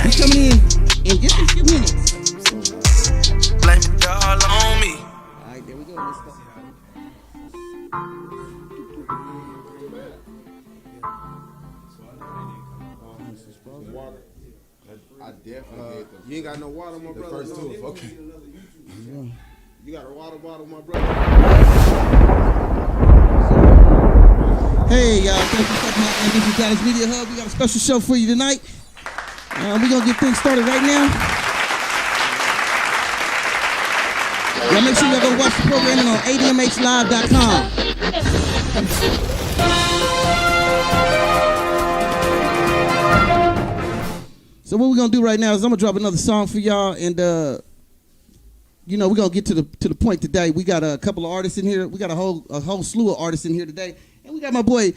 He's coming in just a few minutes. Blame it all on me. Alright, there we go. Let's go. I definitely you ain't got no water, my brother. The first two, okay. You got a water bottle, my brother. Hey, y'all. Thank you for coming out. This is Dallas Media Hub. We got a special show for you tonight. We're going to get things started right now. Y'all make sure y'all go watch the programming on admhlive.com. So what we're going to do right now is I'm going to drop another song for y'all. And, you know, we're going to get to the point today. We got a couple of artists in here. We got a whole slew of artists in here today. And we got my boy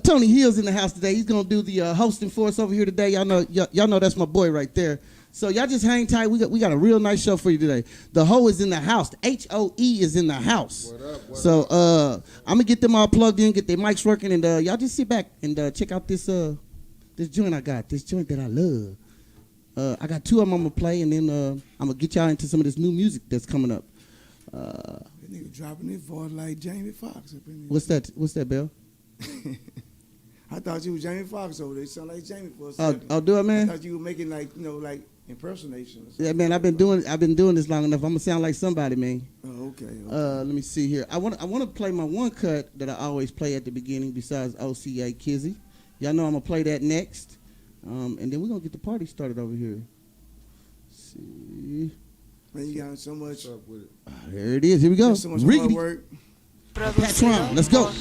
Tony Hills in the house today. He's gonna do the hosting for us over here today. Y'all know that's my boy right there. So y'all just hang tight. We got a real nice show for you today. The H.O.E is in the house. The H.O.E is in the house. What up? I'm gonna get them all plugged in, get their mics working, and y'all just sit back and check out this joint I got. This joint that I love. I got two of them I'm gonna play, and then I'm gonna get y'all into some of this new music that's coming up. That nigga dropping his voice like Jamie Foxx. What's that, Belll? I thought you was Jamie Foxx over there. You sound like Jamie for a second. Oh, do it, man? I thought you were making like impersonations. Yeah, man. I've been doing this long enough. I'm gonna sound like somebody, man. Oh, okay. Let me see here. I want to play my one cut that I always play at the beginning. Besides OCA Kizzy, y'all know I'm gonna play that next, and then we're gonna get the party started over here. Let's see. Man, you got so much. There it is. Here we go. So much hard work. Patron, let's go.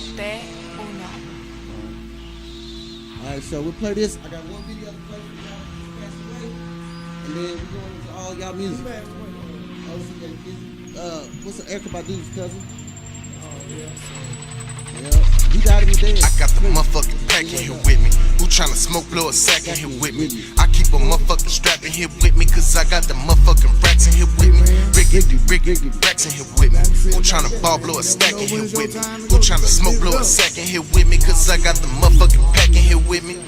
All right, so we'll play this. I got one video to play for y'all passed away, and then we're going into all y'all music. What's the Erica Badu's cousin? Oh, yeah. He died in the day. I got the motherfucking pack in here with me. Who tryna smoke, blow a sack in here with me? I keep a motherfucking strap in here with me, cause I got the motherfucking racks in here with me. Riggedy, racks in here with me. Who tryna ball, blow a stack in here with me? Who tryna smoke, blow a sack in here with me, cause I got the motherfucking pack in here with me.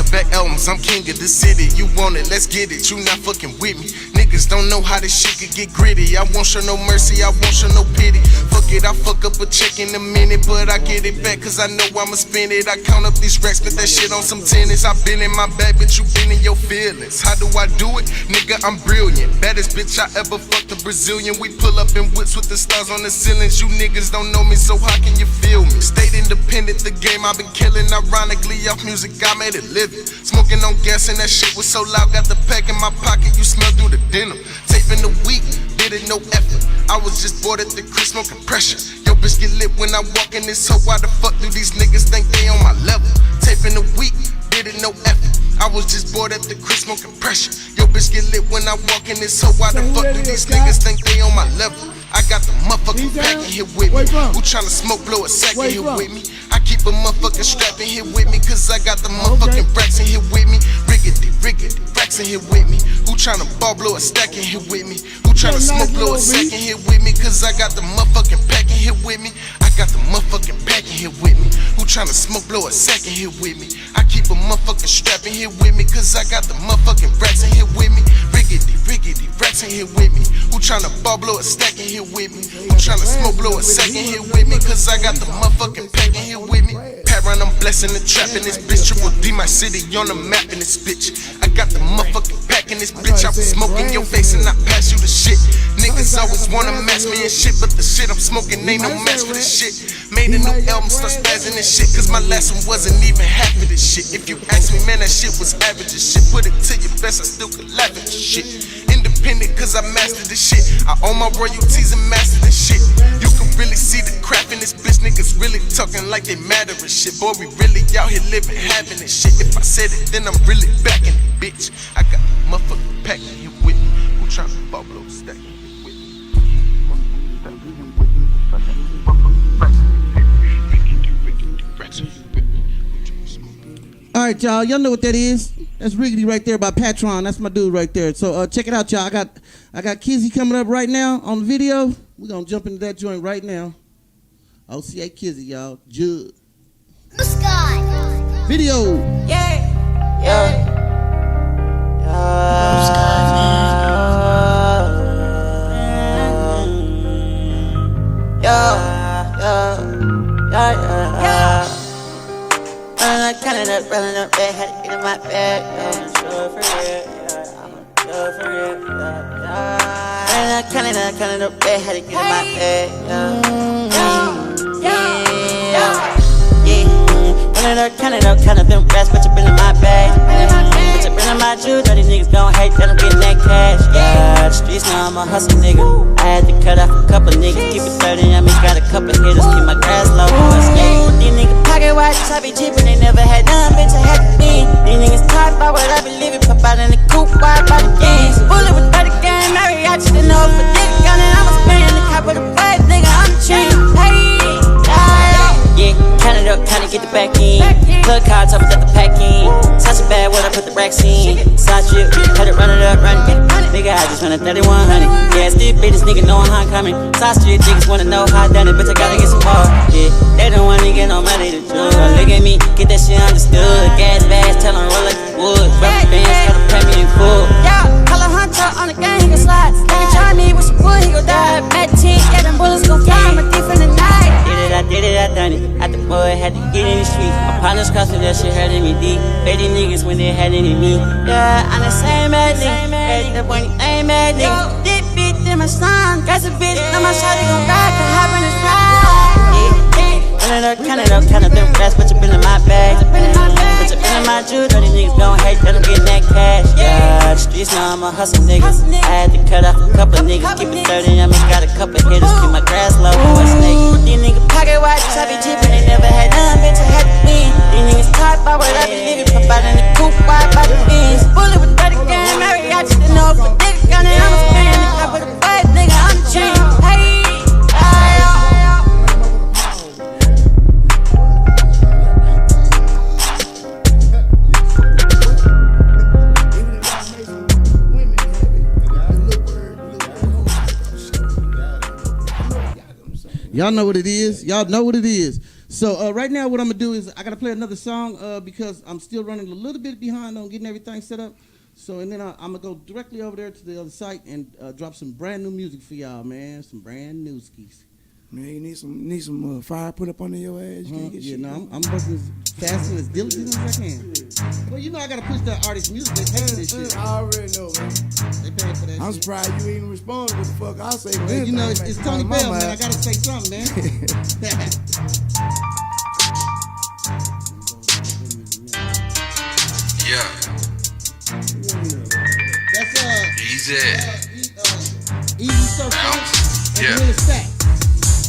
Back albums, I'm king of the city. You want it, let's get it. You not fucking with me. Niggas don't know how this shit could get gritty. I won't show no mercy, I won't show no pity. Fuck it, I fuck up a check in a minute, but I get it back cause I know I'ma spend it. I count up these racks, put that shit on some tennis. I been in my bag, but you been in your feelings. How do I do it? Nigga, I'm brilliant. Baddest bitch I ever fucked, a Brazilian. We pull up in whips with the stars on the ceilings. You niggas don't know me, so how can you feel me? Stayed independent, the game I've been killing. Ironically, off music, I made a living. Smoking on gas and that shit was so loud. Got the pack in my pocket, you smell through the denim. Taping the week, did it no effort. I was just bored at the crib smoking pressure. Yo bitch get lit when I walk in this hoe. Why the fuck do these niggas think they on my level? Taping the week, did it no effort. I was just bored at the crib smoking pressure. Yo bitch get lit when I walk in this hoe. Why the fuck do these niggas think they on my level? I got the motherfucking pack in here with me. Who tryna smoke, blow a sack in here with me? I keep a motherfucking strap in here with me, cause I got the motherfucking racks in here with me. Riggedy, racks in here with me. Who tryna ball, blow a stack in here with me? Who tryna smoke, blow a sack in here with me? Cause I got the motherfucking pack in here with me. I got the motherfucking pack in here with me. Who tryna smoke, blow a sack in here with me? I keep a motherfucking strap in here with me, cause I got the motherfucking racks in here with me. Riggedy, racks in here with me. Who tryna ball, blow a stack in here with me? Who tryna smoke, blow a sack in here with me? Cause I got the motherfucking pack in here with me. Pat run, I'm blessing the trap in this bitch. Triple D my city on the map in this bitch. I got the motherfucking pack in this bitch. I was smoking your face and I pass you the shit. Niggas always wanna match me and shit, but the shit I'm smoking ain't no match for this shit. Made a new album, start spazzing this shit, cause my last one wasn't even half of this shit. If you ask me, man, that shit was average as shit. Put it to your best, I still could laugh at this shit. Independent cause I mastered this shit. I own my royalties and mastered this shit. You can really see the crap in this bitch. Niggas really talking like they matter and shit. Boy, we really out here living, having this shit. If I said it, then I'm really back in it, bitch. I got the motherfucking pack in here with me. Who tryna bubble stack in here with me? All right, y'all know what that is. That's Riggedy right there by Patron. That's my dude right there. So check it out, y'all. I got Kizzy coming up right now on the video. We're gonna jump into that joint right now. OCA Kizzy, y'all. Judd. Video. Yeah. counted up bad, had to get in my bag. Counted up them rats, but you been in my bag. But you been in my juice, dirty niggas gon' hate that I'm getting that cash. Yeah, the streets know I'm a hustle nigga. I had to cut off a couple niggas, keep it 30, I mean got a couple hitters, keep my grass low. These niggas pocket watches, I be cheap and they never had none, bitch, I had to be. These niggas talk about what I be living, pop out in the coupe, wide by the games. Bullet with 30 gang, mariachi, the know for dick gun, and I'ma spin in the cop with a fight, nigga, I'm the champ. Hey, yeah, count it up, kinda get the back in. Plug card, top it up the pack in. Such a bad what I put the racks in. Side strip, had it run it up, run it. Nigga, I just run a 3100. Yeah, still bitches, nigga know I'm coming. Side street niggas wanna know how I done it, bitch, I gotta get some more. Yeah, they don't wanna get no money to do. Look at me, get that shit understood. Gas bags, tell them roll like wood. Rubber bands, got a premium full. Yeah, call a hunter on the game, he gon' slide. Nigga try me with some wood, he gon' die. Mad 10, yeah, them bullets gon' fly. I'm a thief in the night. Did it, I done it. At the boy, had to get in the street. My partners crossed with that shit hurting me deep. Baby niggas when they had it in me. Yeah, I'm the same mad nigga. Had the one ain't mad nigga. Dip beat in my slime. Got a bitch, now my shawty gon' ride. Can hop in his ride. Count up them rats, but you been in my bag. But you been in my juice, dirty niggas gon' hate that I'm getting that cash. Yeah, the streets know I'm a hustle nigga. I had to cut off a couple niggas, keep it 30, I mean got a couple hitters, keep my grass low. These niggas pocket watches, I be cheap and they never had none, bitch, I had to win. These niggas talk about what I be living, pop out in the coupe, wide by the fence. Bullet with 30 gang, mariachi, the know for dick gun, and I'ma spin in the cop with a fight, nigga, I'm the champ. Hey, Y'all know what it is. Y'all know what it is. So right now what I'm going to do is I got to play another song because I'm still running a little bit behind on getting everything set up. So, and then I'm going to go directly over there to the other site and drop some brand new music for y'all, man. Some brand new skis. Man, you need some fire put up under your ass. You can't get shit. No, I'm working as fast and as diligent as I can. Well, you know I gotta push that artist music. They pay for this shit. I already know, man. They pay for that I'm shit. surprised you even responded what the fuck I say. Well, you know, it's Tony Belll, man. I gotta say something, man. Yeah. That's Easy. Easy Surf and Yeah. Really Stack.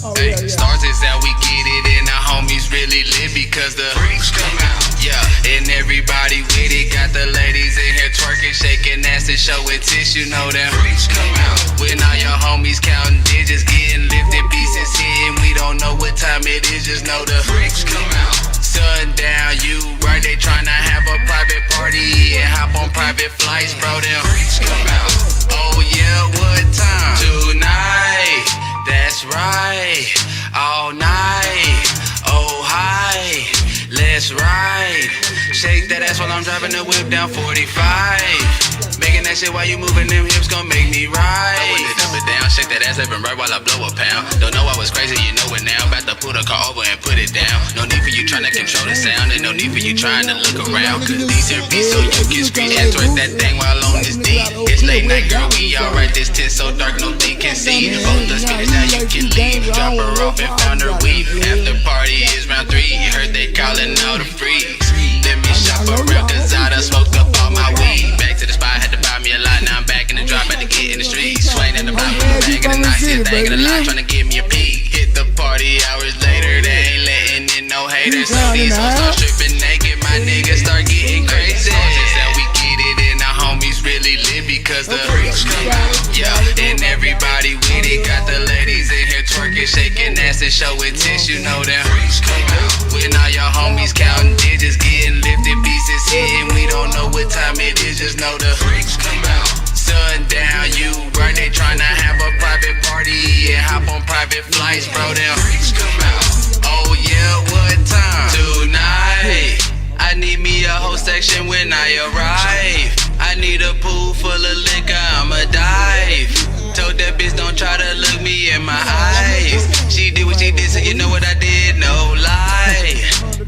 Oh, Hey, yeah. stars is how we get it, and our homies really lit because the freaks come out. Yeah, and everybody with it. Got the ladies in here twerking, shaking ass and showing tissue. Know them freaks come out. When all your homies counting digits, getting lifted, pieces hitting. We don't know what time it is, just know the freaks come out. Sundown, you right? They tryna have a private party and hop on private flights, bro. Them freaks come out. Oh yeah, what time? Tonight. That's right, all night, oh hi, let's ride. Shake that ass while I'm driving the whip down 45. Making that shit while you moving them hips gon' make me right. Throwing it up and down, shake that ass up and right while I blow a pound. Don't know I was crazy, you know it now. About to pull the car over and put it down. No need for you trying to control the sound, and no need for you trying to look around. Cause these here beats so you can screech and twerk that thing while on this D. It's late night, girl, we alright. This tent so dark, no thing can see. Hold the speakers, now you can leave. Drop her off and found her weed. After party is round 3. You heard they calling out a freeze. Let me shop around, cause I done smoked up all my weed. Back to the spot, had to buy me a lot. Now I'm back in the drop, had to get in the streets. Swing at the bottom, bag in the night, sit back in the line, tryna give me a peek. Hit the party hours later, they ain't letting in no haters. So these hoes start stripping naked, my niggas start getting crazy. Just how we get it, and our homies really lit because the freaks come out. Yeah, and everybody with it. Got the ladies in here twerking, shaking ass and showing tissue. Know them freaks come out. When all your homies counting digits, getting lifted, pieces hitting. We don't know what time it is, just know the freaks come out. Sundown, you right? They tryna have a private party and hop on private flights, bro. Them freaks come out. Oh yeah, what time? Tonight. I need me a whole section when I arrive. I need a pool full of liquor, I'ma dive. Told that bitch don't try to look me in my eyes. She did what she did, so you know what I did, no lie.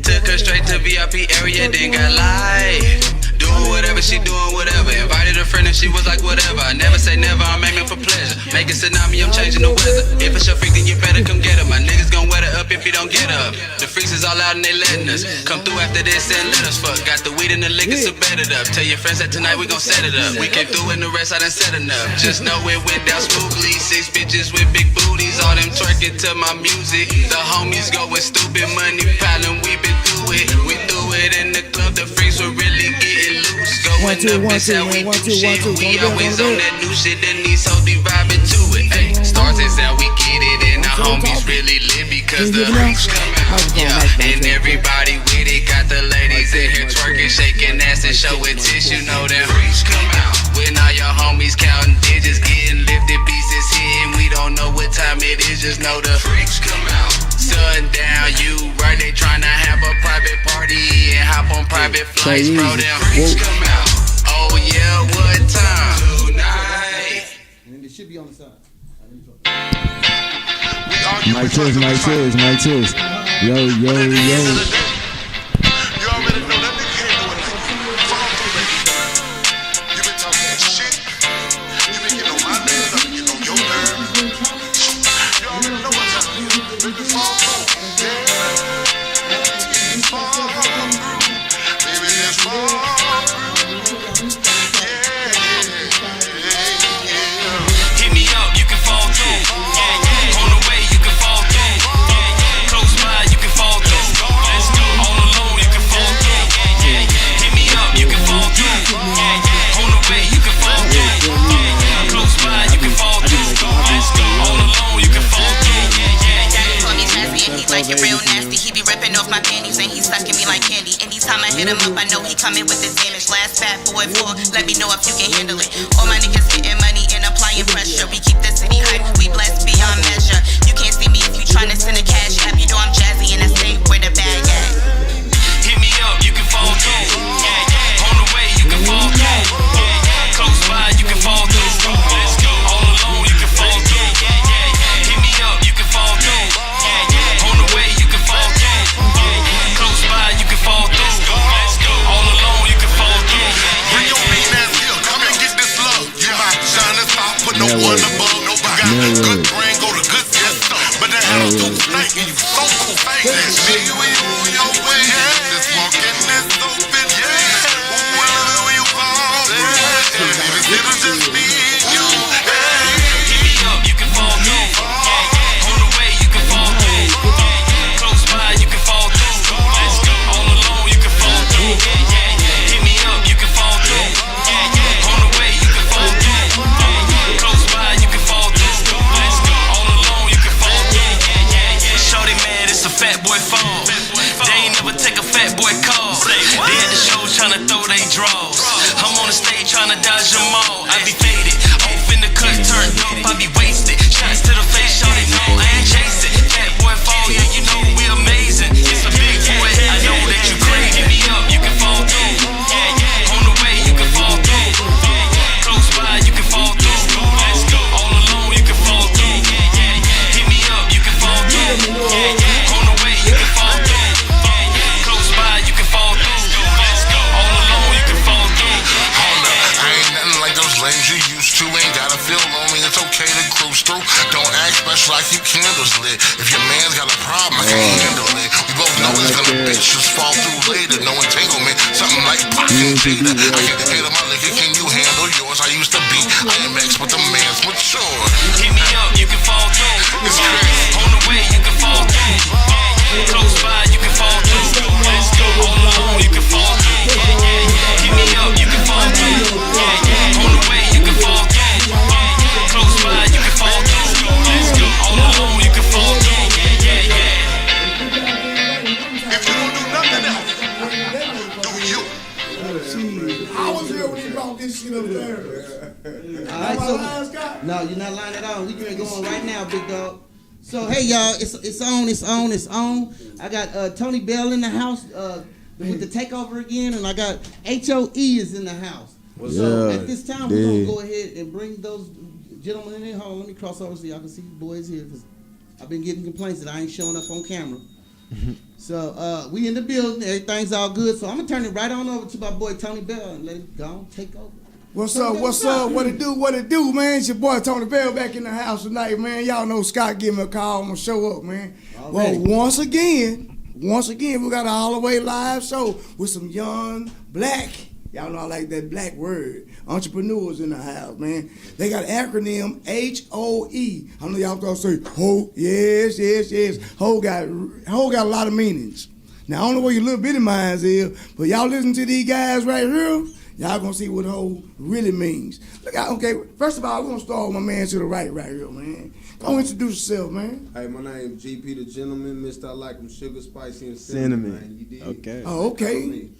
Took her straight to VIP area, then got live. Doing whatever, she doing whatever. Invited her a friend and she was like, whatever. I never say never, I'm aiming for pleasure. Make a tsunami, I'm changing the weather. If it's your freak, then you better come get her. My niggas gon' wet her up if you don't get her up. The freaks is all out and they letting us come through after this and let us fuck. Got the weed and the liquor, so bet it up. Tell your friends that tonight we gon' set it up. We came through and the rest I done set enough. Just know it went down smoothly. 6 bitches with big booties, all them twerking to my music. The homies going stupid, money piling, we been through it. We threw it in the club, the freaks were really getting loose. Going up, it's how we do shit. We always on that new shit, then these hoes be vibing to it. Ay, stars is how we get it, and the homies really live because the freaks come out. Yeah, and everybody with it, got the ladies in here twerking, shaking ass and showing tits. You know that freaks come out. When all your homies counting digits, getting lifted, beats is hitting. We don't know what time it is, just know the freaks come out. Sundown, you right, they tryna have a private party and hop on private flights, bro. Them freaks come out. Oh yeah, what time? Tonight. And it should be on the side. Mic cheers, mic cheers, mic cheers. Yo, yo, yo. You already know that nigga can't do it. Fall through, baby. You been talking that shit. You been getting on my nerves. I been getting on your nerves. You already know what time it is. Baby, fall through. Yeah. Fall through. Baby, just fall through. Yeah. Hit me up, you can fall through. On the way, you can fall through. Close by, you can fall through. All alone, you can fall through. Hit me up, you can fall through. On the way, you can fall through. Close by, you can fall through. All alone, you can fall through. Call me Jazzy and he like it real nasty. He be ripping off my panties and he sucking me like candy. Anytime I hit him up, I know he coming with the damage. Last Fat Boy 4, let me know if you can handle it. All my niggas getting money and applying pressure. We keep the city hype, we blessed beyond measure. You can't see me if you tryna send a cash app. You know I'm Jazzy and I stay where the bag at. Hit me up, you can fall through. On the way, you can fall through. Close by, you can fall through. All alone, you can fall through. Hit me up, you can fall through. On the way, you can fall through. Close by, you can fall through. All alone, you can fall through. Bring your mean ass here. Come and get this love. You my shining star, put no one above nobody. Good brain, go to good sister. But that had a dope night and you so cool. See you when you on your way. Just walking this open, yeah. Whenever when you fall, yeah. It was just me and you, hey. Hit me up, you can fall through. On the way, you can fall through. Close by, you can fall through. All alone, you can fall through. Hit me up, you can fall through. On the way, you can fall through. Close by, you can fall through. All alone, you can fall through. Shorty man, it's a fat boy fall. They ain't never take a fat boy call. They at the show tryna throw they draws. I'm on the stage tryna dodge them all. I be faded, off in the cut, turned up, I be wasted. Shots to the face, shorty know I ain't chasing. Fat boy fall, yeah, you know we amazing. It's a big boy, I know that you crazy. Hit me up, you can fall through. On the way, you can fall through. Close by, you can fall through. All alone, you can fall through. Hit me up, you can fall through. On the way, you can fall through. Close by, you can fall through. All alone, you can fall through. Hold up, I ain't nothing like those lames you used to. Ain't gotta feel lonely, it's okay to cruise through. Don't act special, I keep candles lit. If your man's got a problem, I can handle it. We both know it's gonna bitch just fall through later. No entanglement, something like Pac and Jada. I get the hate of my liquor, can you handle yours? I used to be IMX, but the man's mature. Hit me up, you can fall through. It's crazy. On the way, you can fall through. Close by, you can fall through. All alone, you can fall through. Hit me up, you can fall through. On the way, you can fall through. Close by, you can fall through. All alone, you can fall through. If you don't do nothing else, do you? I was here when he brought this shit up there. All right, so no, you're not lying at all. We can go on right now, big dog. So hey y'all, it's on. I got Tony Belll in the house with the takeover again, and I got H.O.E is in the house. So at this time, we're gonna go ahead and bring those gentlemen in here. Hold on, let me cross over so y'all can see the boys here, because I've been getting complaints that I ain't showing up on camera. So we in the building, everything's all good. So I'm gonna turn it right on over to my boy Tony Belll and let him go on take over. What's up? What's up? What it do? What it do, man? It's your boy Tony Belll back in the house tonight, man. Y'all know Scott give me a call. I'm gonna show up, man. Well, once again, we got an all the way live show with some young black. Y'all know I like that black word. Entrepreneurs in the house, man. They got acronym H.O.E. I know y'all gonna say Ho. Yes. Ho got a lot of meanings. Now I don't know where your little bitty minds is, but y'all listen to these guys right here. Y'all gonna see what Ho really means. Look out, okay, first of all, we're gonna start with my man to the right here, man. Go introduce yourself, man. Hey, my name is GP the Gentleman, Mr. I like them sugar, spicy, and cinnamon. Man. You dig? Okay. Oh, okay.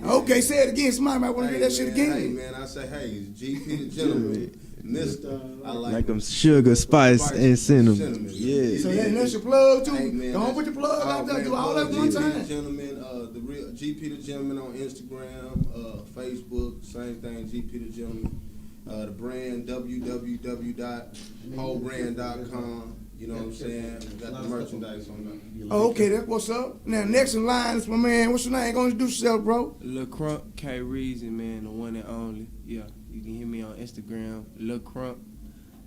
Okay, say it again. Somebody might want to hear that shit again. Hey, man, I say, hey, it's GP the Gentleman. Mr. I like them sugar, spice, and cinnamon. Yeah. So that's your plug, too. Hey, man, Don't put your plug out there. Do all that one time. GP the Gentleman, the real GP the Gentleman on Instagram, Facebook, same thing, GP the Gentleman. The brand, www.hobrand.com. You know what I'm saying? We got the merchandise on there. Oh, okay, that's what's up. Now, next in line is my man. What's your name? Go introduce yourself, bro. Lil Crunk, K Reason, man, the one and only. Yeah, you can hear me on Instagram, Lil Crunk,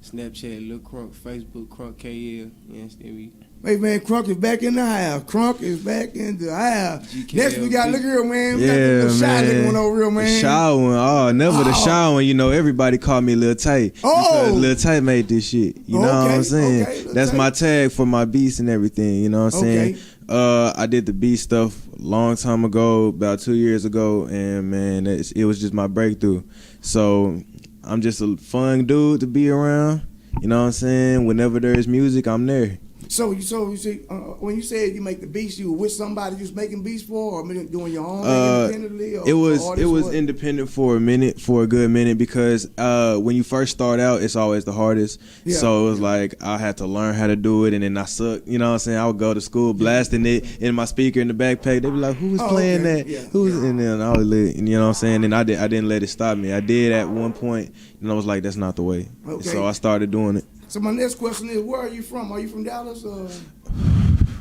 Snapchat, Lil Crunk, Facebook, Crunk KL. You understand me? Hey, man, Crunk is back in the house. Crunk is back in the house. GKLB. Next, we got, look here, man. We got Yeah, the shy nigga man. one over here, man. The shy one. Oh, never the shy one. You know, everybody call me Lil Tay. Oh. Because Lil Tay made this shit. You know what I'm saying? Okay, Lil That's Tay. my tag for my beats and everything. You know what I'm saying? I did the beat stuff a long time ago, about 2 years ago, and man, it was just my breakthrough. So I'm just a fun dude to be around. You know what I'm saying? Whenever there's music, I'm there. So you see, when you said you make the beats, you were with somebody you was making beats for, or doing your own thing independently? Or it was what? independent for a good minute, because when you first start out, it's always the hardest. Yeah. So it was like I had to learn how to do it, and then I sucked. You know what I'm saying? I would go to school blasting it in my speaker in the backpack. They'd be like, "Who's playing that? Yeah. Who's?" And then I would, you know what I'm saying? And I didn't let it stop me. I did at one point, and I was like, "That's not the way." Okay. So I started doing it. So my next question is, where are you from? Are you from Dallas?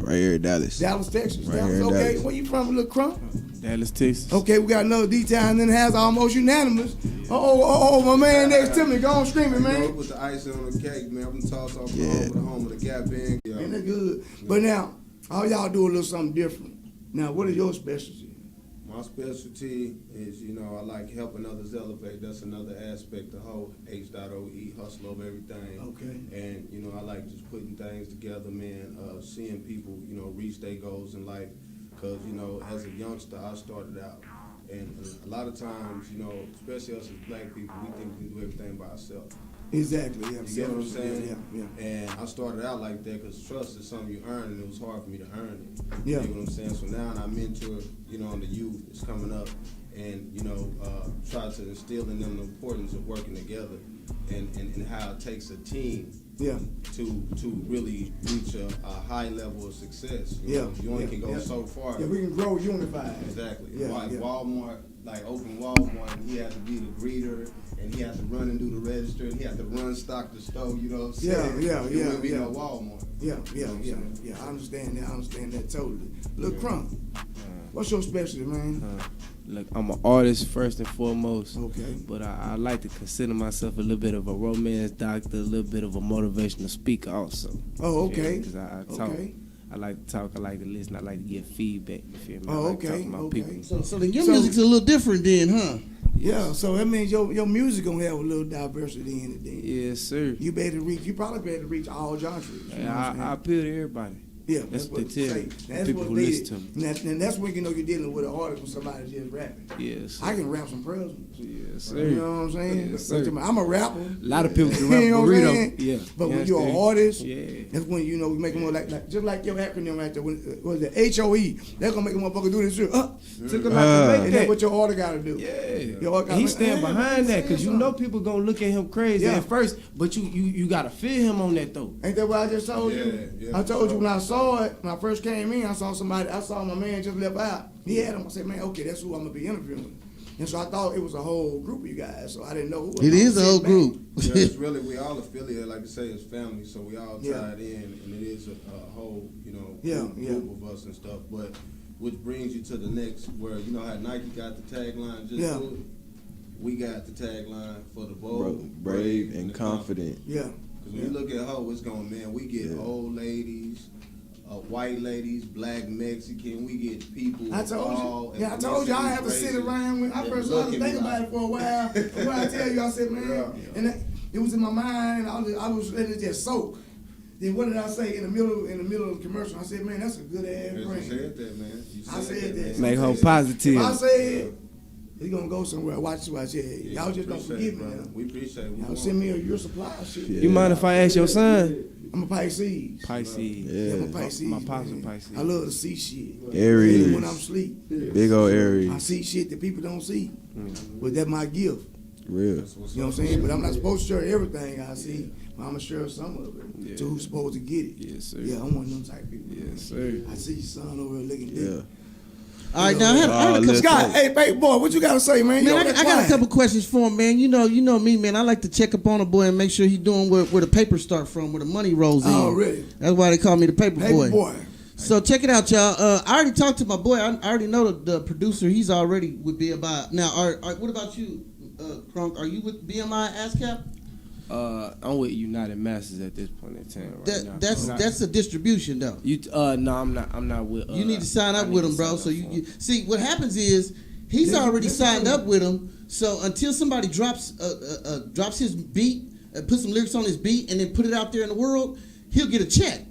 Right here in Dallas. Dallas, Texas. Right Dallas. here in Okay, Dallas. where you from, Lil Crunk? Dallas, Texas. Okay, we got another detail, and then it has almost unanimous. Oh, my man next to me, go on screaming, man. With the icing on the cake, man. I'm tossed off the home of the Gap Band. Man, that's good. But now, all y'all do a little something different. Now, what is your specialty? My specialty is, you know, I like helping others elevate. That's another aspect of H.O.E, H.O.E, hustle over everything. Okay. And, you know, I like just putting things together, man, seeing people, you know, reach their goals in life. Because, you know, as a youngster, I started out. And a lot of times, you know, especially us as black people, we think we can do everything by ourselves. Exactly, yeah. You get what I'm saying? Yeah. And I started out like that because trust is something you earn, and it was hard for me to earn it. Yeah. You know what I'm saying? So now I mentor, you know, the youth is coming up, and, you know, try to instill in them the importance of working together and how it takes a team to really reach a high level of success. You know, you only can go so far. Yeah, we can grow unified. Exactly. Yeah, like yeah. Walmart, like open Walmart, and he had to be the greeter, and he had to run and do the register, and he had to run stock the store. You know what I'm saying? Yeah. It wouldn't be no Walmart. Yeah. I understand that totally. Look, Crunk, what's your specialty, man? Look, I'm an artist first and foremost. Okay. But I like to consider myself a little bit of a romance doctor, a little bit of a motivational speaker also. Oh, okay. Because I talk. Okay. I like to talk, I like to listen, I like to get feedback. You feel me? I Oh, like to talk okay. to my Okay. people. So then your music's a little different then, huh? Yeah, so that means your music gonna have a little diversity in it then. Yes, sir. You probably better reach all genres. You know what I'm saying? I appeal to everybody. Yeah, That's what what they tell say. me. That's People what who they listen to me. And that's when you know you're dealing with an artist when somebody's just rapping. Yes. I can rap some presents. Yes, sir. You know what I'm saying? Yes, sir. I'm a rapper. A lot of people can rap You know what I'm burrito. saying? Yeah. But when You you're an understand? artist, Yeah. that's when you know you make them more like just like your acronym right there. What is it? H.O.E. That's gonna make a motherfucker do this shit. And that's what your artist gotta do. Yeah. Your artist gotta He stand behind that because you know people gonna look at him crazy Yeah. at first, but you gotta feel him on that though. Ain't that what I just told you? Yeah, I told you when I saw it, when I first came in, I saw my man just left out. He had him. I said, man, okay, that's who I'm gonna be interviewing. And so I thought it was a whole group of you guys, so I didn't know who was. It is a whole group. Yeah, it's really, we all affiliated, like I say, it's family, so we all tied in, and it is a whole, you know, group of us and stuff. But which brings you to the next, where, you know how Nike got the tagline, just do it. we got the tagline for the bold, brave, and confident. Yeah. Because when you look at H.O.E, it's going, man, we get old ladies, white ladies, black, Mexican, we get people. I told you. Yeah, I told you I have to sit around when I first started to think about it for a while. When I tell you, I said, man, and it was in my mind. I was letting it just soak. Then what did I say in the middle of the commercial? I said, man, that's a good ass brand. You said that, man. I said that. Make her positive. If I said it's gonna go somewhere, watch what I said. Y'all just don't forgive me now. We appreciate it. Y'all send me your supply shit. You mind if I ask your son? I'm a Pisces. Pisces. I'm a Pisces. My pops a Pisces. I love to see shit. Aries. Even when I'm asleep. Big old Aries. I see shit that people don't see. But that's my gift. Real. You know what I'm saying? But I'm not supposed to share everything I see. But I'm going to share some of it to who's supposed to get it. Yes, sir. Yeah, I'm one of them type of people. Yes, sir. I see your son over there looking Yeah. deep. All right, now I had a couple. Scott, hey, baby boy, what you got to say, man? Man, I got a couple questions for him, man. You know me, man. I like to check up on a boy and make sure he's doing where the papers start from, where the money rolls in. Oh, really? That's why they call me the paper boy. boy. So check it out, y'all. I already talked to my boy. I already know the producer. He's already with BMI. Now, what about you, Crunk? Are you with BMI ASCAP? I'm with United Masters at this point in time. Right now. That's a distribution though. No, I'm not. I'm not with. You need to sign up with him, bro. So you see what happens is he's already signed up with him. So until somebody drops his beat, put some lyrics on his beat, and then put it out there in the world, he'll get a check.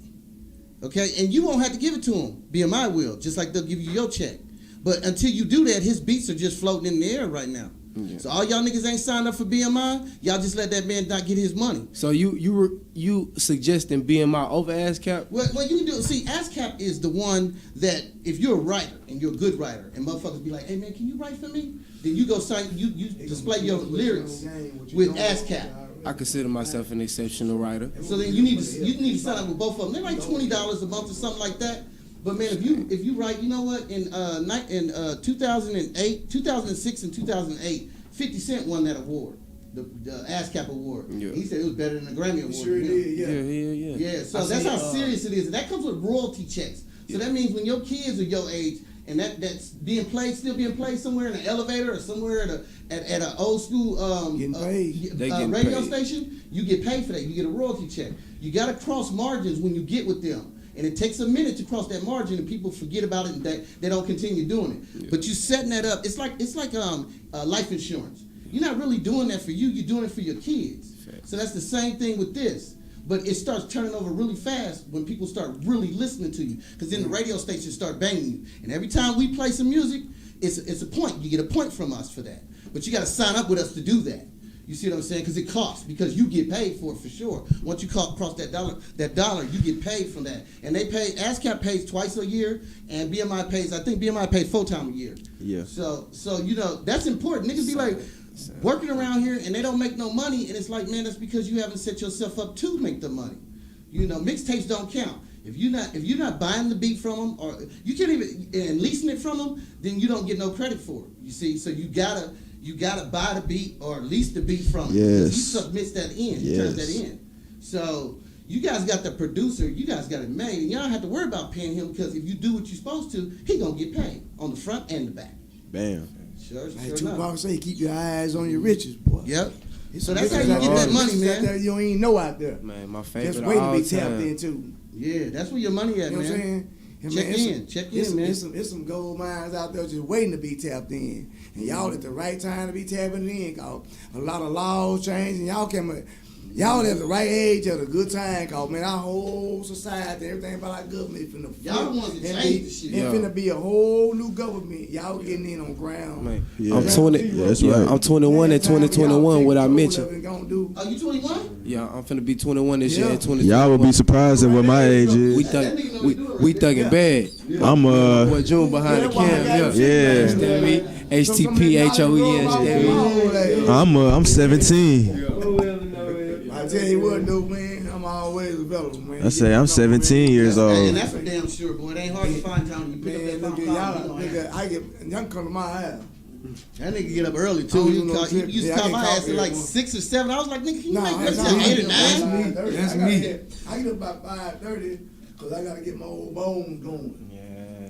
Okay, and you won't have to give it to him. BMI will, just like they'll give you your check. But until you do that, his beats are just floating in the air right now. Yeah. So all y'all niggas ain't signed up for BMI. Y'all just let that man not get his money. So you suggesting BMI over ASCAP? Well, you can do. See, ASCAP is the one that if you're a writer and you're a good writer, and motherfuckers be like, "Hey man, can you write for me?" Then you go sign. You display your lyrics with ASCAP. I consider myself an exceptional writer. So then you need to sign up with both of them. They write $20 a month or something like that. But man, if you write, you know what? In 2008, 2006, and 2008, 50 Cent won that award, the ASCAP award. Yeah. He said it was better than the Grammy award. Sure did, yeah. Yeah. So that's how serious it is, and that comes with royalty checks. So that means when your kids are your age, and that's still being played somewhere in an elevator or somewhere at an old school radio station, you get paid for that. You get a royalty check. You got to cross margins when you get with them. And it takes a minute to cross that margin, and people forget about it, and they don't continue doing it. Yeah. But you setting that up. It's like life insurance. You're not really doing that for you. You're doing it for your kids. So that's the same thing with this. But it starts turning over really fast when people start really listening to you, because then the radio stations start banging you. And every time we play some music, it's a point. You get a point from us for that. But you got to sign up with us to do that. You see what I'm saying? Because it costs, because you get paid for it for sure. Once you cross that dollar, you get paid from that. And they pay, ASCAP pays twice a year, and BMI pays, I think BMI pays 4 times a year. Yeah. So you know, that's important. Niggas be like working around here and they don't make no money, and it's like, man, that's because you haven't set yourself up to make the money. You know, mixtapes don't count. If you're not buying the beat from them, or you can't even and leasing it from them, then you don't get no credit for it. You see, so you gotta buy the beat or lease the beat from him. Yes. He submits that in. He turns that in. So you guys got the producer. You guys got it made. And y'all don't have to worry about paying him, because if you do what you're supposed to, he going to get paid on the front and the back. Bam. Sure Tupac say, keep your eyes on your riches, boy. Yep. So that's how you get that money, man. That you don't even know out there. Man, my favorite. Just waiting to be tapped into. Yeah, that's where your money at, you know man. What I'm saying? Check in, man. There's some gold mines out there just waiting to be tapped in. And y'all at the right time to be tapping in, cause a lot of laws change, and y'all at the right age at a good time, cause man, our whole society, everything about our government finna y'all want to change the shit. It's finna be a whole new government. Y'all getting in on ground. Man, I'm 20. Yeah, that's right. I'm 21 in 2021. What I mentioned. Are you 21? Yeah, I'm finna be 21 this year. Y'all will be surprised at what my age is. We thugging bad. I'm What June behind the cam? Yeah. Understand me? HTP, H.O.E. I'm 17. I tell you what, though, man, I'm always available, man. I say I'm 17 years old. And that's for damn sure, boy. It ain't hard to find time. You pick up that phone call. Y'all come to my house. That nigga get up early too. He used to call my ass at like 6 or 7. I was like, nigga, can you make this at 8 or 9? That's me. I get up about 5:30 because I gotta get my old bones going.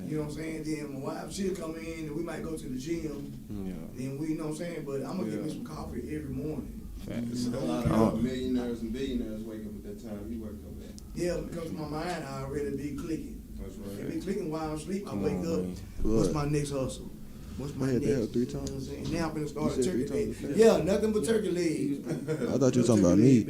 You know what I'm saying? Then my wife, she'll come in and we might go to the gym. Yeah. Then we, you know what I'm saying? But I'm gonna get me some coffee every morning. Facts. A lot of millionaires and billionaires wake up at that time. You wake up at. Yeah, because my mind already be clicking. That's right. It be clicking while I'm asleep. I Come wake on, up. man. What's my next hustle? What's my next? hell 3 You know what I'm saying? Now I'm gonna start a You said turkey 3 leg. times. Yeah, nothing but turkey legs. I thought you were talking about me.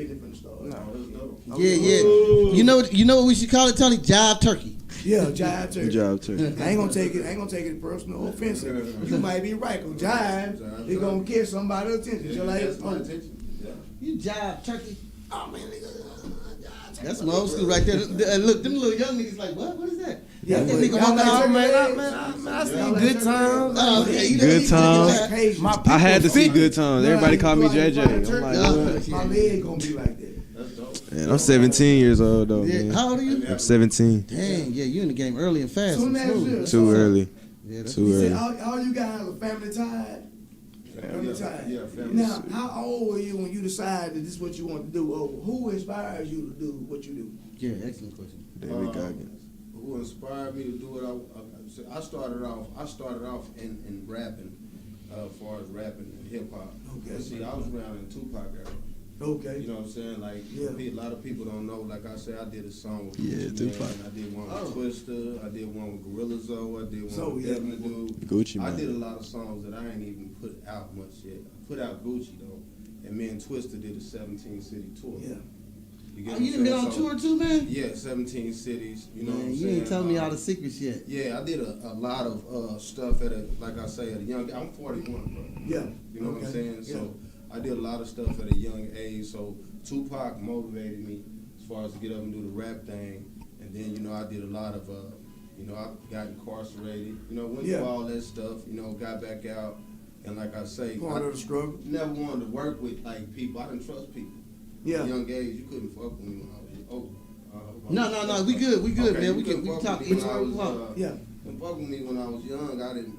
Yeah. You know what we should call it, Tony? Jive turkey. Yeah, jive turkey. Good job, too. I ain't gonna take it personal or offensive. You might be right, cause jive is gonna catch somebody's attention. Just like, That's my attention. Yeah. You jive turkey. oh man, nigga, That's some old school right there. Look, them little young niggas like, what? What is that? Yeah, that but nigga y'all walking like out, turkey man. legs? I see good times. Oh, okay. You know, Good he- times. Occasion. I had to see good times. Everybody called me JJ. I'm like, what? My leg gonna be like that. That's dope. Man, I'm 17 years old though, Yeah. man. How old are you? I'm 17. Dang, yeah, you in the game early and fast. Soon as Smooth. you- Too early. Yeah, that's Too You said early. all you guys are family tied. Family tied. Yeah, family. Now, how old were you when you decided that this is what you want to do? Or who inspires you to do what you do? Yeah, excellent question. David Goggins. Who inspired me to do it? I started off in rapping, as far as rapping and hip hop. Okay. See, I was around in Tupac era. Okay. You know what I'm saying? Like, Yeah. a lot of people don't know. Like I said, I did a song with Yeah, Gucci Tupac. Man. I did one with Oh. Twister. I did one with Gorilla Zoe. I did one So, with yeah. Devin the Dude. Gucci I Man. did a lot of songs that I ain't even put out much yet. I put out Gucci though, and me and Twister did a 17 city tour. Yeah. You get Oh, what you I'm done been saying? on So- tour too, man? Yeah, 17 cities. You know what I'm Man, saying? you ain't telling me all the secrets yet. Yeah, I did a lot of stuff like I say, at a young. I'm 41, bro. Yeah. You know what I'm Okay. saying? So I did a lot of stuff at a young age. So Tupac motivated me as far as to get up and do the rap thing. And then, I did a lot of, I got incarcerated. Went Yeah. through all that stuff. Got back out. And like I say, Part I of the struggle. never wanted to work with people. I didn't trust people. Yeah. At a young age, you couldn't fuck with me when I was No, we good, Okay, man. you We couldn't can fuck talk with me each when I other we was, want. Yeah. And fuck with me when I was young, I didn't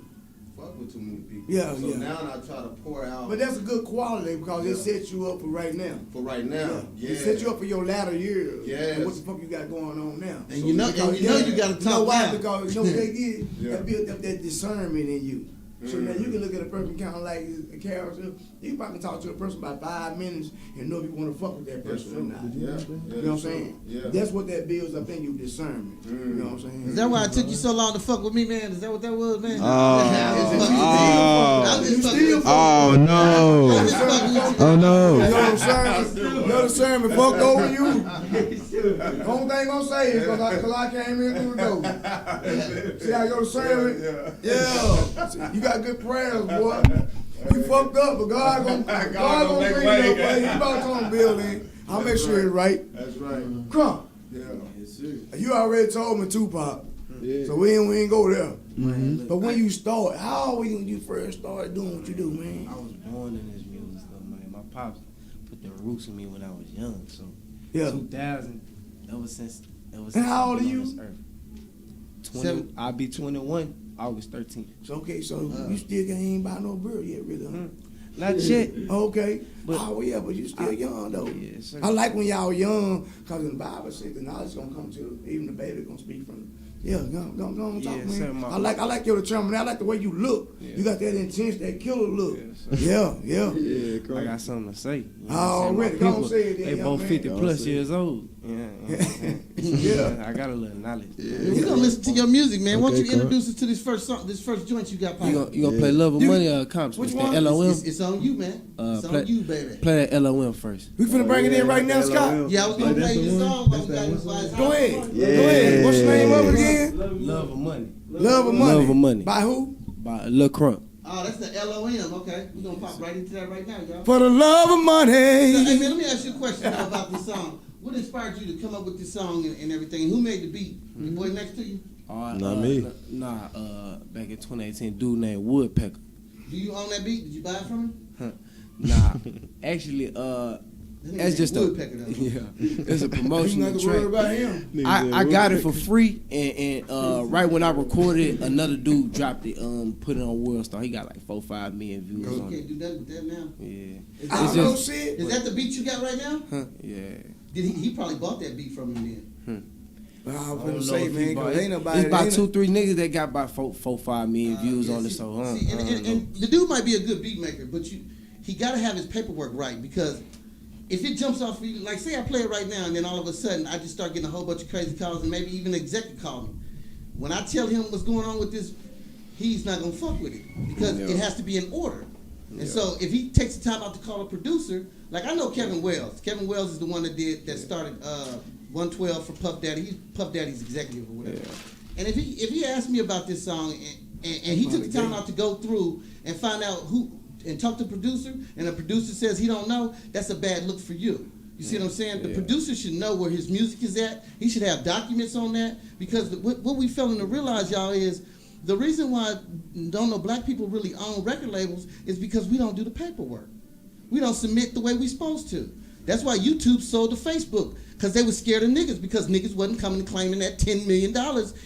fuck with too many people. Yeah, so yeah. now I try to pour out. But that's a good quality because it Yeah. sets you up for right now. for right now. Yeah. It sets you up for your latter years. Yes. And what the fuck you got going on now? And you know, Because, you got to You know talk why? now. Because you know what they did? Yeah. That built up that discernment in you. So now Mhm. you can look at a person kind of like a character. You probably talk to a person about 5 minutes and know if you want to fuck with that That's person or true. not. Yeah. You know what I'm that's saying? true. Yeah. That's what that builds up in you, discernment. You know what I'm saying? Is that why it took you so long to fuck with me, man? Is that what that was, man? Oh. I'm just fucking still with you. Oh I'm no. just fucking with you. Oh You no. know what I'm saying? You know the sermon fucked over you. The only thing I'm gonna say is because I came in through the door. See how you go to sermon? Yeah. See, you got good prayers, boy. You fucked up, but God gonna clean it up. Buddy. You about to on building. I'll make sure it's right. That's right. Come. Yeah. You already told me Tupac. So we ain't go there. But when you start, how old were you when you first started doing what you do, man? I was born in this music stuff, man. My pops put the roots in me when I was young. So Yeah. 2000, ever since And how old I've are been on you? this earth. I'll be 21 August 13th. So okay, so you still ain't buy no beer yet, really, huh? Not yet. Okay. But- Oh yeah, but you still young though. Yeah, sir. I like when y'all young, cause in the Bible says the knowledge gonna come to even the baby gonna speak from. Yeah, go on, talk, Yeah, man. sir, I like your determination. I like the way you look. Yeah. You got that intense, that killer look. Yeah, Yeah. I got something to say. You know what I'm Already, saying? go My on, people, say it then, they young both man. 50 Go plus say it. years old. Yeah, you know what I'm saying? Yeah. I got a little knowledge. We're gonna listen to your music, man. Why don't Okay, you introduce us to this first song, this first joint you got You popping? gonna play Love or You- Money or Accomplishment? Which one? That LOM? It's on you, man. It's on play- you, baby. Play that LOM first. We finna bring it in right now, Scott. Yeah, I was gonna That's play the your one? song. That's that one? Go ahead. Yeah. Go ahead. What's the name of it again? Love or Money. Love or Money. Love or Money. By who? By Lil Crump. Oh, that's the LOM. Okay, we're gonna pop right into that right now, y'all. For the love of money. Hey man, let me ask you a question now about this song. What inspired you to come up with this song and everything? Who made the beat? Your boy next to you? Not me. Back in 2018, dude named Woodpecker. Do you own that beat? Did you buy it from him? Nah, actually, That nigga that's just a Woodpecker, though. yeah, it's a You promotional not to worry track. about him. I got it for free, and right when I recorded, another dude dropped it, put it on World Star. He got like 4-5 million views You on can't it. do that with that now. Yeah, Is I that, don't know just- shit. is that the beat you got right now? yeah. Did he probably bought that beat from him then? I was I don't gonna know say, if man, he bought- 'cause ain't nobody. It's about ain't 2-3 niggas that got about 4-5 million views Yeah, on it. see- So see, and the dude might be a good beat maker, but he got to have his paperwork right, because if it jumps off, like say I play it right now, and then all of a sudden I just start getting a whole bunch of crazy calls, and maybe even the executive call me. When I tell him what's going on with this, he's not gonna fuck with it, because it has to be in order. And so if he takes the time out to call a producer, like I know Kevin Wells. Kevin Wells is the one that started 112 for Puff Daddy. He's Puff Daddy's executive or whatever. Yeah. And if he asked me about this song and he took the time out to go through and find out who and talk to the producer, and the producer says he don't know, that's a bad look for you. You see what I'm saying? The producer should know where his music is at. He should have documents on that, because what we failing to realize, y'all, is the reason why don't know black people really own record labels is because we don't do the paperwork. We don't submit the way we supposed to. That's why YouTube sold to Facebook, because they were scared of niggas, because niggas wasn't coming and claiming that $10 million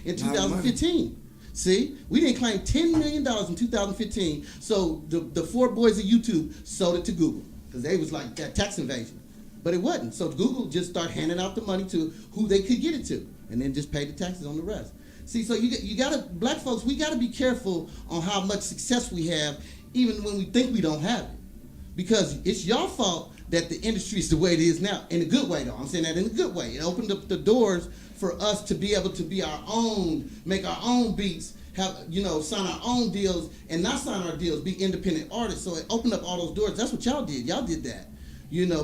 in 2015. See, we didn't claim $10 million in 2015, so the four boys at YouTube sold it to Google, because they was like that tax invasion. But it wasn't, so Google just started handing out the money to who they could get it to, and then just pay the taxes on the rest. See, so you gotta, black folks, we gotta be careful on how much success we have, even when we think we don't have it. Because it's your fault that the industry is the way it is now, in a good way though. I'm saying that in a good way. It opened up the doors for us to be able to be our own, make our own beats, have, sign our own deals, and not sign our deals, be independent artists. So it opened up all those doors. That's what y'all did. Y'all did that,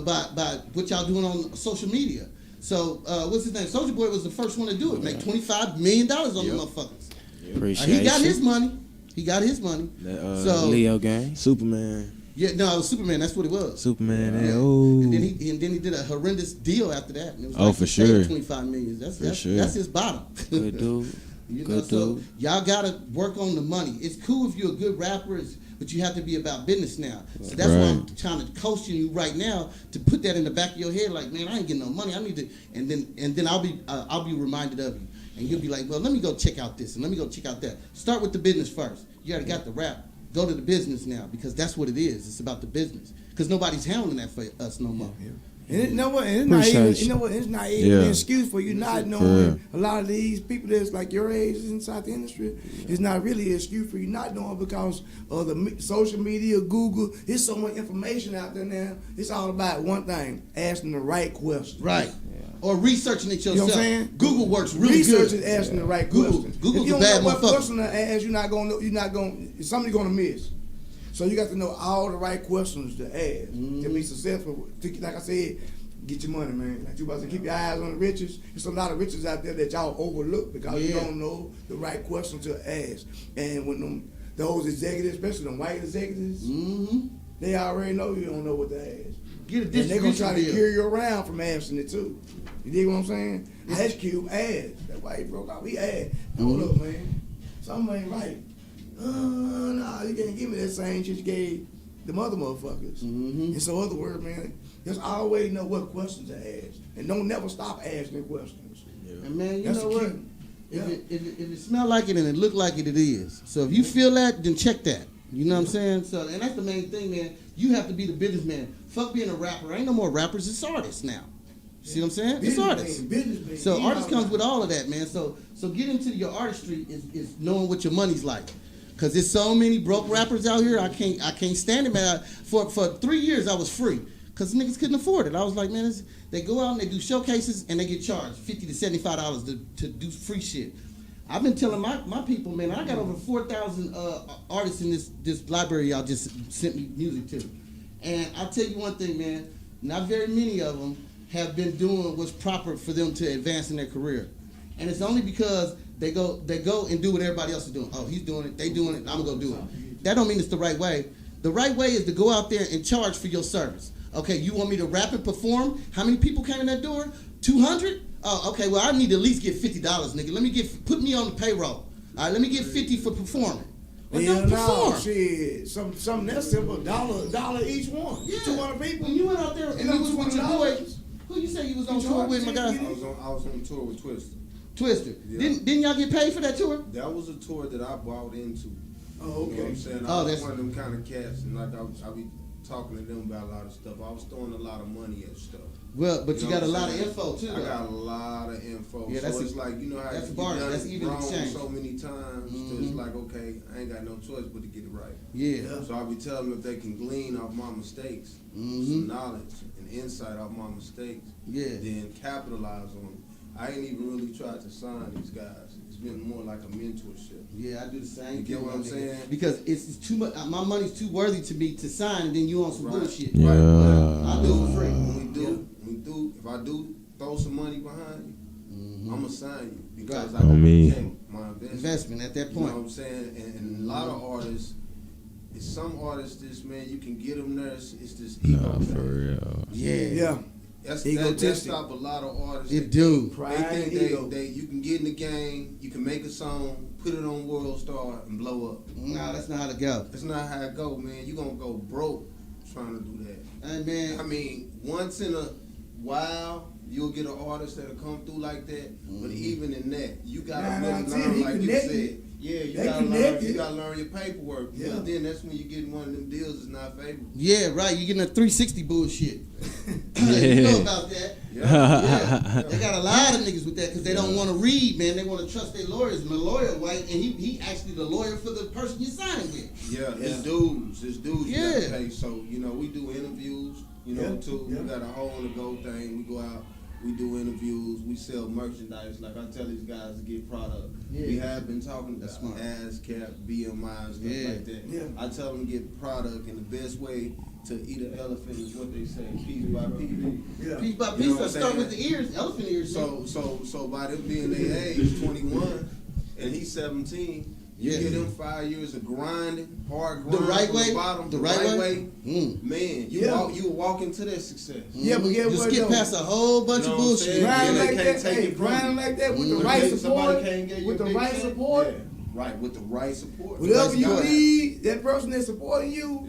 by what y'all doing on social media. So what's his name? Soulja Boy was the first one to do it. Make $25 million on the motherfuckers. Appreciate He got his money. He got his money. So Leo gang. Superman. Yeah, no, it was Superman. That's what it was. Superman. Yeah. Oh. And then he did a horrendous deal after that. And it was For sure. $25 million. That's his bottom. Good dude. Good so dude. y'all gotta work on the money. It's cool if you're a good rapper, but you have to be about business now. So that's why I'm trying to coach you right now to put that in the back of your head. Like, man, I ain't getting no money. I need to, and then I'll be reminded of you, and you'll be like, well, let me go check out this and let me go check out that. Start with the business first. You already got the rap. Go to the business now, because that's what it is. It's about the business, because nobody's handling that for us no more. Yeah. And it's not even an excuse for you not knowing. A lot of these people that's like your age inside the industry, it's not really an excuse for you not knowing, because of the social media, Google. There's so much information out there now. It's all about one thing: asking the right questions. Right. Or researching it yourself. You know what I'm saying? Google works really good. Research is asking the right questions. Google's if you a don't bad know what motherfucker. question to ask, you're not going. Something you're going to miss. So you got to know all the right questions to ask to be successful. Like I said, get your money, man. Like you about to keep your eyes on the riches. There's a lot of riches out there that y'all overlook because you don't know the right question to ask. And when those executives, especially them white executives, they already know you don't know what to ask. Get a and they're going to try to deal. carry you around from asking it too. You dig what I'm saying? Ice Cube asked. That's why he broke out. He asked. Hold up, man. Something ain't right. Nah, you can't give me that same shit you gave them other motherfuckers. And so, other words, man, just always know what questions to ask, and don't never stop asking questions. And man, you That's know the what? key. If it smell like it and it look like it, it is. So if you feel that, then check that. You know what I'm saying? So, and that's the main thing, man. You have to be the businessman. Fuck being a rapper. Ain't no more rappers. It's artists now. See what I'm saying? It's artists. So artists comes with all of that, man. So get into your artistry is knowing what your money's like. Cause there's so many broke rappers out here. I can't stand it, man. For 3 years I was free, cause niggas couldn't afford it. I was like, man, they go out and they do showcases and they get charged $50 to $75 to do free shit. I've been telling my people, man, I got over 4,000 artists in this library y'all just sent me music to, and I'll tell you one thing, man. Not very many of them have been doing what's proper for them to advance in their career, and it's only because they go and do what everybody else is doing. Oh, he's doing it, they doing it, I'm gonna go do it. That don't mean it's the right way. The right way is to go out there and charge for your service. Okay, you want me to rap and perform? How many people came in that door? 200? Oh, okay, well, I need to at least get $50, nigga. Put me on the payroll. All right, let me get 50 for performing. Well, don't perform. Shit. Something that's simple, dollar each one. Yeah. 200 people. When you went out there and you was with your boys, who you say you was on tour with, my guy? I was on tour with Twister. Yeah. Didn't y'all get paid for that tour? That was a tour that I bought into. Oh, okay. You know what I'm saying? Oh, I was that's one of them kind of cats, and like I be talking to them about a lot of stuff. I was throwing a lot of money at stuff. Well, but you got a lot of saying? info too. I got a lot of info. Yeah, so it's like, you know how that's you barter. done That's it even wrong exchange. so many times. So it's like, okay, I ain't got no choice but to get it right. Yeah. So I'll be telling them if they can glean off my mistakes, some knowledge and insight off my mistakes, then capitalize on them. I ain't even really tried to sign these guys. It's been more like a mentorship. Yeah, I do the same. You get what I'm saying? Because it's too much. My money's too worthy to me to sign, and then you on some bullshit. Yeah. I do it for free. If I do throw some money behind you, I'm gonna sign you because I On can me. protect my Investment at that point. You know what I'm saying? And a lot of artists, it's some artists, this man, you can get them there. It's this ego Nah, thing. for real. Yeah. That stop a lot of artists. It do. They think you can get in the game, you can make a song, put it on World Star, and blow up. Nah, that's not how it go. That's not how it go, man. You gonna go broke trying to do that. Hey, man. I mean, once in a while, you'll get an artist that'll come through like that. But even in that, you gotta really learn, like you said. Yeah, you gotta learn your paperwork. Yeah. But then that's when you get one of them deals that's not favorable. Yeah, right. You getting a 360 bullshit. You know about that. Yeah. They got a lot of niggas with that because they don't want to read, man. They want to trust their lawyers. And the lawyer white, and he actually the lawyer for the person you're signing with. Yeah, it's dudes. You Yeah. gotta pay. So, you know, we do interviews, too. We got a hole in the go thing. We go out, we do interviews, we sell merchandise. Like I tell these guys to get product. Yeah. We have been talking about That's smart. ASCAP, BMI, and stuff like that. Yeah. I tell them to get product, and the best way to eat an elephant is what they say, piece by piece. Piece by You piece, know what I I'm start saying? with the ears, elephant ears. So by them being their age, 21, and he's 17, you Yeah. get them 5 years of grinding, hard grind The right from way? the bottom, The right way? man, you walk into that success. Yeah, but get just what get though? past a whole bunch You know of what I'm bullshit. saying? Grind Yeah, they like can't that, take it from grind you. like that with the When right somebody support, can't get you with the a big right check, support. yeah. Right, with the right support. Whatever you support. need, that person that's supporting you,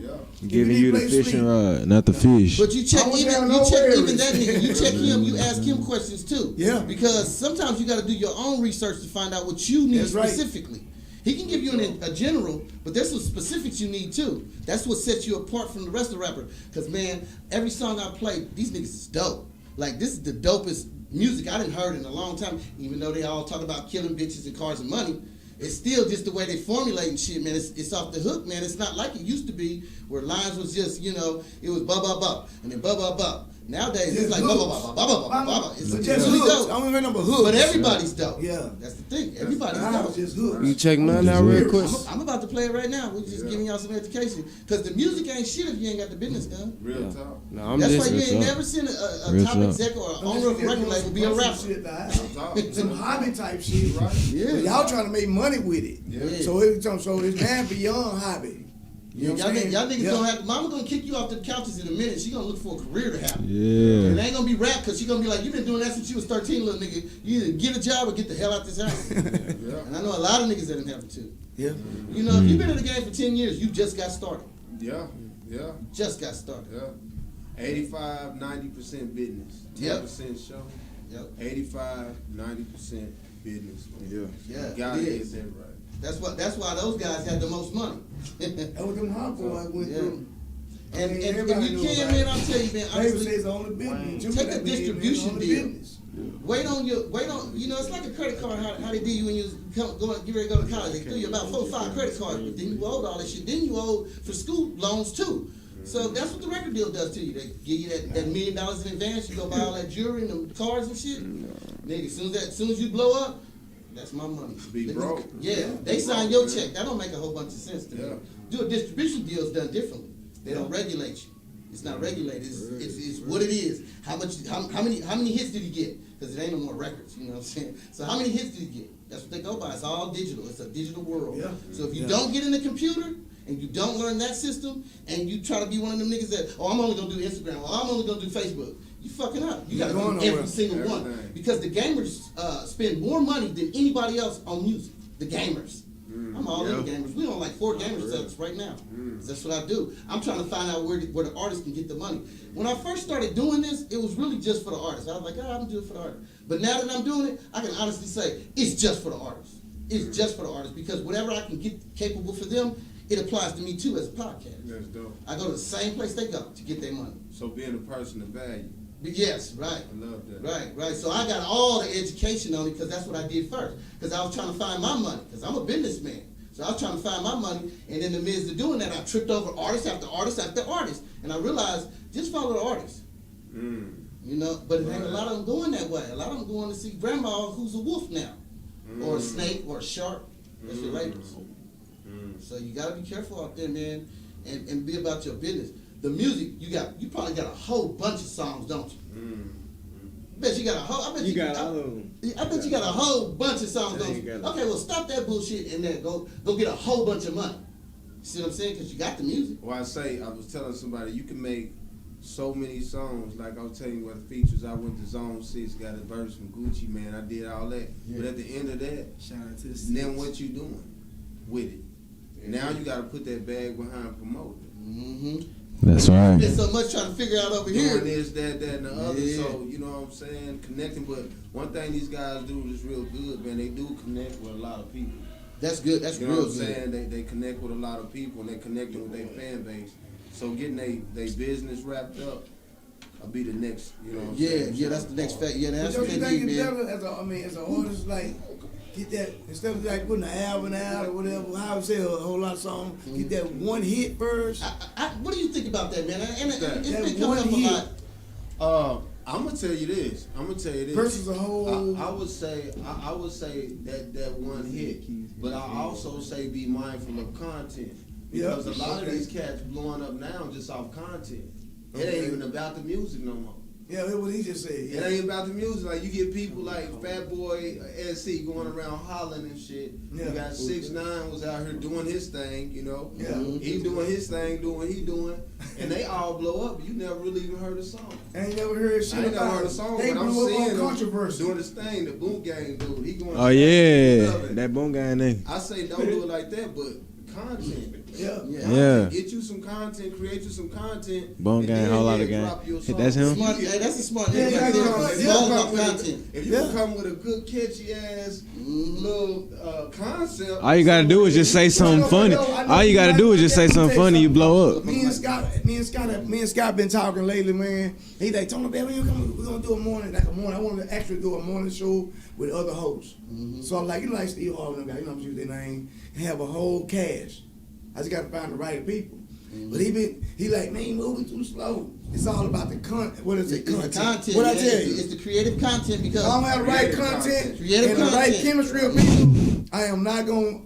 Giving you the place fishing sleep. rod, not the fish. But you check I was even down you no check worries. even that nigga. You check him. You ask him questions too. Yeah. Because sometimes you got to do your own research to find out what you need That's right. specifically. He can give you a general, but there's some specifics you need too. That's what sets you apart from the rest of the rapper. Cause man, every song I play, these niggas is dope. Like this is the dopest music I done heard in a long time. Even though they all talk about killing bitches and cars and money. It's still just the way they formulating shit, man. It's off the hook, man. It's not like it used to be where lines was just, it was ba ba ba and then ba ba ba. Nowadays it's like ba ba ba ba ba ba ba. It's just really hooks. dope. I don't even know about hooks. But everybody's dope. Yeah. That's the thing. Everybody's Nah, dope. just hooks. You check mine out real quick. I'm about to play it right now. We're just giving y'all some education. Because the music ain't shit if you ain't got the business done. Real talk. No, I'm That's just why you ain't talk. never seen a Real top talk. exec or an owner of a record label be a rapper. Some hobby type shit, right? Yeah. But y'all trying to make money with it. Yeah. So it's man beyond hobby. You know what I'm saying? Y'all niggas Yeah. gonna have, mama gonna kick you off the couches in a minute. She gonna look for a career to happen. Yeah. And it ain't gonna be rap because she gonna be like, you been doing that since you was 13, little nigga. You either get a job or get the hell out this house. And I know a lot of niggas that didn't have it too. Yeah. You know, if you've been in the game for 10 years, you just got started. Yeah. Just got started. Yeah. 85, 90% business. 10% show. Yep. 85, 90% business. Yeah, You gotta it get is. that right. That's why those guys had the most money. That was them hot boys went through. And if everybody you knew can, about man, it. I'll tell you, man, David honestly, says on the business. take a distribution deal. Wait on, Yeah. it's like a credit card, how they do you when you get ready to go to college. They do you about 4 or 5 credit cards, but then you owed all that shit. Then you owe for school loans too. So that's what the record deal does to you. They give you that $1 million in advance. You go buy all that jewelry and the cars and shit. Nigga, as soon as you blow up, that's my money. Be broke. Yeah, they sign your check. That don't make a whole bunch of sense to me. Yeah. Do a distribution deal is done differently. They don't regulate you. It's not regulated. It's what it is. How many hits did he get? Because it ain't no more records. You know what I'm saying? So how many hits did he get? That's what they go by. It's all digital. It's a digital world. Yeah. So if you don't get in the computer and you don't learn that system and you try to be one of them niggas that, I'm only gonna do Instagram or I'm only gonna do Facebook, you fucking up. You gotta do every single one. Because the gamers spend more money than anybody else on music. The gamers. I'm all in the gamers. We on like 4 gamers subs right now. That's what I do. I'm trying to find out where the artists can get the money. When I first started doing this, it was really just for the artists. I was like, I'm doing it for the artists. But now that I'm doing it, I can honestly say it's just for the artists. It's just for the artists because whatever I can get capable for them, it applies to me too as a podcast. That's dope. I go to the same place they go to get their money. So being a person of value. Yes, right. I love that. Right. So I got all the education on it because that's what I did first. Because I was trying to find my money. Because I'm a businessman. So I was trying to find my money. And in the midst of doing that, I tripped over artist after artist after artist. And I realized, just follow the artist. You know, but it ain't a lot of them going that way. A lot of them going to see grandma who's a wolf now. Or a snake or a shark. That's your labels. So you got to be careful out there, man. And be about your business. The music, you probably got a whole bunch of songs, don't you? I bet you got a whole. I bet you got a whole bunch of songs, don't you? Okay, well stop that bullshit and then go get a whole bunch of money. You see what I'm saying? Because you got the music. Well, I was telling somebody you can make so many songs. Like I was telling you what the features. I went to Zone 6, got a verse from Gucci Man. I did all that. Yeah. But at the end of that, shout out to the then what you doing with it? Now you got to put that bag behind promoting. That's right. There's so much trying to figure out over here. Doing this, that, and the other. So, you know what I'm saying? Connecting. But one thing these guys do is real good, man. They do connect with a lot of people. That's good. That's you know real what I'm good. saying? They connect with a lot of people, and they connecting with their fan base. So getting they business wrapped up, I'll be the next, you know what I'm saying? Yeah, that's the next fact. Yeah, that's Don't what you they think need, it's man. better as an artist, like, get that, instead of like putting an album out or whatever, how I say a whole lot of songs, get that one hit first? What do you think about that, man? And it's been one coming up hit. a lot. I'm gonna tell you this. Versus a whole. I would say that one hit, but I also say be mindful of content because a lot of these cats blowing up now just off content. It ain't even about the music no more. Yeah, that's what he just said. It ain't about the music. Like you get people like Fat Boy SC going around hollering and shit. You got 6ix9ine was out here doing his thing, you know. Yeah. He doing his thing, doing what he doing, and they all blow up. You never really even heard a song. I ain't never heard shit. I ain't never heard a song, They but I'm blew up seeing on him controversy. doing his thing. The Boom Gang dude, he going. Oh yeah, that Boom Gang nigga. I say don't do it like that, but content. Yeah. Get you some content, create you some content. Boom Gang, whole lot of gang. That's him. Smart, hey, that's a smart Yeah, nigga right there. It's all about if content. if you come with a good catchy ass little concept, All you gotta do is just say something funny. All you gotta do is just say something funny, you blow up. Me and Scott been talking lately, man. He like, Tony Bell, we're gonna do a morning. I want to actually do a morning show with other hosts. So I'm like, you know, like Steve Harvey, you know, I'm use their name, and have a whole cast. I just gotta find the right people. But he like, man, moving too slow. It's all about the content. What is it? It's the content. What I man. tell you? It's the creative content because I don't have the right content Creative and the right content. chemistry of people. I'm not gonna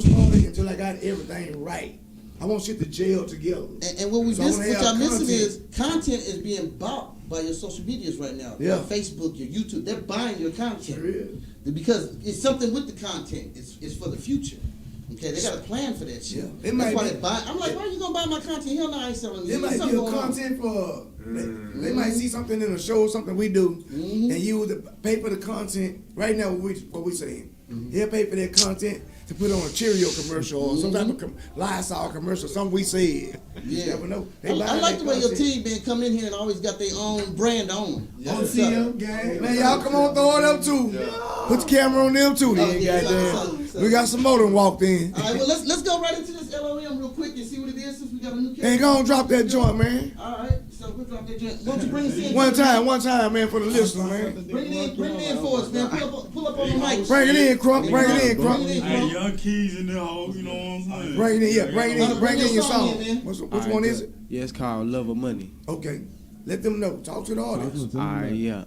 start it until I got everything right. I want shit to gel together. And what So I wanna have y'all missing content. is content is being bought by your social medias right now. Yeah. Your Facebook, your YouTube, they're buying your content. Sure is. Because it's something with the content. It's for the future. Okay, they got a plan for that shit. Yeah. It That's might why be- they buy. I'm like, why you gonna buy my content? Hell no, I ain't selling It it. might be a content for. They might see something in a show, something we do, and you would pay for the content. Right now, what we saying? He'll pay for that content to put on a Cheerio commercial or some type of Lysol commercial, something we said. Yeah. You never know. I like the way your team been coming in here and always got their own brand on them. On CM gang. Man, y'all come on, throw it up too. Put the camera on them too. Then, goddamn. We got some more than walked in. All right, well let's go right into this LOM real quick and see what it is since we got a new camera. Ain't gonna drop that joint, man. All right, so we'll drop that joint. Won't you bring us in? One time, man, for the listener, man. Bring it in for us, man. Pull up on the mic. Bring it in, Crump. Bring it in, Crump. Hey, young keys in the hole, you know what I'm saying? Bring it in, yeah. Bring in your song. Which one is it? Yeah, it's called Love of Money. Okay. Let them know. Talk to the audience. Alright, yeah.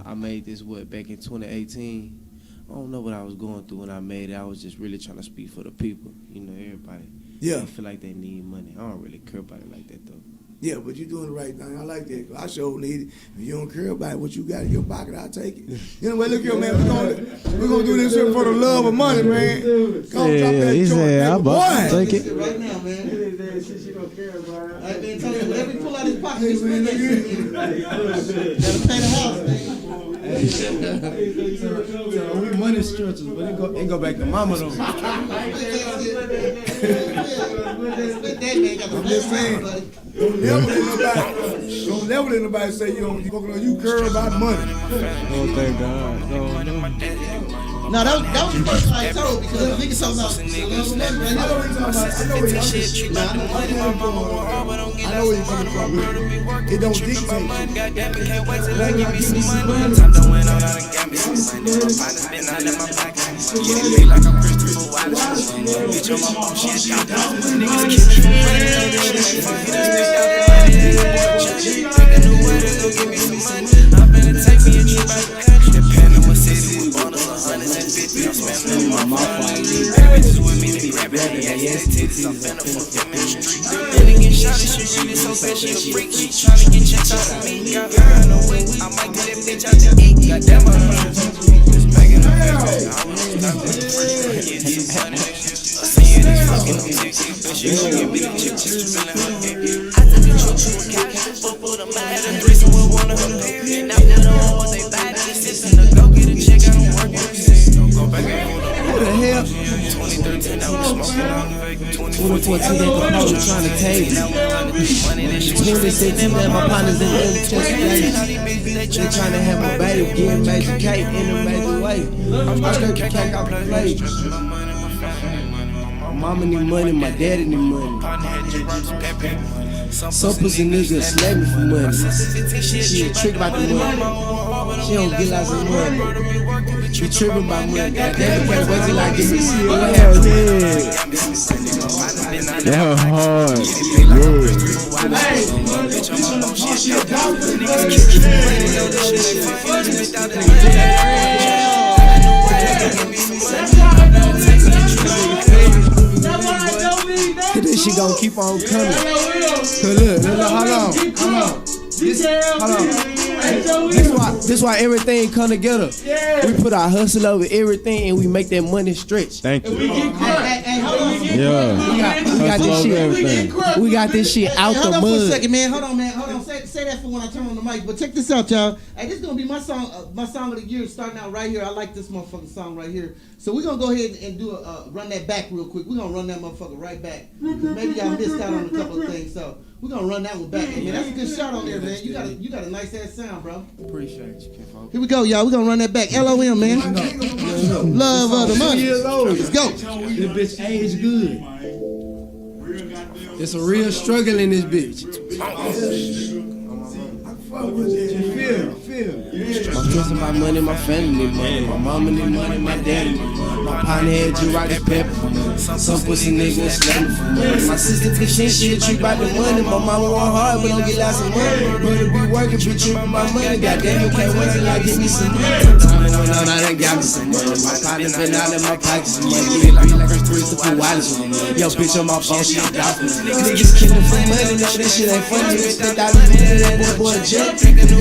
I made this back in 2018. I don't know what I was going through when I made it. I was just really trying to speak for the people. You know, everybody. Yeah. They feel like they need money. I don't really care about it like that though. Yeah, but you're doing the right thing. I like that. I sure need it. If you don't care about what you got in your pocket, I'll take it. Anyway, look here, man. We're gonna do this here for the love of money, man. Come Yeah, drop that he joint, said, man. I'm about to Boy. take it. Right now, man. She don't care about it. I've been telling you, whatever he pull out his pocket, he's spending that shit, man. Gotta pay the house, man. So we money stretchers, but it go back to mama though. I'm just saying. Don't never let nobody say you care about money. Oh, thank God. No. No, that was the first time I told because the niggas talking about the love of money right now. I know where you're coming from. It don't dictate you. Like I'm Christopher Wallace. Bitch, on my phone, she a doctor. Niggas killing me. Think I knew where to go give me some money. I'm finna take me a trip out the country. The Panama City with bonus of hundreds and 50. I'm spending on my phone. Bitches with me, they rapping, they ass titties. I'm finna fuck them in the street. Really get shot, she really so bad, she a freak. She tryna get checks out of me. Got her in the wing, I might get that bitch out to eat. Goddamn, I'm just making a big baby. I wanna stop with the first one, get this money. I see you this fucking on TikTok, but she gon' give me the chick, she's feeling her head. I took a trip to a couch, fuck with them, I had a threesome with one of her parents. And I put on what they buy, they assistant to go get a check, I don't work in the system. Don't go back and forth. Who the hell? 2013, I was smoking on the fake. 2014, they the power trying to take it. 2016, that my partners in the chest place. They trying to have my baby, getting major cake in a major way. I'm straight the cake off the plate. My mama need money, my daddy need money. Some pussy niggas slap me for money. She a trick about the money. She don't get lots of money. She tripping about money. Damn, can't wait till I get me see her. Hell yeah. That hard. This shit gon' keep on coming. Look, hold on. This why everything come together. We put our hustle over everything and we make that money stretch. Thank you. Yeah. We got this shit out the mud. Hold on for a second, man. Hold on. Say that for when I turn on the mic. But check this out, y'all. Hey, this is gonna be my song of the year, starting out right here. I like this motherfucking song right here. So we're gonna go ahead and do run that back real quick. We're gonna run that motherfucker right back. Maybe y'all missed out on a couple of things, so we're gonna run that one back. Hey, man, that's a good shot on there, man. You got a nice ass sound, bro. Appreciate you, Kid. Here we go, y'all. We're gonna run that back. LOM, man. Love of the money. Let's go. This bitch age good. It's a real struggle in this bitch. My kids and my money, my family need money. My mama need money, my daddy need money. My partner had you right as pepper. Some pussy niggas slamming for money. My sister think she a trick about the money. My mama want hard, but don't get lots of money. Brother be working, be tripping my money. Goddamn, you can't wait till I get me some money. I done got me some money. My partner been out in my pockets some money. Be like Christopher Wallace. Yo, bitch on my phone, she a dolphin. Niggas killing for money, no, this shit ain't funny. You spent out the money, that boy jet. Give me some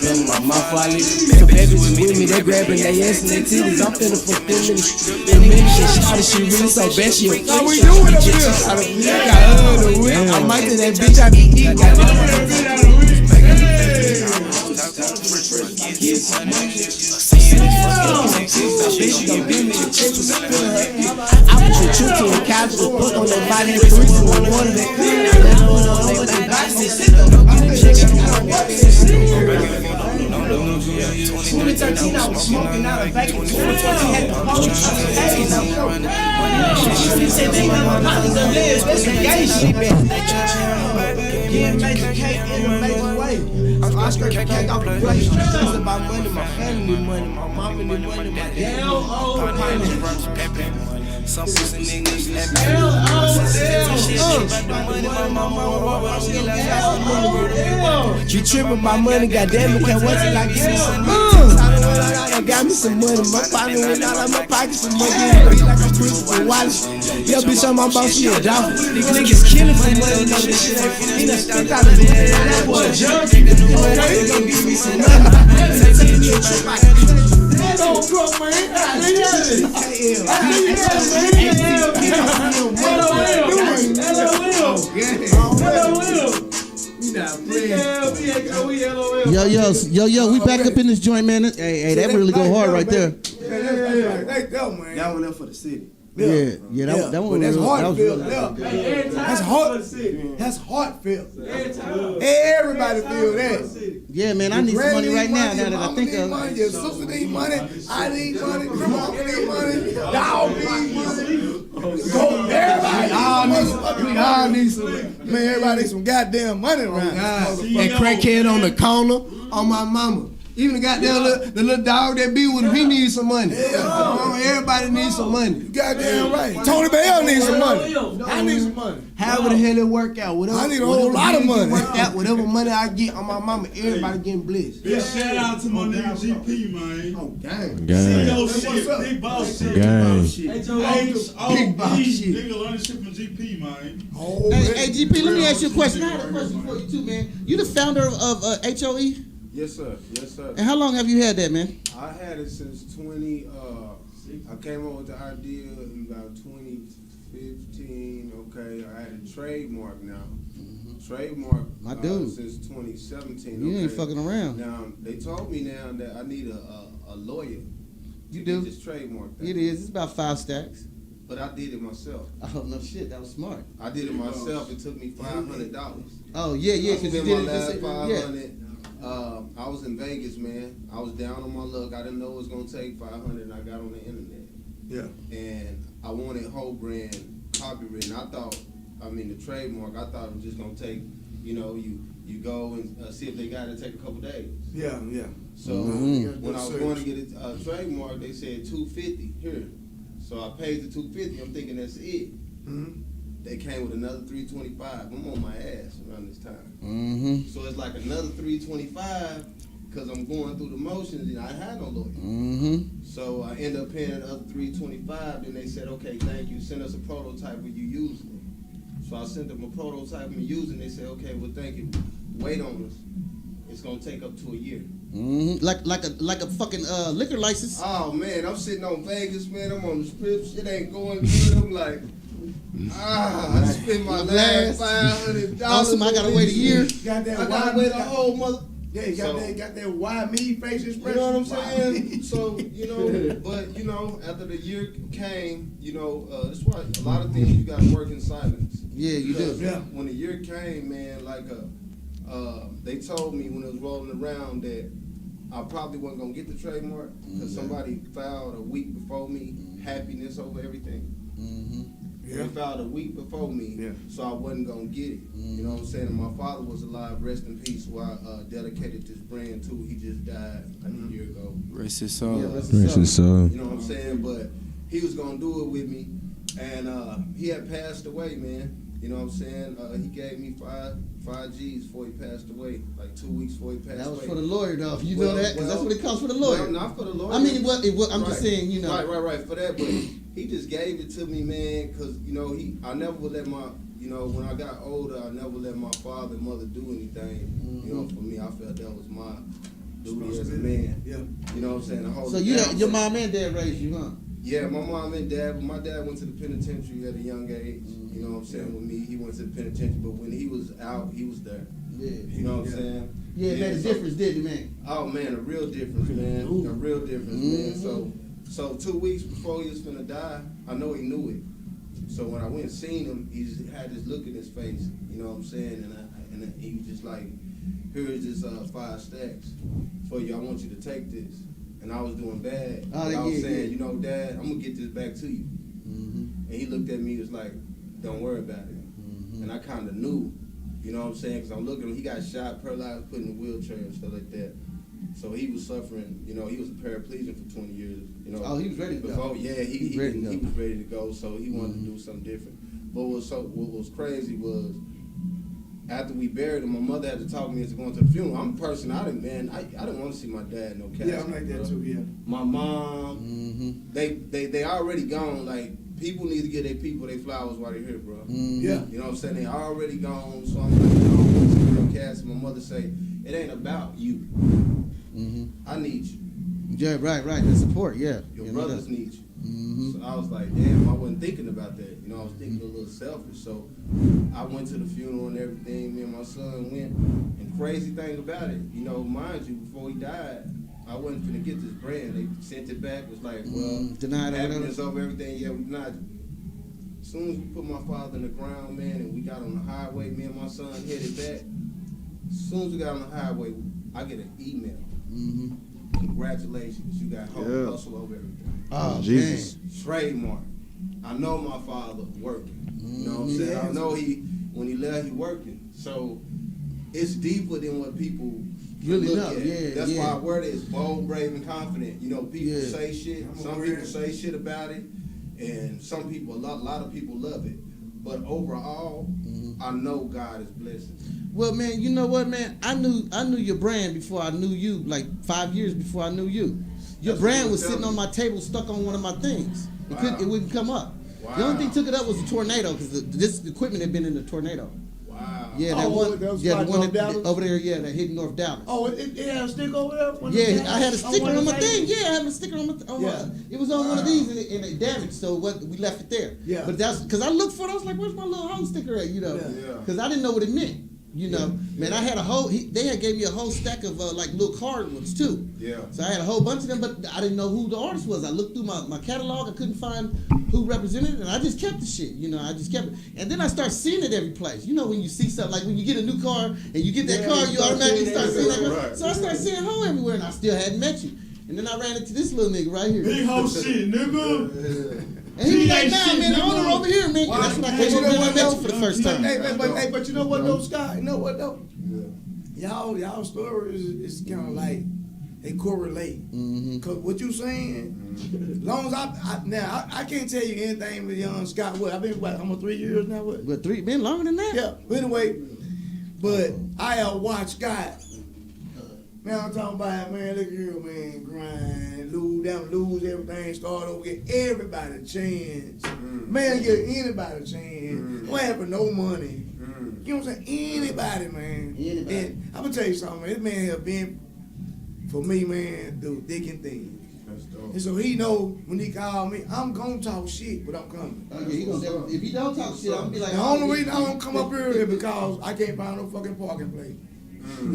money. My mouth while I leave. The babies with me, they grabbing their ass and their titties. I'm finna fuck them in the she really so bad, she a freak. How we doing up here? I might do that bitch I be eating. I put your trip to a couch with book on their body and three to one water that I was smoking out of Vegas. 2020 had the police on the days. She said they got my partners on lives. That's some gay shit, man. Getting major cake in a major way. I scrape the cake off the plate. It's about money, my family need money, my mama need money, my dad need money. Some pussy niggas you tripping my money, goddamn it, can't wait till I get me some money. I got me some money, my partner went out of my pocket some money. Be like a Christopher Wallace. Yo, bitch, I'm my boss, she a dolphin. Niggas killing for money, no, this shit ain't funny. He done spent out of it, that boy a junk. He gon' give me some money. Don't go, man. Yo, we back up in this joint, man. Hey, that really go hard right there. They go, man. That one up for the city. That one. But that's heartfelt. Really That's heartfelt. Everybody feel that. Yeah, man, I need some money right now. Now that I think of it, your sister need money. I need money. Grandma need money. Dog need money. We all need some. Man, everybody need some goddamn money around. That crackhead on the corner on my mama. Even the goddamn the little dog that be with him, he needs some money. Everybody needs some money. You goddamn right. Tony Belll needs some money. I need some money. However the hell it work out. Whatever, I need a whole lot of money. Work out, whatever money I get on my mama, everybody getting blessed. Big shout out to my nigga GP, man. Oh, gang. CEO shit, big boss shit. H.O.E. Big boss shit. Nigga learning shit from GP, man. Hey, GP, let me ask you a question. I had a question for you too, man. You the founder of H.O.E? Yes, sir. Yes, sir. And how long have you had that, man? I had it since 20. I came up with the idea in about 2015. Okay, I had a trademark now. Trademark. My dude. Since 2017. You ain't fucking around. Now they told me now that I need a lawyer. You do. This trademark thing. It is. It's about 5 stacks. But I did it myself. Oh no shit, that was smart. I did it myself. It took me $500. Oh yeah, because you did my it. last Yeah. 500. I was in Vegas, man. I was down on my luck. I didn't know it was gonna take 500, and I got on the internet. Yeah. And I wanted whole brand copywritten. The trademark. I thought it was just gonna take, you go and see if they got it. Take a couple days. Yeah. So when I was going to get it trademark, they said $250 here. So I paid the $250. I'm thinking that's it. Mm-hmm. They came with another $325. I'm on my ass around this time. Mm-hmm. So it's like another $325 because I'm going through the motions and I had no lawyer. Mm-hmm. So I end up paying another $325. Then they said, okay, thank you. Send us a prototype of you using it. So I sent them a prototype of me using it. They said, okay, well, thank you. Wait on us. It's gonna take up to a year. Mm-hmm. Like a fucking liquor license. Oh man, I'm sitting on Vegas, man. I'm on the strip. Shit ain't going good. I'm like, I spent my last $500. Awesome. I gotta wait a year. I gotta wait a whole mother. Yeah, you got that why me face expression. You know what I'm saying? So, but after the year came, that's why a lot of things you gotta work in silence. Yeah, you do. Yeah. When the year came, man, they told me when it was rolling around that I probably wasn't gonna get the trademark because somebody filed a week before me, happiness over everything. Mm-hmm. They filed a week before me, so I wasn't gonna get it. You know what I'm saying? And my father was alive, rest in peace, who I dedicated this brand to. He just died like a year ago. Rest his soul. Yeah, rest his soul. You know what I'm saying? But he was gonna do it with me, and he had passed away, man. You know what I'm saying? He gave me five G's before he passed away, like 2 weeks before he passed away. That was for the lawyer, though. You know that? Because that's what it costs for the lawyer. Well, not for the lawyer. I mean, I'm just saying, Right, for that. But he just gave it to me, man, because, I never would let my, when I got older, I never let my father and mother do anything, for me. I felt that was my duty as a man. Yeah. You know what I'm saying? So your mom and dad raised you, huh? Yeah, my mom and dad, but my dad went to the penitentiary at a young age. You know what I'm saying? With me, he went to the penitentiary, but when he was out, he was there. Yeah. You know what I'm saying? Yeah, it made a difference, didn't it, man? Oh man, a real difference, man. A real difference, man. So 2 weeks before he was finna die, I know he knew it. So when I went and seen him, he just had this look in his face. You know what I'm saying? And he was just like, "Here is this 5 stacks for you. I want you to take this." And I was doing bad. I was saying, Dad, I'm gonna get this back to you. And he looked at me, he was like, "Don't worry about it." And I kind of knew, you know what I'm saying? Because I'm looking at him, he got shot, paralyzed, put in a wheelchair and stuff like that. So he was suffering, he was a paraplegic for 20 years. Oh, he was ready to go. Yeah, he was ready to go, so he wanted to do something different. But what was crazy was, after we buried him, my mother had to talk me into going to the funeral. I'm a person, I didn't want to see my dad no casket. Yeah, I'm like that too, yeah. My mom, they already gone. Like, people need to get their people their flowers while they're here, bro. Yeah. You know what I'm saying? They already gone, so I'm like, I don't want to see no casket. My mother say, it ain't about you. I need you. Yeah, right. The support, yeah. Your brothers need you. So I was like, damn, I wasn't thinking about that. I was thinking a little selfish. So I went to the funeral and everything. Me and my son went. And crazy thing about it, mind you, before he died, I wasn't finna get this brand. They sent it back. It was like, well, denied happiness over everything. Yeah, we denied it. As soon as we put my father in the ground, man, and we got on the highway, me and my son headed back. As soon as we got on the highway, I get an email. Congratulations, you got hustle over everything. Oh, Jesus. man. Trademark. I know my father working. You know what I'm saying? I know when he left, he working. So it's deeper than what people Really look know. at. Yeah, That's yeah. why I word it is bold, brave, and confident. You know, people say shit. Some people say shit about it, and some people, a lot of people love it. But overall, I know God is blessing. Well, man, you know what, man? I knew your brand before I knew you. Like 5 years before I knew you. Your brand was sitting on my table, stuck on one of my things. It wouldn't come up. Wow. The only thing took it up was a tornado because this equipment had been in the tornado. Wow. Yeah, that one. that was Yeah, the by one North Dallas? over there. Yeah, that hit North Dallas. Oh, it had a stick over there? Yeah, I had a sticker on my thing. Yeah, I had a sticker on my. Yeah. It was on one of these and it damaged, so we left it there. Yeah. But that's because I looked for it. I was like, "Where's my little home sticker at?" You know, Yeah. because I didn't know what it meant. You know, man, I had a whole. They had gave me a whole stack of like little card ones too. Yeah. So I had a whole bunch of them, but I didn't know who the artist was. I looked through my catalog. I couldn't find who represented it, and I just kept the shit. You know, I just kept it. And then I start seeing it every place. You know, when you see something, like when you get a new car and you get that car, you automatically start seeing that car. Right. So I started seeing Ho everywhere, and I still hadn't met you. And then I ran into this little nigga right here. Big hoe shit, nigga. And he was like, Ain't nah, shit, man, the nigga. owner over here, man. Why? That's when I Hey, came you over know and I what, met though? you for the first time. But you know what though, Scott? You know what though? Y'all stories is kind of like they correlate. Cause what you saying, as long as I can't tell you anything with young Scott. What I've been almost 3 years now. What? But been longer than that. Yeah. But anyway, but I have watched Scott. Man, I'm talking about, man, look here, man, grind, lose everything, start over, get everybody a chance. Man, get anybody a chance. Don't have for no money. You know what I'm saying? Anybody, man. Anybody. And I'm gonna tell you something, man. This man have been, for me, man, through thick and thin. That's dope. And so he know when he call me, I'm gonna talk shit, but I'm coming. Oh, yeah, he gonna never, if he don't talk shit, I'm gonna be like, The only reason I don't come up here is because I can't find no fucking parking place.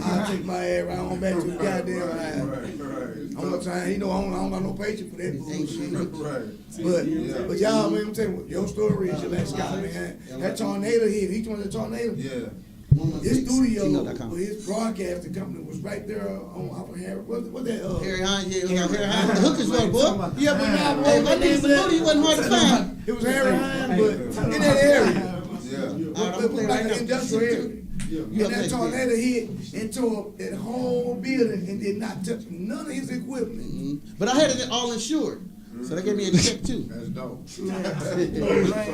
I take my ass right on back to the goddamn house. I'm not trying, you know, I don't got no patience for that bullshit. But y'all, man, I'm telling you, your story is your last Scott, man. That tornado hit, he told me the tornado. Yeah. His studio, his broadcasting company was right there on off of Harry. What that? Harry Hines, yeah, it was on Harry Hines. The hookers were, boy. Yeah, but now, Hey, my nigga Samuel, he wasn't hard to find. it was Harry Hines, but in that area. Yeah. It was like an industrial area. And that tornado hit and tore up that whole building and did not touch none of his equipment. But I had it all insured. So they gave me a check too. That's dope.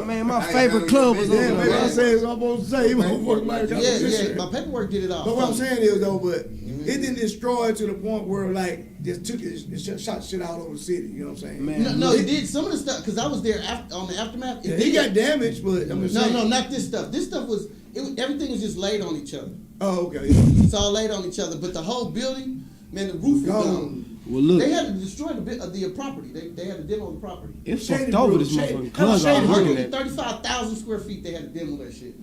Man, my favorite club was over Yeah, maybe I there. said it's almost the same. Yeah, my paperwork did it all. But what I'm saying is though, but it didn't destroy it to the point where like just took it, shot shit all over the city. You know what I'm saying? No, it did some of the stuff because I was there on the aftermath. Yeah, he got damaged, but I'm just saying. No, not this stuff. This stuff was everything was just laid on each other. Oh, okay. It's all laid on each other, but the whole building, man, the roof was gone. Well, look, They had to destroy the property. They had to demo the property. it's Shady fucked over Brook, this Shady- motherfucking club I was working at. 35,000 square feet. They had to demo that shit.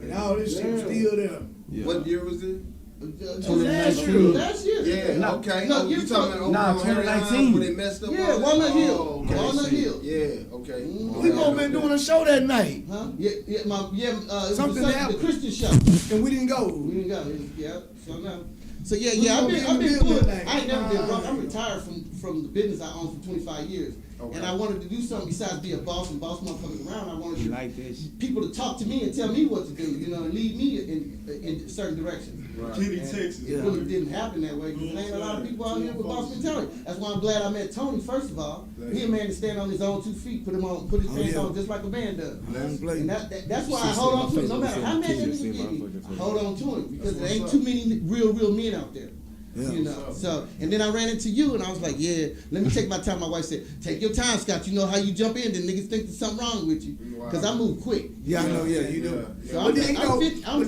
And all this shit was still there. What year was it? Last year. Yeah, okay. No, Oh, you're you talking about Nah, over on Harry Hines 2019. when they messed up? Yeah, all that? Walnut Hill. Oh, okay. Walnut Hill. Yeah, okay. We both been doing a show that night, Huh? It was Something the happened. Christian show. and we didn't go. We didn't go. Yeah, so no. So yeah, We I've gonna be been in the good. building like- I ain't never been broke. I'm retired from the business I owned for 25 years. Okay. And I wanted to do something besides be a boss and boss motherfuckers around. I wanted You like this? people to talk to me and tell me what to do, you know, and lead me in certain directions. Kitty, Texas. It really didn't happen that way because there ain't a lot of people out here with boss mentality. That's why I'm glad I met Tony, first of all. He a man to stand on his own 2 feet, put his pants on just like a man does. And that's why I hold on to him. No matter how mad that nigga get me, I hold on to him because there ain't too many real men out there. You know, so, and then I ran into you and I was like, yeah, let me take my time. My wife said, take your time, Scott. You know how you jump in, then niggas think there's something wrong with you. Because I move quick. Yeah, I know. Yeah, you do. So I'm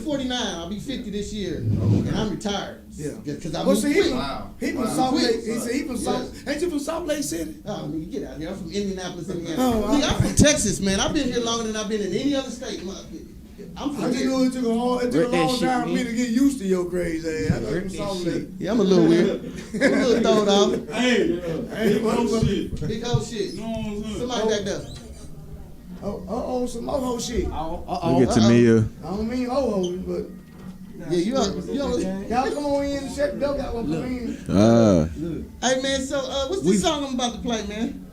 49. I'll be 50 this year. And I'm retired. Yeah. Because I Well, move see, quick. he from Salt Lake. He said he from Salt. Ain't you from Salt Lake City? Oh, man, you get out here. I'm from Indianapolis, Indiana. Oh, See, I'm from Texas, man. I've been here longer than I've been in any other state. I just know it took a long time for me to get used to your crazy ass. I got some song late. Yeah, I'm a little weird. I'm a little throwed off. Hey, big old shit. Big old shit. Somebody back there. Some ho shit. Look at Tamia. I don't mean ho, but. Yeah, y'all come on in and shut the door. Y'all gonna come in. Hey man, so what's this song I'm about to play, man?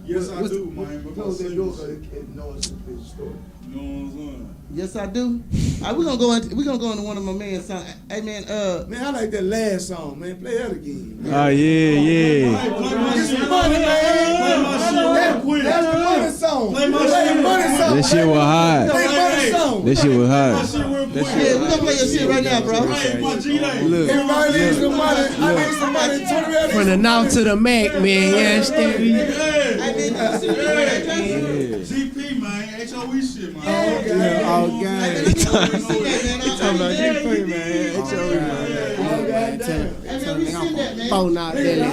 Yes, I do, man. Close that door so it knows it's a story. You know what I'm saying? Yes, I do. All right, we're gonna go into one of my man's songs. Hey man, man, I like that last song, man. Play that again. Man. Oh yeah. Get some money, man. That's the money song. Play the money song. That shit was hot. Play the money song. That shit was hot. Yeah, we're gonna play your shit right now, bro. Look. Everybody needs some money. I need some money. Turn around. From the North to the Mac, man. Yeah, Stevie. Hey man, GP, man. H.O.E. shit, man. Oh, God. Hey, Talking about GP, man. H.O.E. man. Tell him, I'm phone out there.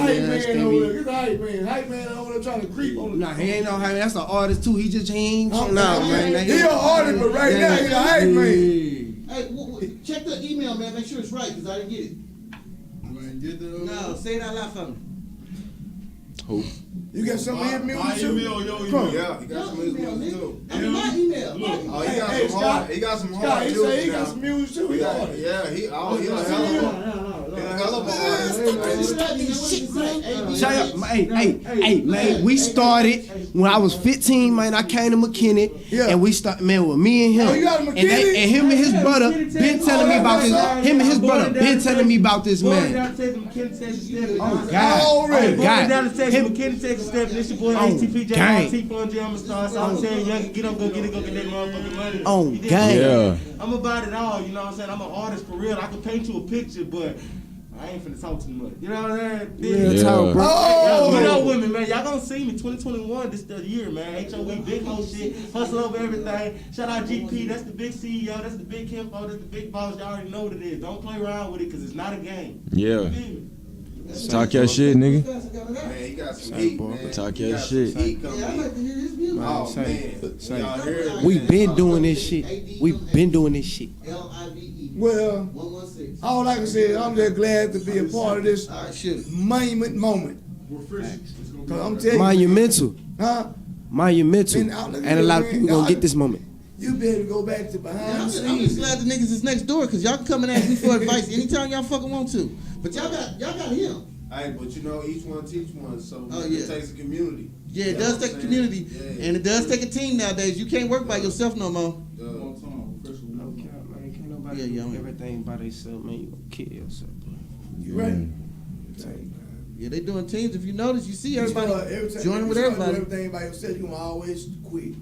Hype man over there trying to creep on the. Nah, he ain't no hype man. That's an artist too. He ain't shit out, man. He an artist, but right now he a hype man. Hey, check the email, man. Make sure it's right, because I didn't get it. You ain't get that? No, say it out loud for me. Who? You got some of his music too? Yeah, he got some of his music too. I mean, my email. Oh, he got some hard Scott, he got some music too. He a hell of an artist. Hey, man, we started when I was 15, man. I came to McKinney, and we started, man, with me and him. Oh, you got and him and his brother been telling me about this. Him and his brother been telling me about this, man. Oh, God. McKinney, Texas, Stephen. It's your boy ATP, JRT, Fun Jam Star. So I'm saying, young, get up, go get that motherfucking money. Oh, gang. Yeah. I'm about it all, you know what I'm saying? I'm an artist for real. I can paint you a picture, but I ain't finna talk too much. You know what I'm saying? Real talk, bro. Y'all, you know with me, man. Y'all gonna see me 2021. This the year, man. H.O.E. big whole shit. Hustle over everything. Shout out GP. That's the big CEO. That's the big Kimpo. That's the big boss. Y'all already know what it is. Don't play around with it, because it's not a game. Yeah. Talk your shit, nigga. Man, he got some heat, man. Talk your shit. Yeah, I like to hear his music. Oh, man. Y'all heard it? We been doing this shit. We been doing this shit. LIVE. Well, 116. all I can say is I'm just glad to be a part of this All right, shit. monument moment. Cause I'm telling you, Monumental. huh? Monumental. And a lot of people gonna get this moment. You better go back to behind the I'm just scenes. glad the niggas is next door, because y'all can come and ask me for advice anytime y'all fucking want to. But y'all got him. Hey, but you know, each one teach one, so Oh, yeah. it takes a community. Yeah, it does take a community, and it does take a team nowadays. You can't work by yourself no more. Yeah, Everything by themselves, man. You gonna kill yourself, bro. You right. Yeah, they doing teams. If you notice, you see everybody Every time joining you with start everybody. doing everything by yourself, you gonna always quit.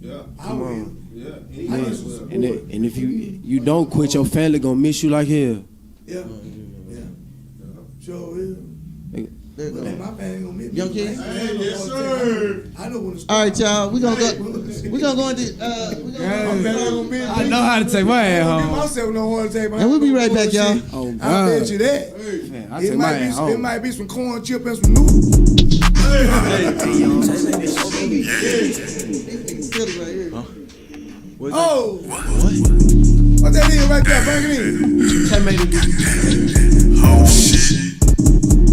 Yeah. I will. Yeah. I need some support. And if you don't quit, your family gonna miss you like hell. Yeah. Sure will. There you But go. my family gonna miss me. Young kids? Yes, sir. I know when to stop. All right, y'all. We gonna go into. My family gonna miss me. I know how to take my ass I don't give home. myself no one to take my And we'll be right back, y'all. Oh, I God. bet you that. Man, I It take my might, ass be, it home. might be some corn chip and some noodles. Oh! What that is right there? Bring it in. Oh shit.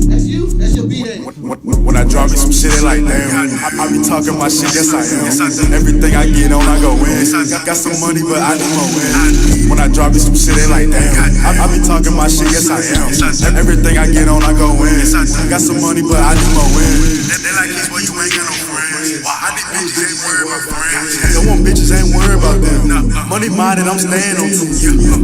That's you? That's your beat, ain't it? When I drop me some shit, they like, damn. I be talking my shit, yes I am. Everything I get on, I go in. Got some money, but I need more win. When I drop me some shit, they like, damn. I be talking my shit, yes I am. Everything I get on, I go in. Got some money, but I need more win. They like, this boy, you ain't got no friends. I need bitches, ain't worried about friends. Don't want bitches, ain't worried about them. Money minded, I'm staying on two.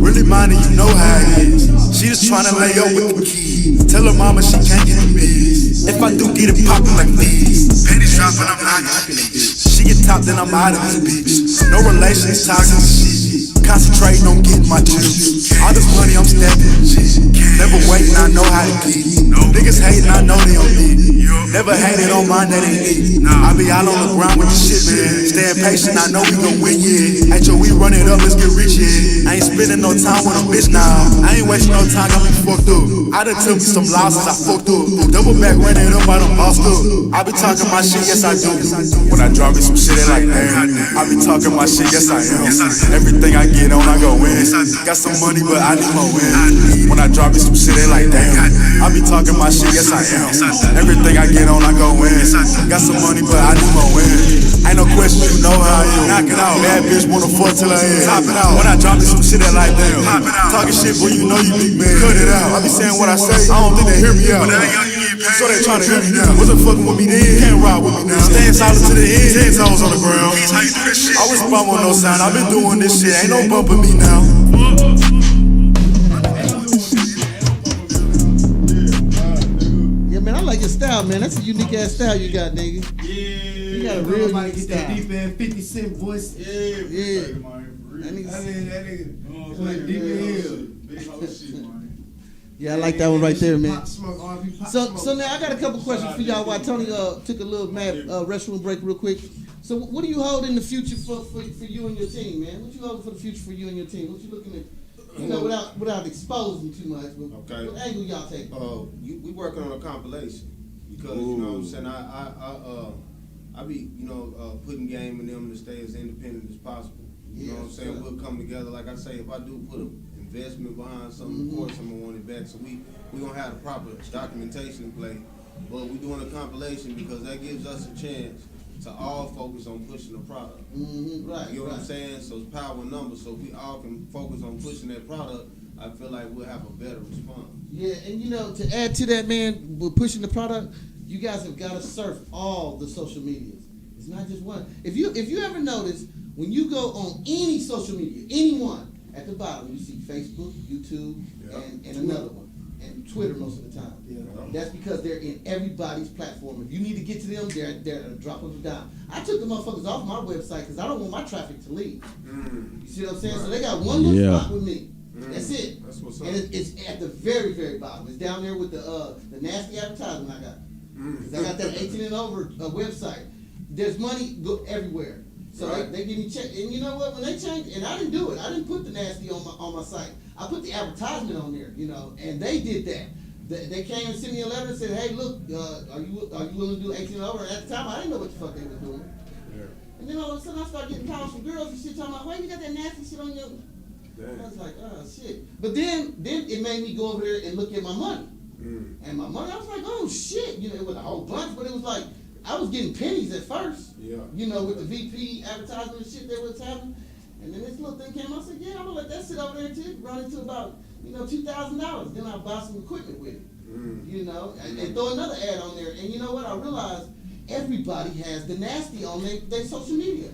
Really minded, you know how it is. She just tryna lay up with the key. Tell her mama she can't get the biz. If I do get it poppin' like these, pennies dropping, I'm out of this bitch. She get top, then I'm out of this bitch. No relations, toxic shit. Concentrating on getting my chips. All this money I'm stacking shit. Never waiting, I know how to get it. Niggas hating, I know they don't need it. Never hated on mine, that ain't it. I be all on the ground with the shit, man. Staying patient, I know we gon' win, yeah. H.O.E. run it up, let's get rich, yeah. I ain't spit spending no time with a bitch now. I ain't wasting no time, got me fucked up. I done took me some losses, I fucked up. Double back, ran it up, I done bossed up. I be talking my shit, yes I do. When I drop me some shit, it like damn. I be talking my shit, yes I am. Everything I get on, I go in. Got some money, but I need more win. When I drop me some shit, it like damn. I be talking my shit, yes I am. Everything I get on, I go in. Got some money, but I need more win. Ain't no question, you know how I am. Knock it out. Bad bitch wanna fuck till I end. Top it out. When I drop me some shit, that like damn. Talking shit, boy, you know you big man. Cut it out. I be saying what I say. I don't think they hear me out. So they tryna hear me now. Wasn't fucking with me then. Can't ride with me now. Staying solid to the end. 10 toes on the ground. I was bum on no sign. I've been doing this shit. Ain't no bumping me now. Yeah, man, I like your style, man. That's a unique ass style you got, nigga. You got a real unique style. Deep and 50 Cent voice. Yeah. That nigga. Like deep in. Yeah, I like that one right there, man. So now I got a couple questions for y'all while Tony took a little mad restroom break real quick. So what do you hold in the future for you and your team, man? What you holding for the future for you and your team? What you looking at, you know, without exposing too much? Okay. What angle y'all take? We working on a compilation because you know what I'm saying. I be putting game in them to stay as independent as possible. You know what I'm saying? We'll come together. Like I say, if I do put an investment behind something, of course I'm gonna want it back. So we gonna have the proper documentation in play. But we doing a compilation because that gives us a chance to all focus on pushing the product. Right. You know what I'm saying? So it's power in numbers. So if we all can focus on pushing that product, I feel like we'll have a better response. Yeah, and you know, to add to that, man, with pushing the product, you guys have got to surf all the social medias. It's not just one. If you ever notice, when you go on any social media, anyone, at the bottom you see Facebook, YouTube, and another one, and Twitter most of the time. That's because they're in everybody's platform. If you need to get to them, they're at a drop of a dime. I took the motherfuckers off my website because I don't want my traffic to leave. You see what I'm saying? So they got one little spot with me. That's it. That's what's up. And it's at the very, very bottom. It's down there with the nasty advertisement I got. Because I got that 18 and over website. There's money go everywhere. So they give me check. And you know what? When they changed, and I didn't do it. I didn't put the nasty on my site. I put the advertisement on there, you know, and they did that. They came and sent me a letter and said, hey, look, are you willing to do 18 and over? And at the time, I didn't know what the fuck they were doing. And then all of a sudden, I started getting calls from girls and shit talking about, why you got that nasty shit on your... I was like, oh, shit. But then it made me go over there and look at my money. And my money, I was like, oh, shit. You know, it was a whole bunch, but it was like, I was getting pennies at first. You know, with the VP advertisement and shit that was happening. And then this little thing came out, I said, yeah, I'm going to let that sit over there too. Run it to about, $2,000. Then I'll buy some equipment with it. You know, and throw another ad on there. And you know what? I realized everybody has the nasty on their social media.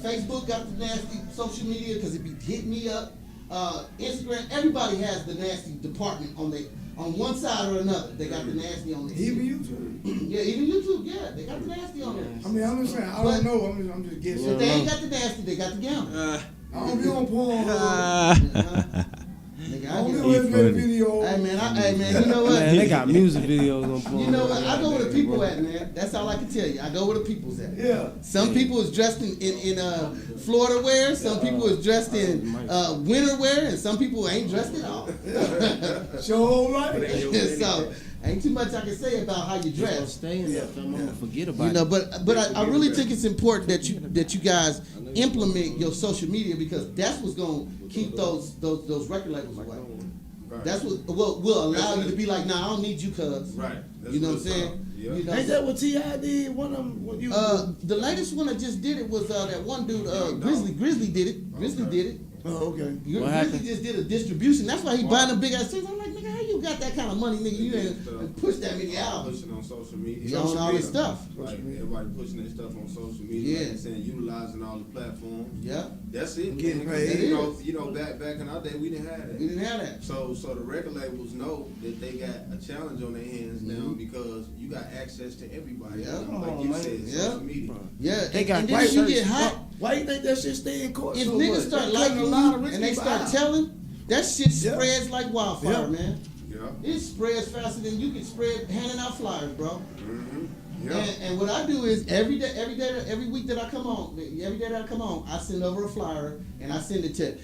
Facebook got the nasty social media because it be hitting me up. Instagram, everybody has the nasty department on one side or another. They got the nasty on there. Even YouTube. Yeah, even YouTube. Yeah, they got the nasty on there. I mean, I'm just saying, I don't know. I'm just guessing. If they ain't got the nasty, they got the gambling. I don't be on porn. Nigga, I don't be on video. Hey man, you know what? Man, they got music videos on porn. You know what? I go where the people at, man. That's all I can tell you. I go where the people's at. Yeah. Some people is dressed in Florida wear. Some people is dressed in winter wear, and some people ain't dressed at all. Sure, right. So ain't too much I can say about how you dress. Stay in there, I'm gonna forget about it. But I really think it's important that you guys implement your social media because that's what's gonna keep those record labels away. That's what will allow you to be like, nah, I don't need you, cuz. Right. You know what I'm saying? Yeah. You know, Ain't that what T.I. did? One of them. the latest one I just did it was that one dude, Grizzly did it. Grizzly did it. Oh, okay. Grizzly just did a distribution. That's why he buying them big ass things. I'm like, nigga, how you got that kind of money, nigga? You ain't push that many albums. Pushing on social media. You own all this stuff. Like everybody pushing their stuff on social media. Like saying utilizing all the platforms. Yeah. That's it. Getting paid. You know, back in our day, we didn't have that. We didn't have that. So the record labels know that they got a challenge on their hands now because you got access to everybody. Yeah. Like you said, social media. Yeah. They got and then if you get hot. Why you think that shit stay in court? If so niggas much? start liking you and they start telling, that shit spreads like wildfire, man. Yeah. It spreads faster than you can spread handing out flyers, bro. And what I do is every week that I come on, I send over a flyer and I send it to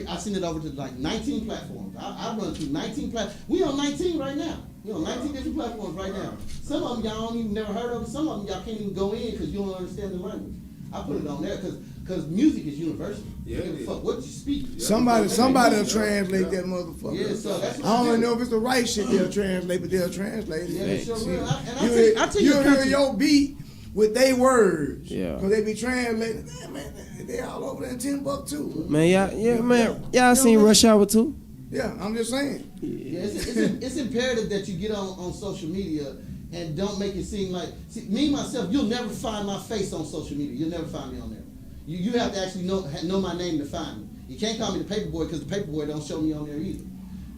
I send it over to like 19 platforms. I run through 19 platforms. We on 19 right now. We on 19 different platforms right now. Some of them y'all don't even never heard of it. Some of them y'all can't even go in because you don't understand the language. I put it on there because music is universal. Yeah, fuck what you speak. Somebody will translate that motherfucker. Yeah, so that's I don't know if it's the right shit they'll translate, but they'll translate it. Yeah, sure will. You hear your beat with they words. Yeah. Because they be translating. Man, they all over there $10 too. Man, y'all seen Rush Hour 2? Yeah, I'm just saying. Yeah, it's imperative that you get on social media and don't make it seem like me myself. You'll never find my face on social media. You'll never find me on there. You have to actually know my name to find me. You can't call me the Paperboy because the Paperboy don't show me on there either.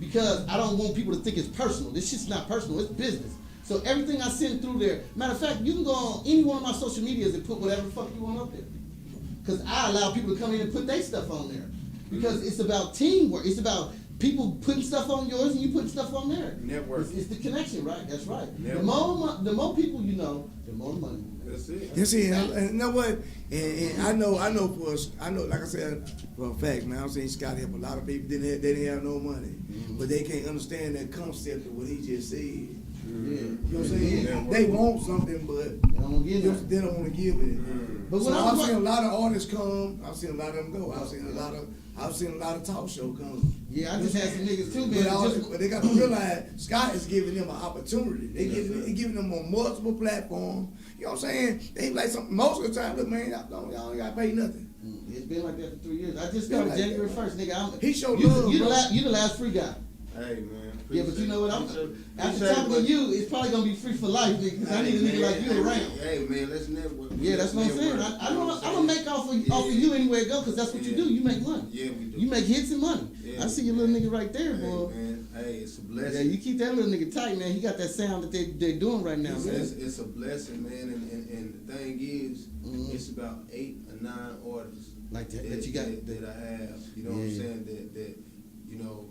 Because I don't want people to think it's personal. This shit's not personal. It's business. So everything I send through there. Matter of fact, you can go on any one of my social medias and put whatever the fuck you want up there. Because I allow people to come in and put their stuff on there. Because it's about teamwork. It's about people putting stuff on yours and you putting stuff on there. Network. It's the connection, right? That's right. The more people you know, the more money. That's it. That's it. And you know what? And I know for us. I know, like I said, for a fact, man. I'm saying Scott helped a lot of people. They didn't have no money, but they can't understand that concept of what he just said. Yeah. You know what I'm saying? Yeah. They want something, but they don't want to give it. But when I've seen a lot of artists come, I've seen a lot of them go. I've seen a lot of talk show come. Yeah, I just had some niggas too, man. But they got to realize Scott is giving them an opportunity. They giving them on multiple platforms. You know what I'm saying? They like something most of the time. Look, man, y'all don't got to pay nothing. It's been like that for 3 years. I just started January 1st, nigga. He showed love. You the last free guy. Hey, man. Yeah, but you know what? After talking to you, it's probably gonna be free for life, nigga. Because I need a nigga like you around. Hey, man, let's network. Yeah, that's what I'm saying. I'm gonna make off of you anywhere it go, because that's what you do. You make money. Yeah, we do. You make hits and money. Yeah, I see your little nigga right there, boy. Man, hey, it's a blessing. Yeah, you keep that little nigga tight, man. He got that sound that they're doing right now, man. It's a blessing, man. And the thing is, it's about 8 or 9 artists like that you got that I have. You know what I'm saying? That you know.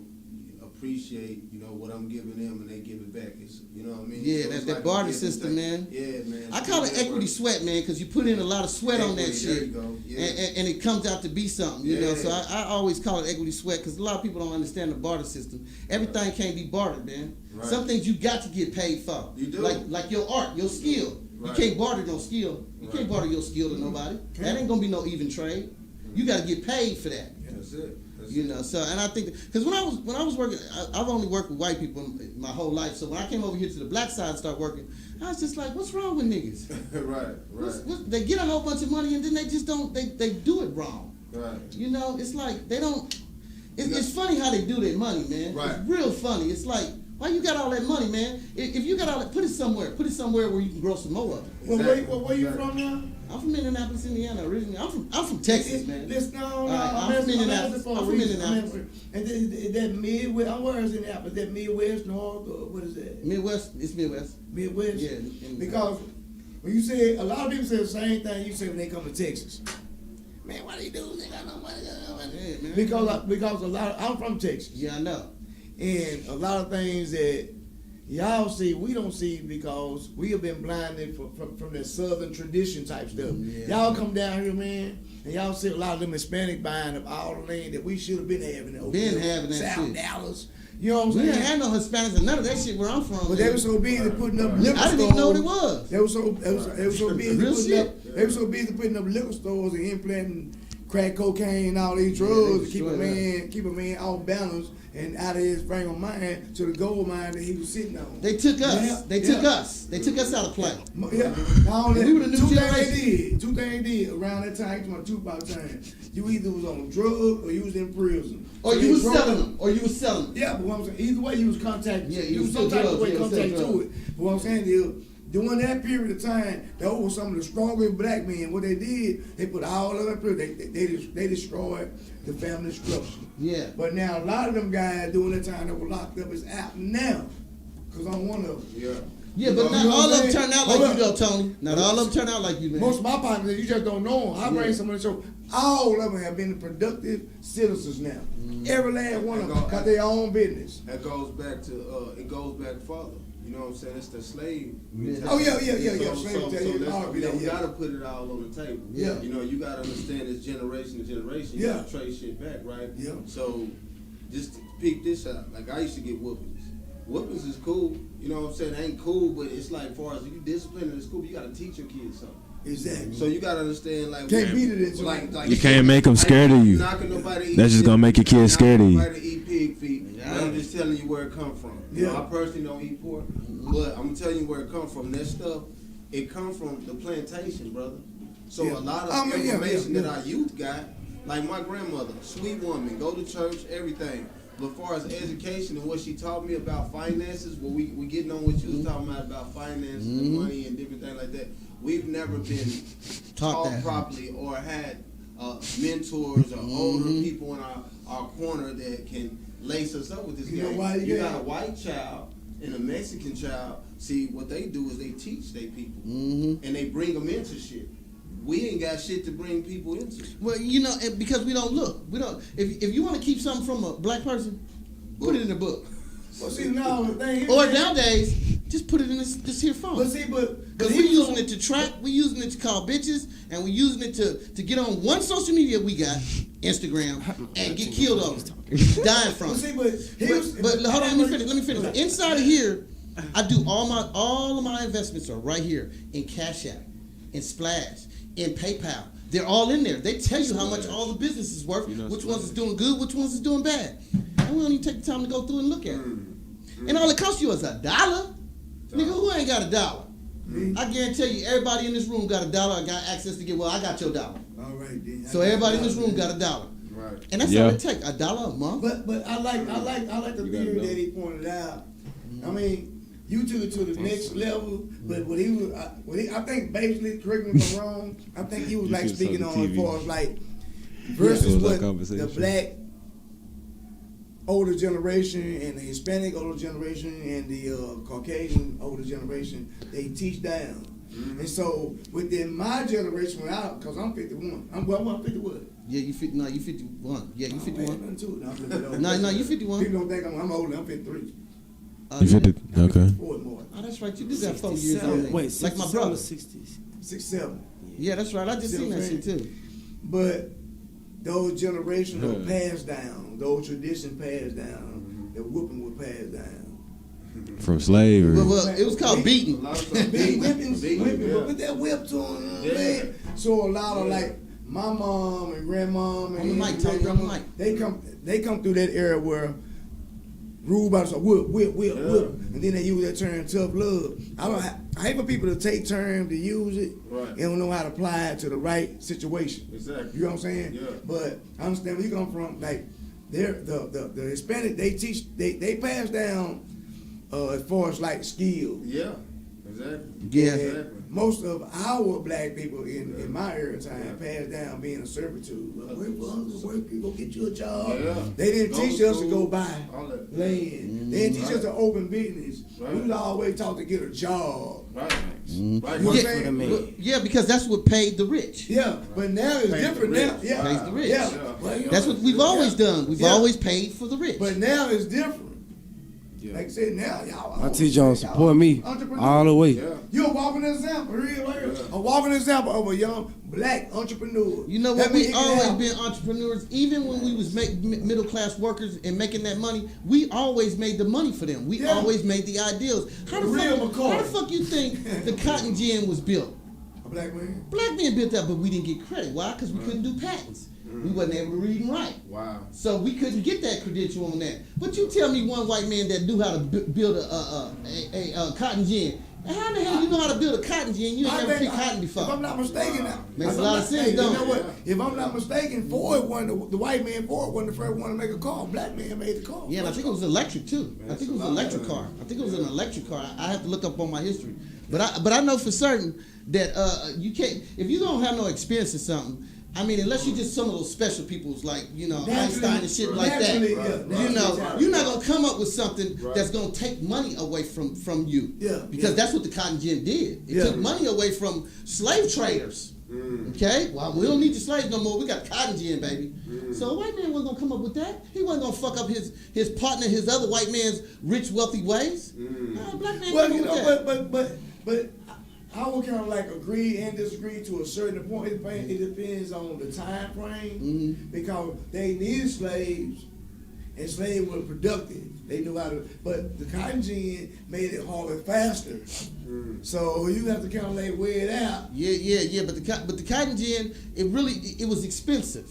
Appreciate, you know, what I'm giving them and they give it back. It's, you know what I mean? Yeah, so that's that barter system, man. Yeah, man. I call it equity sweat, man, because you put in a lot of sweat on that shit, and it comes out to be something, you know. So I always call it equity sweat because a lot of people don't understand the barter system. Everything can't be bartered, man. Right. Some things you got to get paid for. You do. Like your art, your skill. Right. You can't barter no skill. You can't barter your skill to nobody. That ain't gonna be no even trade. You got to get paid for that. That's it. You know, so, and I think because when I was working, I've only worked with white people my whole life. So when I came over here to the black side and started working, I was just like, what's wrong with niggas? Right. They get a whole bunch of money and then they just don't. They do it wrong. Right. You know, it's like they don't. It's funny how they do their money, man. Right. It's real funny. It's like, why you got all that money, man? If you got all that, put it somewhere. Put it somewhere where you can grow some more of it. Exactly. Where you from now? I'm from Indianapolis, Indiana. Originally, I'm from Texas, man. I'm from Indianapolis. And that Midwest. Where is Indianapolis? That Midwest, North, or what is that? Midwest. It's Midwest. Midwest. Yeah. Because when you say a lot of people say the same thing you say when they come to Texas. Man, what do you do? They got no money. Yeah, man. Because a lot. I'm from Texas. Yeah, I know. And a lot of things that y'all see, we don't see because we have been blinded from that Southern tradition type stuff. Yeah. Y'all come down here, man, and y'all see a lot of them Hispanic buying up all the land that we should have been having. Having that South shit. Dallas. You know what I'm saying? We didn't have no Hispanics and none of that shit where I'm from. But they were so busy putting up liquor stores. I didn't even know what it was. They were so busy putting up liquor stores and implanting crack cocaine and all these drugs to keep a man off balance and out of his frame of mind to the gold mine that he was sitting on. They took us. They took us out of play. Yeah. We were the new generation. Two things they did around that time, my Tupac time. You either was on drugs or you was in prison. Or you was selling them. Yeah, but what I'm saying, either way you was contacting. Yeah, you was some type of way contact to it. But what I'm saying is, during that period of time, those were some of the strongest black men. What they did, they put all of that prison. They destroyed the family structure. Yeah. But now a lot of them guys during that time that were locked up is out now. Because I'm one of them. Yeah. Yeah, but not all of them turn out like you though, Tony. Not all of them turn out like you, man. Most of my partners, you just don't know them. I bring some of the show. All of them have been productive citizens now. Every last one of them got their own business. That goes back to farther. You know what I'm saying? It's the slave. Oh, yeah. So Slave we gotta put it all on the table. Yeah. You know, you gotta understand this generation to generation. You gotta trace shit back, right? Yeah. So just to peep this out. Like I used to get whoopings. Whoopings is cool. You know what I'm saying? It ain't cool, but it's like, far as you discipline in school, you gotta teach your kids something. Exactly. So you gotta understand, like, can't beat it. You can't make them scared of you. That's just gonna make your kids scared of you. Nobody eat pig feet. I'm just telling you where it come from. You know, I personally don't eat pork, but I'm telling you where it come from. That stuff, it come from the plantation, brother. So a lot of information that our youth got, like my grandmother, sweet woman, go to church, everything. But as far as education and what she taught me about finances, what we getting on what you was talking about finances and money and different things like that. We've never been taught properly or had mentors or older people in our corner that can lace us up with this game. You got a white child and a Mexican child. See, what they do is they teach their people and they bring them into shit. We ain't got shit to bring people into. Well, you know, because we don't look. We don't. If you want to keep something from a black person, put it in a book. Well, see, now the thing is, or nowadays, just put it in this here phone. But see, but we're using it to track, we're using it to call bitches, and we're using it to get on one social media we got, Instagram, and get killed on it, dying from it. But hold on, let me finish. Inside of here, I do all of my investments are right here in Cash App, in Splash, in PayPal. They're all in there. They tell you how much all the business is worth, which ones is doing good, which ones is doing bad. And we don't even take the time to go through and look at it. And all it costs you is $1. Nigga, who ain't got $1? I guarantee you, everybody in this room got $1. I got access to get. Well, I got your dollar. All right, then. So everybody in this room got $1. Right. And that's all it takes, $1 a month. But I like the theory that he pointed out. I mean, you took it to the next level. But what he was, I think basically, correct me if I'm wrong. I think he was like speaking on as far as like versus what the black older generation and the Hispanic older generation and the Caucasian older generation, they teach down. And so within my generation, because I'm 51, I'm 51. Yeah, you 51. Yeah, you 51. No, you 51. People don't think I'm older. I'm 53. You 50? Okay. Oh, that's right. You do got 4 years on me. Wait, like my brother. 67. Yeah, that's right. I just seen that shit too. But those generations are passed down. Those traditions passed down. The whooping was passed down. From slavery. Well, it was called beating. Whipping. But that whip to them, man. So a lot of like my mom and grandmom and they come through that era where rule by whip, and then they use that term tough love. I hate for people to take terms to use it and don't know how to apply it to the right situation. Exactly. You know what I'm saying? Yeah. But I understand where you come from. Like the Hispanic, they pass down as far as like skills. Yeah. Exactly. Yeah. Exactly. Most of our black people in my era time passed down being a servitude. Work, go get you a job. Yeah. They didn't teach us to go buy land. They didn't teach us to open business. We was always taught to get a job. Right. Yeah, because that's what paid the rich. Yeah, but now it's different. Now, pays the rich. Yeah. That's what we've always done. We've always paid for the rich. But now it's different. Like I said, now y'all. I teach y'all support me all the way. Yeah. You're a walking example, a walking example of a young black entrepreneur. You know what? We always been entrepreneurs. Even when we was middle class workers and making that money, we always made the money for them. We always made the ideals. How the fuck you think the cotton gin was built? A black man. Black men built that, but we didn't get credit. Why? Because we couldn't do patents. We wasn't able to read and write. Wow. So we couldn't get that credential on that. But you tell me one white man that knew how to build a cotton gin. How the hell you know how to build a cotton gin? You ain't never picked cotton before. If I'm not mistaken, makes a lot of sense, don't it? You know what? If I'm not mistaken, Ford wasn't the white man. Ford wasn't the first one to make a car. Black man made the car. Yeah, and I think it was electric too. I think it was an electric car. I think it was an electric car. I have to look up on my history. But I know for certain that you can't, if you don't have no experience in something. I mean, unless you just some of those special peoples like, Einstein and shit like that. You're not going to come up with something that's going to take money away from you. Yeah. Because that's what the cotton gin did. It took money away from slave traders. Okay? Well, we don't need the slaves no more. We got cotton gin, baby. So a white man wasn't gonna come up with that. He wasn't gonna fuck up his partner, his other white man's rich, wealthy ways. Black man Well, came you up know, with that. but I would kind of like agree and disagree to a certain point. It depends on the time frame because they needed slaves, and slaves were productive. They knew how to, but the cotton gin made it harder faster. So you have to kind of like weigh it out. Yeah. But the cotton gin, it was expensive.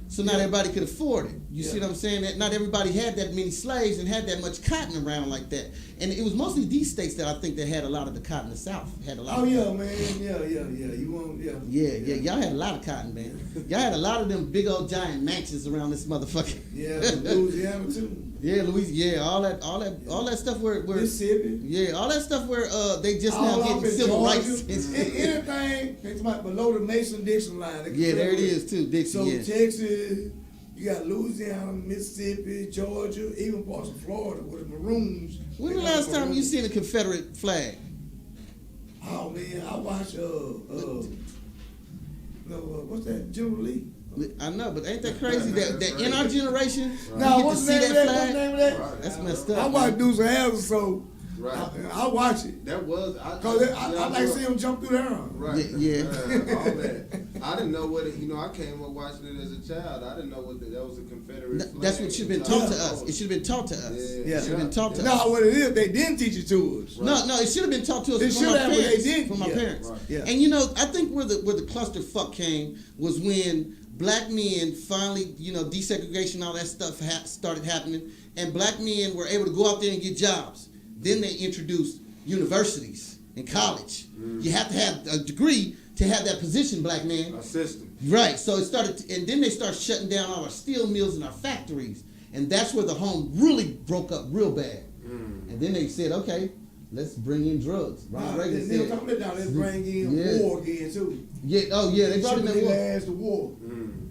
So not everybody could afford it. You see what I'm saying? That not everybody had that many slaves and had that much cotton around like that. And it was mostly these states that I think that had a lot of the cotton. The South had a lot. Man. You want Yeah. Y'all had a lot of cotton, man. Y'all had a lot of them big old giant mansions around this motherfucker. Yeah, Louisiana too. Yeah, Louisiana. All that stuff where Mississippi. Yeah, all that stuff where they just all now getting civil rights. Anything it's like below the Mason-Dixon line. Yeah, there it is too, Dixon. So yeah. Texas, you got Louisiana, Mississippi, Georgia, even parts of Florida with the Maroons. When the last time you seen a Confederate flag? Oh man, I watched what's that? General Lee. I know, but ain't that crazy that in our generation no, you get what's to the see name that of flag? What's the name of that? That's messed up. I watched Dukes of Hazzard, so Right. I watch it. That was Cause I like seeing him jump through there. Right. Yeah. All that. I didn't know what it. I came up watching it as a child. I didn't know what that was a Confederate flag. That's what should have been taught to us. It should have been taught to us. Yeah. It should have been taught to us. No, what it is, they didn't teach it to us. Right. No, it should have been taught to us from our parents. They did. From our parents. Right. Yeah. And I think where the clusterfuck came was when black men finally, desegregation, all that stuff started happening, and black men were able to go out there and get jobs. Then they introduced universities and college. You have to have a degree to have that position, black man. A system. Right. So it started, and then they started shutting down all our steel mills and our factories, and that's where the home really broke up real bad. And then they said, okay, let's bring in drugs. Ronald Reagan said, let's bring in war again too. Yeah. Oh yeah, they brought in the war.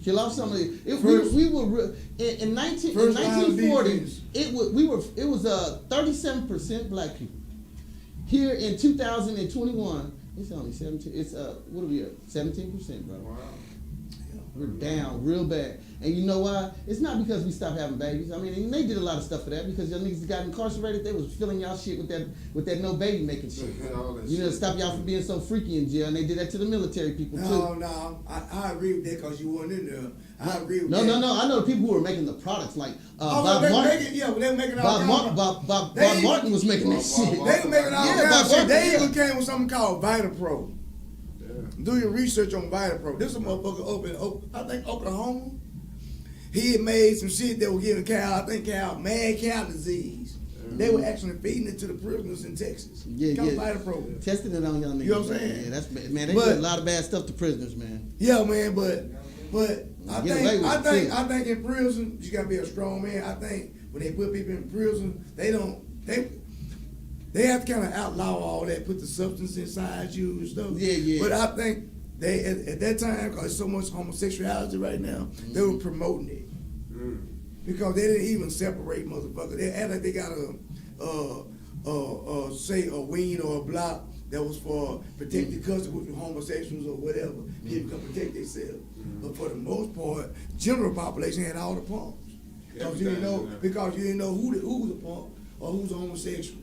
Kill off some of the. We were in 1940. It was 37% black people. Here in 2021, it's only 17. It's what are we at? 17%, bro. Wow. We're down real bad. And you know why? It's not because we stopped having babies. I mean, and they did a lot of stuff for that because y'all niggas got incarcerated. They was filling y'all shit with that no baby making shit. Stop y'all from being so freaky in jail. And they did that to the military people too. No, I agree with that because you weren't in there. I agree with that. No. I know the people who were making the products like Bob Martin. They were making all Bob Martin was making that shit. They were making all kinds of shit. They even came with something called VitaPro. Do your research on VitaPro. This is a motherfucker up in Oklahoma. He had made some shit that was giving mad cow disease. They were actually feeding it to the prisoners in Texas. VitaPro. Testing it on y'all niggas. You know what I'm saying? Yeah, that's man. They did a lot of bad stuff to prisoners, man. Yeah, man. But I think in prison you gotta be a strong man. I think when they put people in prison, they have to kind of outlaw all that, put the substance inside you and stuff. Yeah. But I think they at that time, because there's so much homosexuality right now, they were promoting it because they didn't even separate motherfuckers. They act like they got say a wing or a block that was for protected customers with homosexuals or whatever. People can protect themselves. But for the most part, general population had all the pumps because you didn't know who was a pump or who's a homosexual.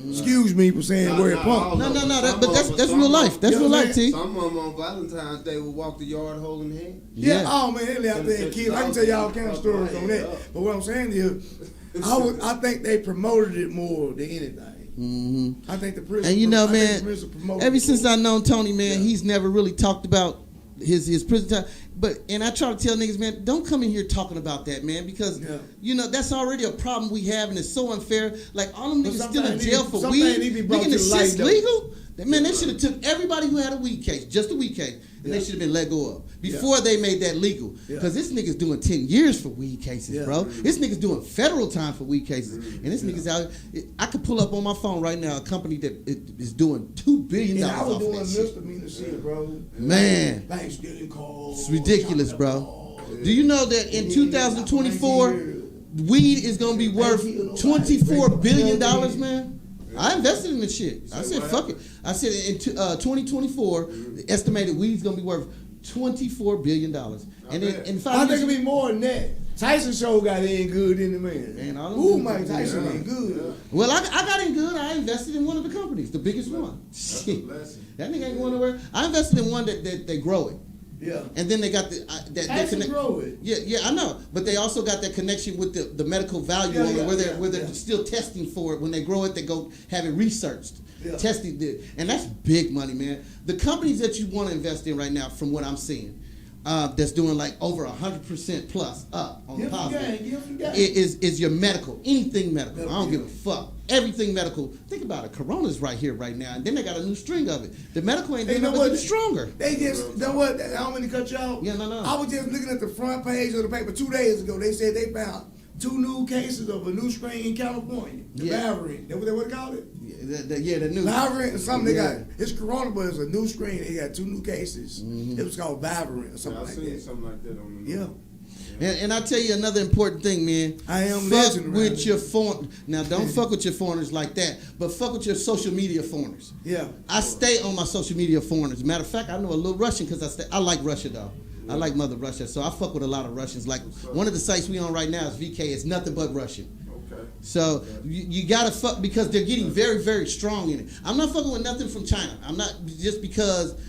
Excuse me for saying word pump. No. But that's real life. That's real life, T. Some of them on Valentine's Day would walk the yard holding hands. Yeah. Oh man, they out there and kids. I can tell y'all all kind of stories on that. But what I'm saying is, I think they promoted it more than anything. I think the prison. And man, ever since I known Tony, man, he's never really talked about his prison time. And I try to tell niggas, man, don't come in here talking about that, man, because that's already a problem we have, and it's so unfair. Like all them niggas still in jail for weed. Nigga, this shit's legal. Man, they should have took everybody who had a weed case, just a weed case, and they should have been let go of before they made that legal. Because this nigga's doing 10 years for weed cases, bro. This nigga's doing federal time for weed cases, and this nigga's out. I could pull up on my phone right now a company that is doing $2 billion off of that shit. I was doing misdemeanor shit, bro. Man, like stealing cars. It's ridiculous, bro. Do you know that in 2024, weed is gonna be worth $24 billion, man? I invested in this shit. I said, fuck it. I said in 2024, the estimated weed's gonna be worth $24 billion. And in 5 I years, think it'll be more than that. Tyson show got in good in the man. Ooh, Mike Tyson in good. Well, I got in good. I invested in one of the companies, the biggest one. Shit. That nigga ain't going nowhere. I invested in one that they grow it. Yeah. And then they got that grow it. Yeah, I know. But they also got that connection with the medical value on it, where they're still testing for it. When they grow it, they go have it researched. Yeah. Testing it. And that's big money, man. The companies that you want to invest in right now, from what I'm seeing, that's doing like over 100% plus up on the positive, is your medical. Anything medical. I don't give a fuck. Everything medical. Think about it. Corona's right here, right now, and then they got a new string of it. The medical ain't getting stronger. They just, you know what? I don't mean to cut you off. Yeah, no. I was just looking at the front page of the paper 2 days ago. They said they found 2 new cases of a new strain in California. The variant. That's what they would call it? The new variant or something. They got it's corona, but it's a new strain. They got 2 new cases. Mm-hmm. It was called variant or something like that. Something like that on the yeah. And I tell you another important thing, man. Fuck with your foreign. Now, don't fuck with your foreigners like that, but fuck with your social media foreigners. Yeah. I stay on my social media foreigners. Matter of fact, I know a little Russian because I like Russia though. Yeah. I like Mother Russia, so I fuck with a lot of Russians. Like one of the sites we on right now is VK. It's nothing but Russian. Okay. So you gotta fuck because they're getting very, very strong in it. I'm not fucking with nothing from China. I'm not just because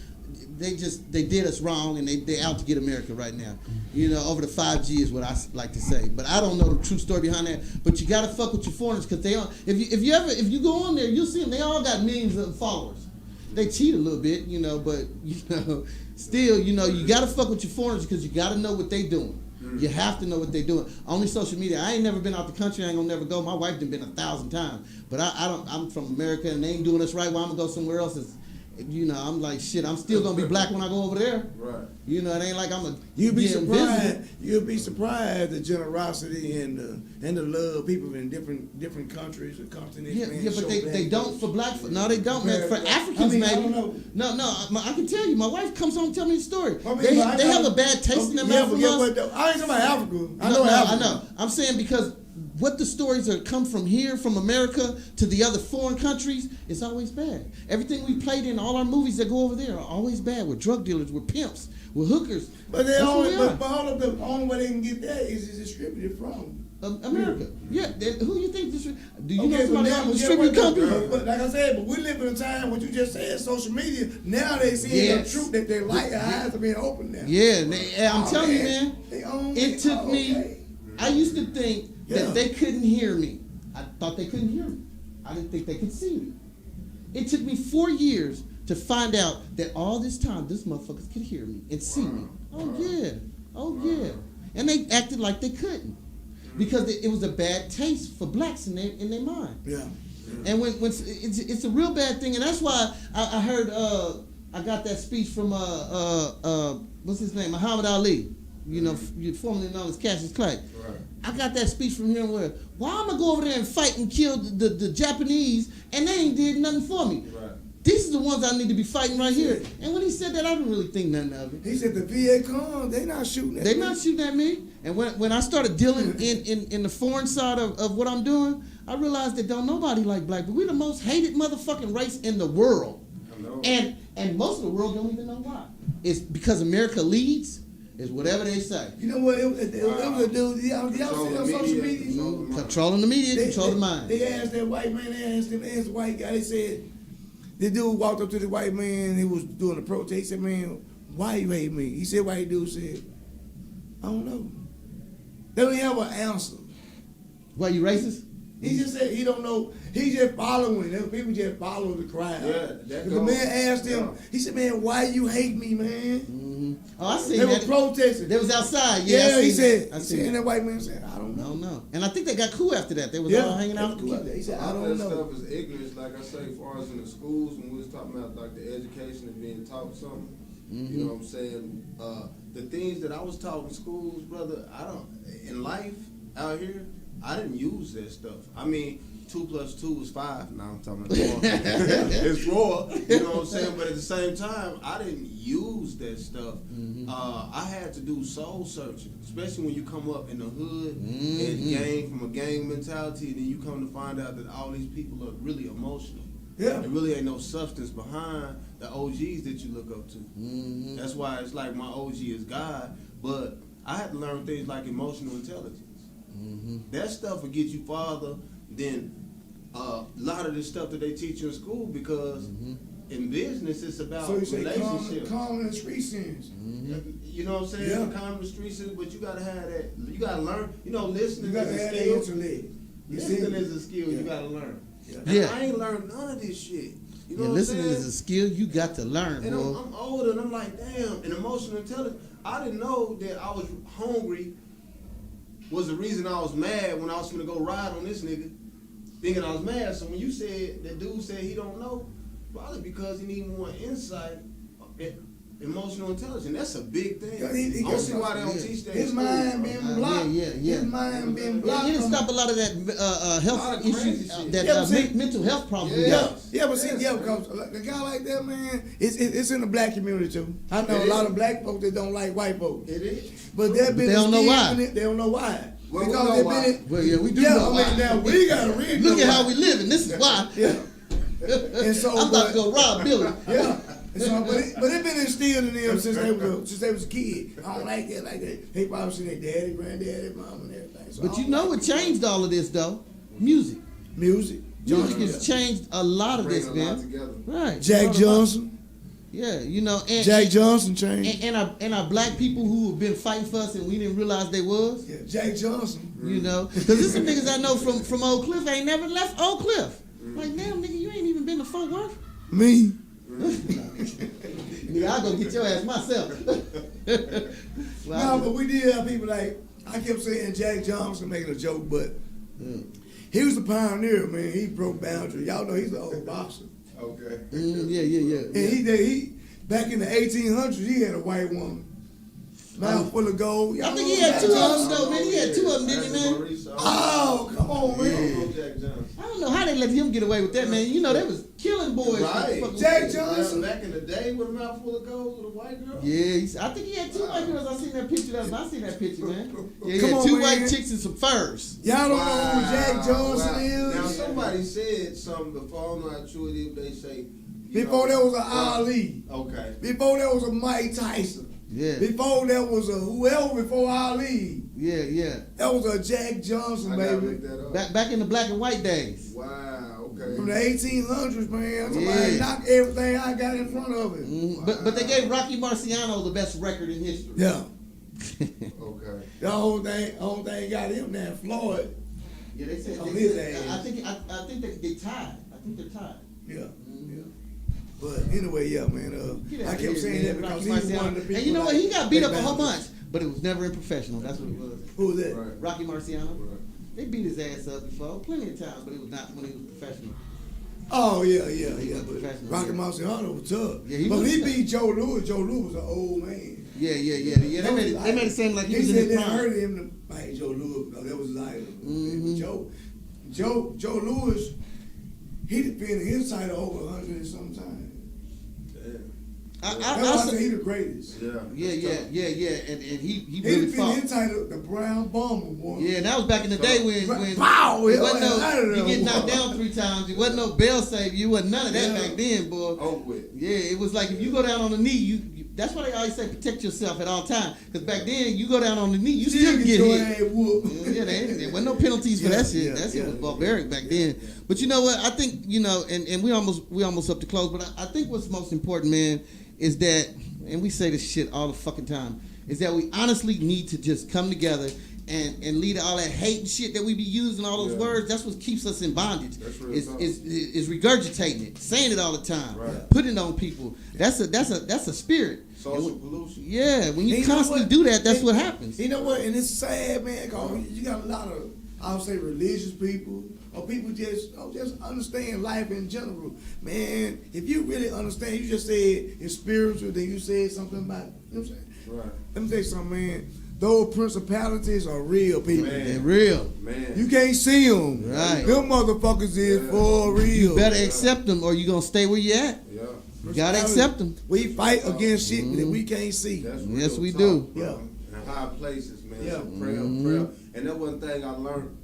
they did us wrong and they out to get America right now. You know, over the 5G is what I like to say. But I don't know the true story behind that. But you gotta fuck with your foreigners because they are. If you go on there, you'll see them. They all got millions of followers. They cheat a little bit, you know, but you know, still, you know, you gotta fuck with your foreigners because you gotta know what they doing. You have to know what they're doing. Only social media. I ain't never been out the country. I ain't gonna never go. My wife done been 1,000 times. But I don't. I'm from America and they ain't doing us right. Well, I'm gonna go somewhere else. You know, I'm like shit. I'm still gonna be black when I go over there. Right. You know, it ain't like I'm a. You'll be surprised. You'll be surprised the generosity and the love people in different countries or continents. Yeah, but they don't for black. No, they don't, man. For Africans, maybe. I don't know. No. I can tell you. My wife comes home and tell me the story. They have a bad taste in their mouth from us. I ain't talking about Africa. I know. I'm saying because what the stories are come from here, from America to the other foreign countries, it's always bad. Everything we played in all our movies that go over there are always bad. With drug dealers, with pimps, with hookers. But the only way they can get that is distributed from America. Yeah. Who you think do you know somebody else distribute company? But like I said, but we live in a time what you just said, social media. Now they see the truth that they like. Their eyes are being opened now. Yeah, I'm telling you, man. It took me. I used to think that they couldn't hear me. I thought they couldn't hear me. I didn't think they could see me. It took me 4 years to find out that all this time, these motherfuckers could hear me and see me. Oh yeah. And they acted like they couldn't because it was a bad taste for blacks in their mind. Yeah. And when it's a real bad thing, and that's why I heard I got that speech from what's his name, Muhammad Ali. You know, formerly known as Cassius Clay. Right. I got that speech from him where, why am I go over there and fight and kill the Japanese and they ain't did nothing for me? Right. These are the ones I need to be fighting right here. And when he said that, I didn't really think nothing of it. He said the Viet Cong, they not shooting at me. They not shooting at me. And when I started dealing in the foreign side of what I'm doing, I realized that don't nobody like black people. We're the most hated motherfucking race in the world. I know. And most of the world don't even know why. It's because America leads. It's whatever they say. You know what? It was a dude. Y'all see on social media? Controlling the media, control the mind. They asked that white man, they asked the white guy, they said, the dude walked up to the white man, he was doing a protest. He said, man, why you hate me? He said, white dude said, I don't know. They don't have an answer. Why, you racist? He just said he don't know. He just following. People just follow the crowd. Yeah, the man asked him, he said, man, why you hate me, man? Mm-hmm. Oh, I see that. They were protesting. They was outside. Yeah, he said. And that white man said, I don't know. No. And I think they got cool after that. They was all hanging out. Cool. He said, I don't know. Stuff is ignorance, like I say, as far as in the schools, when we was talking about like the education and being taught something. Mm-hmm. You know what I'm saying? The things that I was taught in schools, brother, in life out here, I didn't use that stuff. I mean, 2 + 2 is 5. Now I'm talking about 4. It's 4. You know what I'm saying? But at the same time, I didn't use that stuff. Mm-hmm. I had to do soul searching, especially when you come up in the hood and from a gang mentality, and then you come to find out that all these people are really emotional. Yeah. There really ain't no substance behind the OGs that you look up to. Mm-hmm. That's why it's like my OG is God, but I had to learn things like emotional intelligence. Mm-hmm. That stuff will get you farther than a lot of the stuff that they teach you in school, because in business it's about So you say relationships. calm and street sense. You know what I'm saying? Yeah. Calm the street sense, but you gotta have that. You gotta learn. You know, listening You gotta is a have that skill. intellect. You see? Listening is a skill you gotta learn. Yeah. And Yeah. I ain't learned none of this shit. You know Yeah, what listening I'm saying? is a skill you got to learn, And boy. I'm older, and I'm like, damn. And emotional intelligence. I didn't know that I was hungry was the reason I was mad when I was gonna go ride on this nigga, thinking I was mad. So when you said that dude said he don't know, probably because he need more insight, emotional intelligence. That's a big thing. I don't see why they don't teach that. His mind being blocked. Yeah. His mind being blocked. It stop a lot of that health issues, mental health problems. we got. But see, because the guy like that, man, it's in the black community too. I know a lot of black folks that don't like white folks. It is. But that they don't know why. They don't know why. Well, because we know they've why. been in. Well, yeah, we do Yeah, know I why. mean, now we gotta read. Look at how we live, and this is why. Yeah. And so, I'm about to go rob Billy. Yeah. And so, but it been instilled in them since they was a kid. I don't like that. They probably seen their daddy, granddaddy, mom, and everything. So But you know what changed all of this, though? Music. Music. Music has changed a lot of this, Bring a lot man. together. Right. Jack Johnson. Yeah, you know, and Jack Johnson changed. and our black people who have been fighting for us and we didn't realize they was. Yeah, Jack Johnson. You know, because there's some niggas I know from Oak Cliff ain't never left Oak Cliff. Like, damn, nigga, you ain't even been to Fort Worth. Me. Nigga, I'll go get your ass myself. No, but we did have people like, I kept saying Jack Johnson, making a joke, but he was a pioneer, man. He broke boundaries. Y'all know he's an old boxer. Okay. Yeah. And he back in the 1800s, he had a white woman. Mouth full of gold. I think he had two of them, though, man. He had two of them, didn't he, man? Oh, come on, man. Jack I don't know how they let him get away with that, man. You know, they was killing boys. Right. Jack Johnson. Back in the day with a mouth full of gold with a white girl. Yeah, I think he had two white girls. I seen that picture. I seen that picture, man. Yeah, he Come had on, two man. white chicks and some furs. Y'all don't know who Jack Johnson is? Now somebody said something before. I don't know how true it is. They say Before there was a Ali. Okay. Before there was a Mike Tyson. Yeah. Before there was a whoever before Ali. Yeah. That was a Jack Johnson, I gotta baby. look that up. Back in the black and white days. Wow. Okay. From the 1800s, man. Somebody knocked everything I got in front of it. Mm-hmm. But they gave Rocky Marciano the best record in history. Yeah. Okay. The whole thing got him there, Floyd. Yeah, they said On they his said- ass. I think they tied. I think they're tied. Yeah. Mm-hmm. Yeah. But anyway, yeah, man. Get I out kept here, saying man. that because Rocky he was one of the Marciano. people. And you know what? like, He got beat they up a whole bounced. bunch, but it was never in professional. That's what it was. Who was that? Right. Rocky Marciano. Right. They beat his ass up before plenty of times, but it was not when he was professional. Oh yeah. was But professional, Rocky yeah. Marciano was tough. Yeah, he but was he tough. beat Joe Louis. Joe Louis was an old man. Yeah. They made it seem like he was in said his they prime. hurt him to fight Joe Louis because that was his idol. Mm-hmm. Joe Louis, he defended his title over 100 and some times. That's why I say he the greatest. Yeah. And he He really defended fought. his title, the Brown Bomber won. Yeah, and that was back in the day when Pow! it wasn't I don't no, know. you get knocked down 3 times. It wasn't no Belll save. You wasn't none of that back then, boy. Over with. Yeah, it was like if you go down on the knee, you that's why they always say protect yourself at all times. Because back then, you go down on the knee, you still get your hit. ass whooped. Yeah, there wasn't no penalties for that shit. That shit was barbaric back then. But you know what? I think, you know, and we almost up to close, but I think what's most important, man, is that, and we say this shit all the fucking time, is that we honestly need to just come together and lead all that hate and shit that we be using, all those words. That's what keeps us in bondage. That's real Is regurgitating it, saying it all the time, Right. putting it on people. That's a spirit. Social pollution. Yeah, when you And know constantly what? do that, that's And- what happens. You know what? And it's sad, man, because you got a lot of, I would say, religious people, or people just understand life in general. Man, if you really understand, you just said it's spiritual, then you said something about, you know what I'm saying? Right. Let me tell you something, man. Those principalities are real people. Man. They're real. Man. You can't see them. Right. Them motherfuckers is for real. You better accept them, or you gonna stay where you at. Yeah. You gotta accept them. We fight against shit that we can't see. That's Yes, real we talk, do. bro. In high places, man. Yeah. So prayer. And that one thing I learned,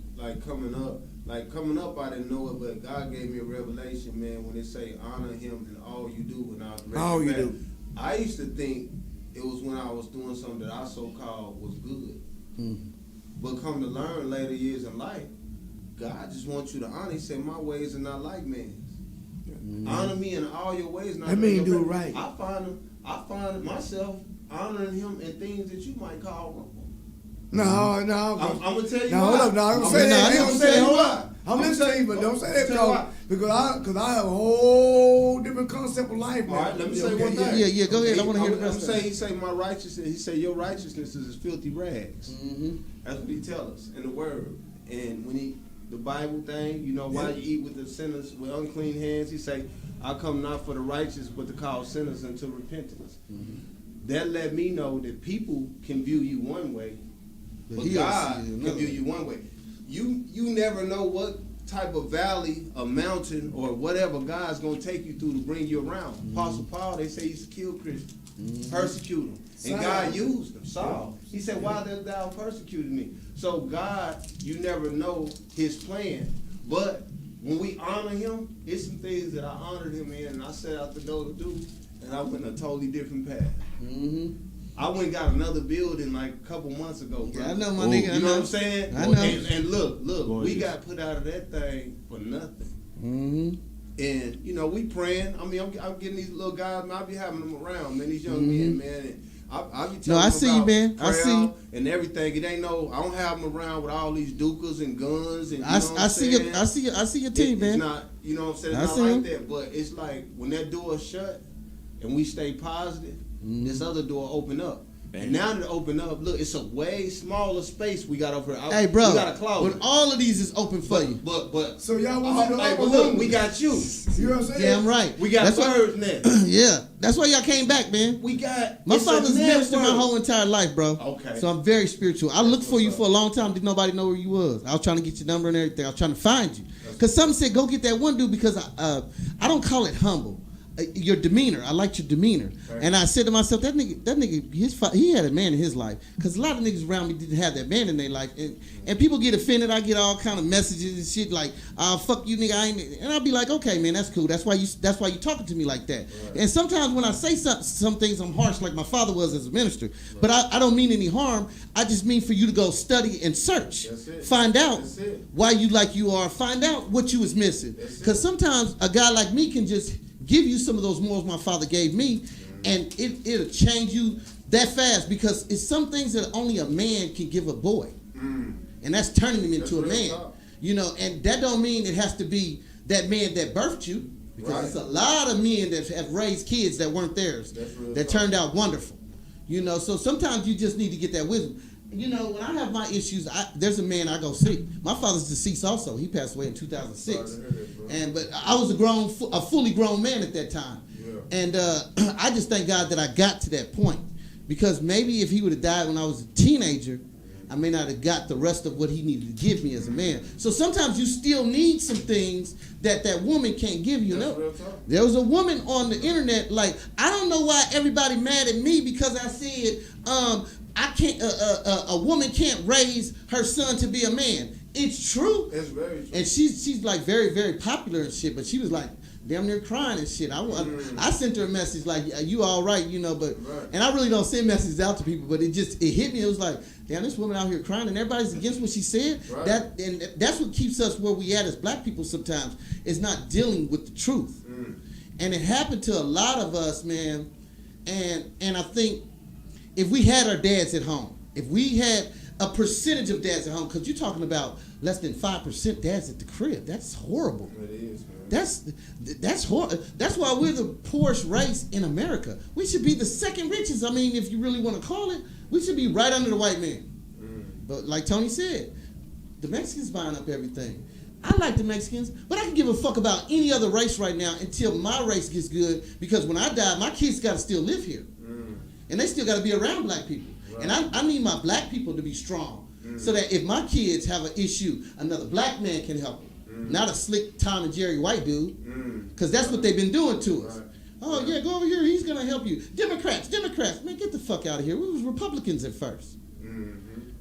coming up, I didn't know it, but God gave me a revelation, man, when they say honor him in all you do and all you do. I used to think it was when I was doing something that I so-called was good. But come to learn later years in life, God just wants you to honor. He said, my ways are not like man's. Honor me in all your ways. That means do it right. I find myself honoring him in things that you might call wrong. No. I'm gonna tell you. No, hold up. No, I'm gonna say that. Hold up. I'm listening, but don't say that because I have a whole different concept of life. All right, let me say one thing. Yeah, go ahead. I want to hear the rest. He say my righteousness. He say your righteousness is as filthy rags. That's what he tells us in the word. And when the Bible thing, you know, why you eat with the sinners with unclean hands, he say, I come not for the righteous, but to call sinners unto repentance. That let me know that people can view you one way, but God can view you one way. You never know what type of valley, a mountain, or whatever God's going to take you through to bring you around. Apostle Paul, they say he used to kill Christians, persecute them. And God used them. Saul. He said, why dost thou persecuted me? So God, you never know his plan. But when we honor him, it's some things that I honored him in and I set out the door to do, and I went a totally different path. I went and got another building like a couple months ago, bro. Yeah, I know, my nigga. You know what I'm saying? I know. And look, we got put out of that thing for nothing. And, you know, we praying. I mean, I'm getting these little guys, man, I be having them around, man, these young men, man. And I be telling them I see you, about man. I see you. and everything. It ain't no, I don't have them around with all these dukas and guns. And you know I see your team, man. It's not, you know what I'm saying? It's not like that. But it's like when that door is shut and we stay positive, this other door open up. And now that it open up, look, it's a way smaller space we got over here. Hey, bro, we got a closet. when all of these is open for you. But so y'all want to but look, we got you. You know what I'm saying? Damn right. We got birds now. Yeah, that's why y'all came back, man. We got my father's minister my whole entire life, bro. Okay. So I'm very spiritual. I looked for you for a long time. Didn't nobody know where you was. I was trying to get your number and everything. I was trying to find you. Because something said, go get that one dude because I don't call it humble. Your demeanor, I liked your demeanor, and I said to myself, that nigga, he had a man in his life, because a lot of niggas around me didn't have that man in their life, and people get offended. I get all kind of messages and shit like, fuck you, nigga, I ain't, and I'll be like, okay, man, that's cool. That's why you talking to me like that. And sometimes when I say some things, I'm harsh, like my father was as a minister, but I don't mean any harm. I just mean for you to go study and search, find out why you like you are, find out what you was missing, because sometimes a guy like me can just give you some of those morals my father gave me, and it'll change you that fast, because it's some things that only a man can give a boy, and that's turning him into a man. You know, and that don't mean it has to be that man that birthed you, because it's a lot of men that have raised kids that weren't theirs, that turned out wonderful. You know, so sometimes you just need to get that wisdom. You know, when I have my issues, there's a man I go see. My father's deceased also. He passed away in 2006. But I was a fully grown man at that time. And I just thank God that I got to that point. Because maybe if he would have died when I was a teenager, I may not have got the rest of what he needed to give me as a man. So sometimes you still need some things that woman can't give you. There was a woman on the internet, like, I don't know why everybody mad at me because I said, I can't. A woman can't raise her son to be a man. It's true. It's very true. And she's like very, very popular and shit. But she was like damn near crying and shit. I sent her a message like, "You all right?" You know. But and I really don't send messages out to people. But it hit me. It was like, damn, this woman out here crying and everybody's against what she said. That's what keeps us where we at as black people. Sometimes is not dealing with the truth. And it happened to a lot of us, man. And I think, if we had our dads at home, if we had a percentage of dads at home, because you're talking about less than 5% dads at the crib, that's horrible. It is, man. That's horrible. That's why we're the poorest race in America. We should be the second richest. I mean, if you really want to call it, we should be right under the white man. But like Tony said, the Mexicans buying up everything. I like the Mexicans, but I can give a fuck about any other race right now until my race gets good, because when I die, my kids got to still live here. And they still got to be around black people. And I need my black people to be strong, so that if my kids have an issue, another black man can help them. Not a slick Tom and Jerry white dude, because that's what they've been doing to us. Oh, yeah, go over here. He's going to help you. Democrats. Man, get the fuck out of here. We was Republicans at first.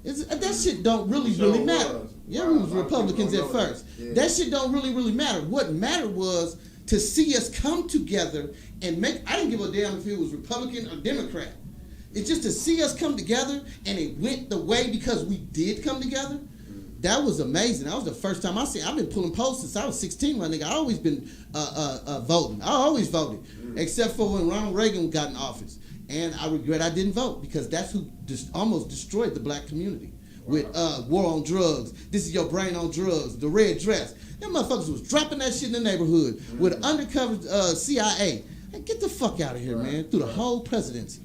That shit don't really matter. Yeah, we was Republicans at first. Yeah. That shit don't really matter. What mattered was to see us come together and make. I didn't give a damn if it was Republican or Democrat. It's just to see us come together, and it went the way because we did come together. That was amazing. That was the first time I seen. I've been pulling polls since I was 16, my nigga. I always been voting. I always voted, except for when Ronald Reagan got in office. And I regret I didn't vote because that's who almost destroyed the black community with war on drugs. This is your brain on drugs. The red dress. Them motherfuckers was dropping that shit in the neighborhood with undercover CIA. Hey, get the fuck out of here, man. Through the whole presidency.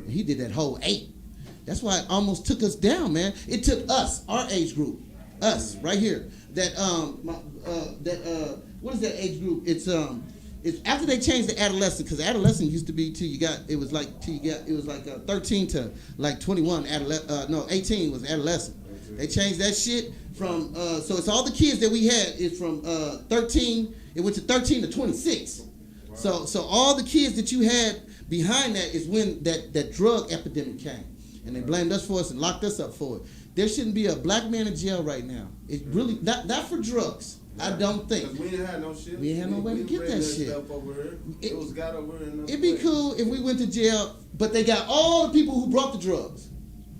He did that whole 8. That's why it almost took us down, man. It took us, our age group, us right here. What is that age group? It's after they changed the adolescent, because adolescent used to be till you got 13 to like 21. 18 was adolescent. They changed that shit from so it's all the kids that we had is from 13. It went to 13 to 26. Wow. So all the kids that you had behind that is when that drug epidemic came, and they blamed us for us and locked us up for it. There shouldn't be a black man in jail right now. It really not for drugs. I don't think. We didn't have no shit. We ain't had no way to get that shit. Over here. It was got over here. It'd be cool if we went to jail, but they got all the people who brought the drugs.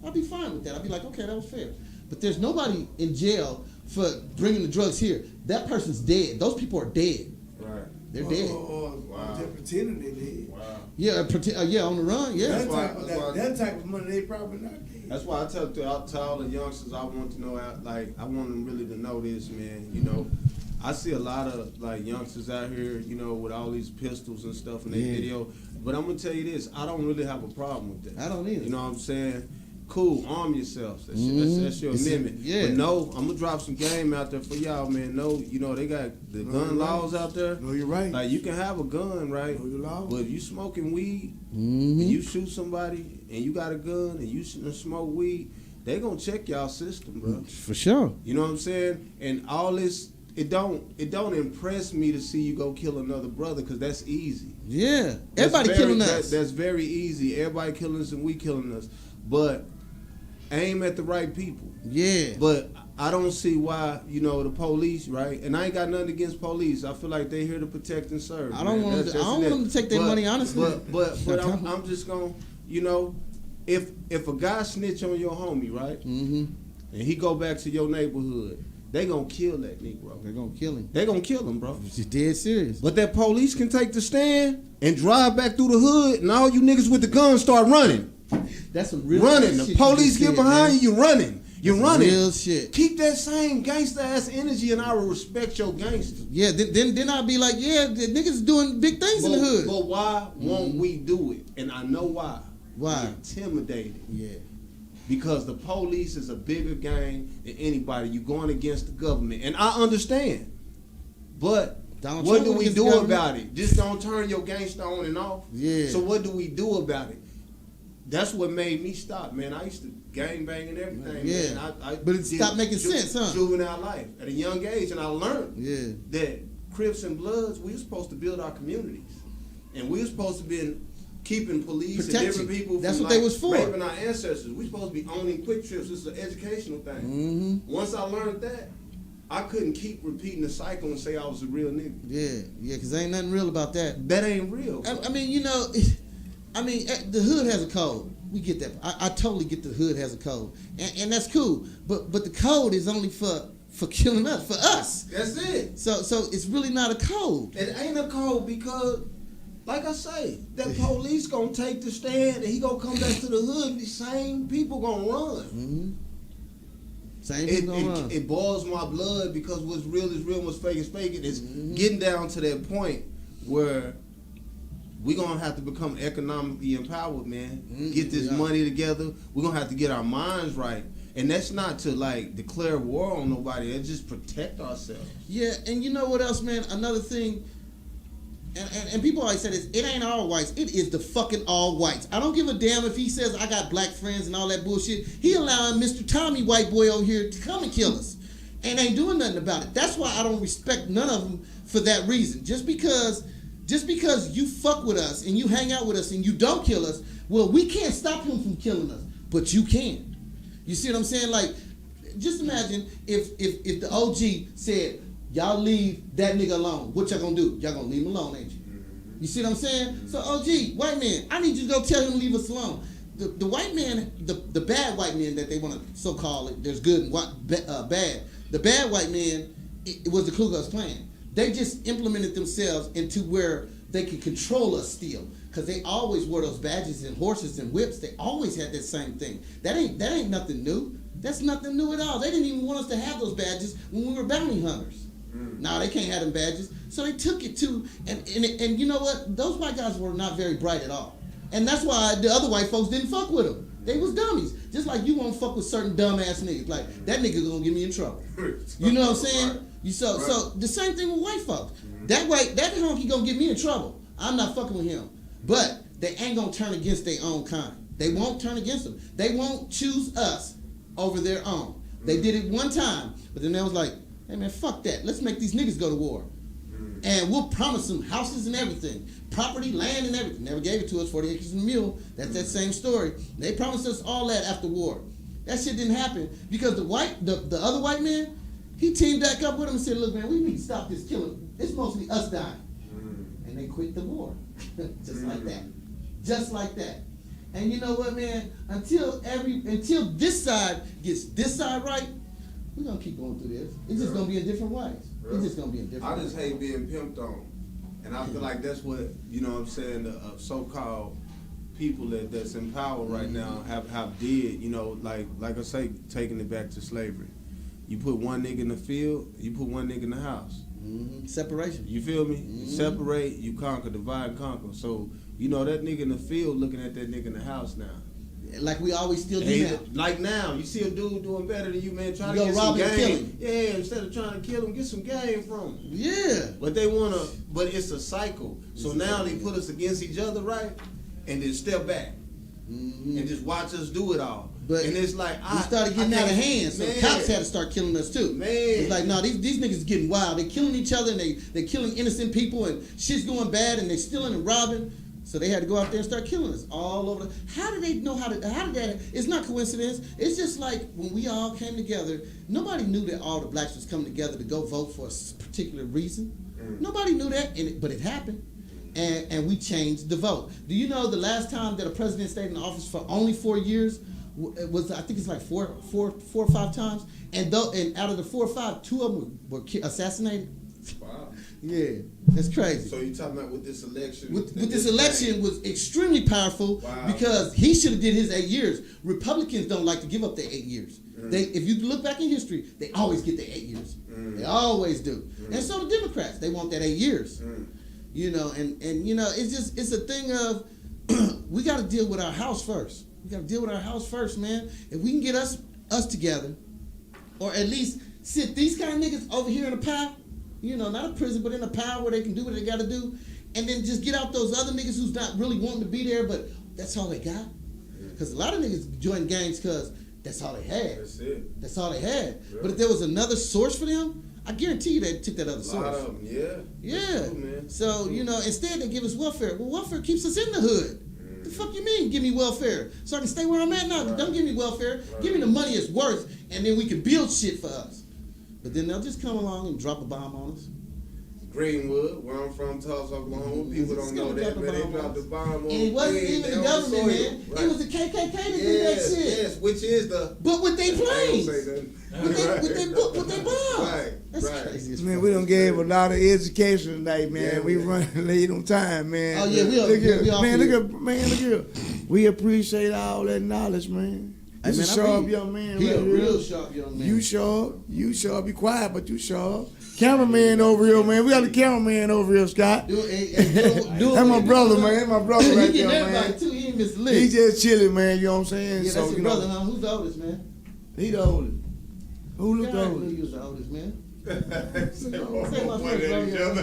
I'd be fine with that. I'd be like, okay, that was fair. But there's nobody in jail for bringing the drugs here. That person's dead. Those people are dead. Right. They're dead. Wow. They're pretending they're dead. Wow. Yeah, on the run. Yeah. That type of money, they probably not dead. That's why I tell all the youngsters, I want to know, like, I want them really to know this, man. You know, I see a lot of like youngsters out here, you know, with all these pistols and stuff in their video. But I'm gonna tell you this, I don't really have a problem with that. I don't either. You know what I'm saying? Cool, arm yourselves. That's your amendment. Yeah. But no, I'm gonna drop some game out there for y'all, man. No, you know, they got the gun laws out there. No, you're right. Like, you can have a gun, right? No, you're loud. But if you smoking weed and you shoot somebody and you got a gun and you smoke weed, they gonna check y'all system, bro. For sure. You know what I'm saying? And all this, it don't impress me to see you go kill another brother, because that's easy. Yeah. Everybody killing us. That's very easy. Everybody killing us and we killing us. But aim at the right people. Yeah. But I don't see why, you know, the police, right? And I ain't got nothing against police. I feel like they here to protect and serve. I don't want them to take their money, honestly. But I'm just gonna, you know, if a guy snitch on your homie, right? Mm-hmm. And he go back to your neighborhood, they gonna kill that Negro. They're gonna kill him. They gonna kill him, bro. It's dead serious. But that police can take the stand and drive back through the hood, and all you niggas with the guns start running. That's some real running. shit. The police get behind you, running. You're running. Real shit. Keep that same gangster ass energy, and I will respect your gangster. Yeah, then I'll be like, yeah, the niggas doing big things in the hood. But why won't we do it? And I know why. Why? We're intimidated. Yeah. Because the police is a bigger gang than anybody. You're going against the government, and I understand. But what do we do about it? Just don't turn your gangster on and off. Yeah. So what do we do about it? That's what made me stop, man. I used to gang bang and everything. Yeah. Man. But it stopped making sense, huh? Juvenile life at a young age, and I learned that Crips and Bloods, we were supposed to build our communities, and we were supposed to be keeping police and different people. That's from, what they was for. Raping our ancestors. We supposed to be owning quick trips. This is an educational thing. Mm-hmm. Once I learned that, I couldn't keep repeating the cycle and say I was a real nigga. Yeah, because there ain't nothing real about that. That ain't real. I mean, you know, the hood has a code. We get that. I totally get the hood has a code, and that's cool. But the code is only for killing us, for us. That's it. So it's really not a code. It ain't a code because, like I say, that police gonna take the stand and he gonna come back to the hood. And the same people gonna run. Mm-hmm. Same people gonna run. It boils my blood because what's real is real, what's fake is fake. It's getting down to that point where we're going to have to become economically empowered, man. Get this money together. We're going to have to get our minds right. And that's not to, like, declare war on nobody. It's just protect ourselves. Yeah, and you know what else, man? Another thing, and people always say this, it ain't all whites. It is the fucking all whites. I don't give a damn if he says I got black friends and all that bullshit. He allowing Mr. Tommy white boy over here to come and kill us. And ain't doing nothing about it. That's why I don't respect none of them for that reason. Just because you fuck with us and you hang out with us and you don't kill us, well, we can't stop him from killing us, but you can. You see what I'm saying? Like, just imagine if the OG said, y'all leave that nigga alone. What y'all gonna do? Y'all gonna leave him alone, ain't you? You see what I'm saying? So OG, white man, I need you to go tell him to leave us alone. The white man, the bad white men that they want to so call it, there's good and bad. The bad white man, it was the Ku Klux Klan. They just implemented themselves into where they could control us still, because they always wore those badges and horses and whips. They always had that same thing. That ain't nothing new. That's nothing new at all. They didn't even want us to have those badges when we were bounty hunters. No, they can't have them badges. So they took it to, and you know what? Those white guys were not very bright at all. And that's why the other white folks didn't fuck with them. They was dummies. Just like you won't fuck with certain dumbass niggas. Like, that nigga gonna get me in trouble. You know what I'm saying? So the same thing with white folks. That honky gonna get me in trouble. I'm not fucking with him. But they ain't gonna turn against their own kind. They won't turn against them. They won't choose us over their own. They did it one time, but then they was like, hey man, fuck that. Let's make these niggas go to war. And we'll promise them houses and everything. Property, land, and everything. Never gave it to us, 40 acres and a mule. That's that same story. They promised us all that after war. That shit didn't happen because the other white man, he teamed back up with them and said, look man, we need to stop this killing. It's mostly us dying. And they quit the war. Just like that. Just like that. And you know what, man? Until this side gets this side right, we're gonna keep going through this. It's just gonna be in different ways. It's just gonna be in different ways. I just hate being pimped on. And I feel like that's what, you know what I'm saying, the so-called people that's in power right now have did, you know, like I say, taking it back to slavery. You put one nigga in the field, you put one nigga in the house. Separation. You feel me? You separate, you conquer, divide and conquer. So, you know, that nigga in the field looking at that nigga in the house now. Like we always still do now. Like now, you see a dude doing better than you, man, trying to go get rob some him, kill game. him. Yeah, instead of trying to kill him, get some game from him. Yeah. But they wanna, but it's a cycle. So now they put us against each other, right? And then step back. And just watch us do it all. But and it's like, we started getting out of hand, so the cops had to start killing us too. Man. It's like, no, these niggas getting wild. They killing each other and they killing innocent people and shit's going bad and they stealing and robbing. So they had to go out there and start killing us all over. How did they know how did that? It's not coincidence. It's just like when we all came together, nobody knew that all the blacks was coming together to go vote for a particular reason. Nobody knew that, but it happened. And we changed the vote. Do you know the last time that a president stayed in office for only 4 years was, I think it's like four or five times, and out of the 4 or 5, 2 of them were assassinated. Wow. Yeah, that's crazy. So you talking about with this election? With this election was extremely powerful because he should have did his 8 years. Republicans don't like to give up their 8 years. If you look back in history, they always get their 8 years. They always do. And so the Democrats, they want that 8 years. You know, and you know, it's a thing of we got to deal with our house first. We got to deal with our house first, man. If we can get us together, or at least sit these kind of niggas over here in a pile, you know, not a prison, but in a pile where they can do what they got to do, and then just get out those other niggas who's not really wanting to be there, but that's all they got. Because a lot of niggas join gangs because that's all they had. That's it. That's all they had. But if there was another source for them, I guarantee you they took that other source. A lot of them, yeah. Yeah. True, man. So, you know, instead they give us welfare. Well, welfare keeps us in the hood. The fuck you mean give me welfare? So I can stay where I'm at now? Don't give me welfare. Give me the money it's worth, and then we can build shit for us. But then they'll just come along and drop a bomb on us. Greenwood, where I'm from, Tulsa, Oklahoma. People don't know that, man. They dropped the bomb on. And it wasn't even the government, man. It was the KKK that did that shit. Yes, which is the. But with their planes. With their bombs. Right. That's crazy as fuck. Man, we done gave a lot of education tonight, man. Yeah, we running late on time, man. Oh yeah, we look here. We appreciate all that knowledge, man. This is a sharp young man. He a real sharp young man. You sharp. Be quiet, but you sharp. Cameraman over here, man. We got the cameraman over here, Scott. That's my brother, man. That's my brother right there, man. Too. He ain't mislead. He just chilling, man. You know what I'm saying? Yeah, that's your brother, huh? Who's the oldest, man? He the oldest. Who looked the oldest? He was the oldest, man. Say my friend, at each other.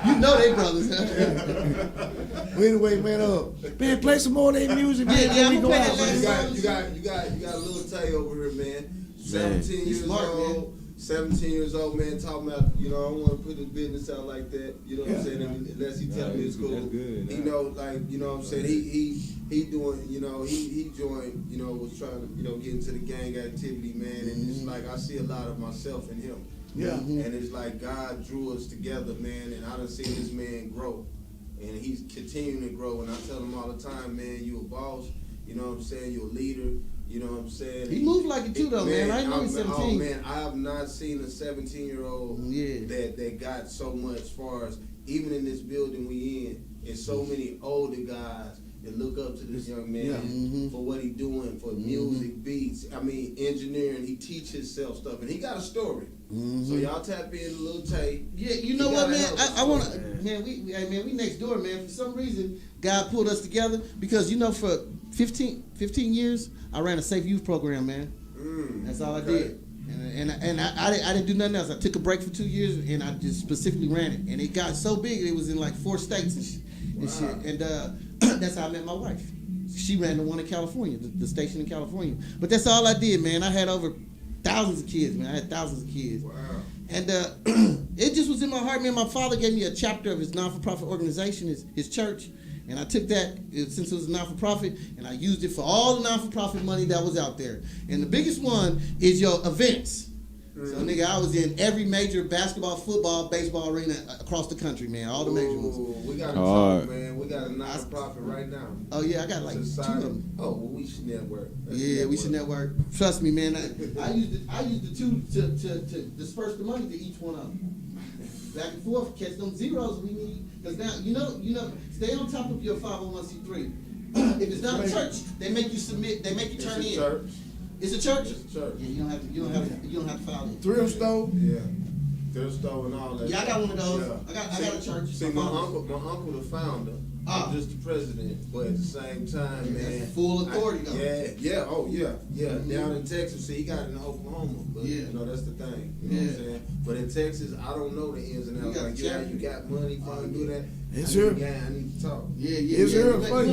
You know they brothers, huh? Well, anyway, man, play some more of their music, man. Yeah, I'm gonna play that last You got a little Tay over here, man. 17 years old. 17 years old, man, talking about, you know, I don't want to put his business out like that, you know what I'm saying, unless he tell me it's cool. That's good. You know, like, you know what I'm saying, he doing, you know, he joined, you know, was trying to, you know, get into the gang activity, man, and it's like I see a lot of myself in him. Yeah. And it's like God drew us together, man, and I done seen this man grow. And he's continuing to grow, and I tell him all the time, man, you a boss, you know what I'm saying, you a leader, you know what I'm saying. He moved like it too, though, man. I know he's 17. Oh, man, I have not seen a 17-year-old that got so much as far as, even in this building we in, and so many older guys that look up to this young man for what he doing, for music, beats, I mean, engineering. He teach himself stuff, and he got a story. So y'all tap in a little tape. Yeah, you know what, man? I want to, man, we next door, man. For some reason, God pulled us together because, you know, for 15 years, I ran a safe youth program, man. That's all I did. And I didn't do nothing else. I took a break for 2 years, and I just specifically ran it. And it got so big, it was in like 4 states and shit. And that's how I met my wife. She ran the one in California, the station in California. But that's all I did, man. I had over thousands of kids, man. I had thousands of kids. Wow. And it just was in my heart, man. My father gave me a chapter of his non-for-profit organization, his church. And I took that, since it was a non-for-profit, and I used it for all the non-for-profit money that was out there. And the biggest one is your events. So, nigga, I was in every major basketball, football, baseball arena across the country, man. All the major ones. We got to talk, man. We got a non-profit right now. Oh, yeah, I got like 2 of them. Oh, well, we should network. We should network. Trust me, man. I used the 2 to disperse the money to each one of them. Back and forth, catch them zeros we need. Because now, you know, stay on top of your 501c3. If it's not a church, they make you submit, they make you turn in. Church. It's a church? It's a church. Yeah, you don't have to file it. Thrift store? Yeah. Thrift store and all that. Yeah, I got one of those. Yeah. I got a church. See, my uncle the founder. I'm just the president, but at the same time, man. Full authority, though. Yeah. Down in Texas, see, he got it in Oklahoma, but you know that's the thing. You know what I'm saying? But in Texas, I don't know the ins and outs. Like, you got money, fine, do that. It's sure. I need to talk.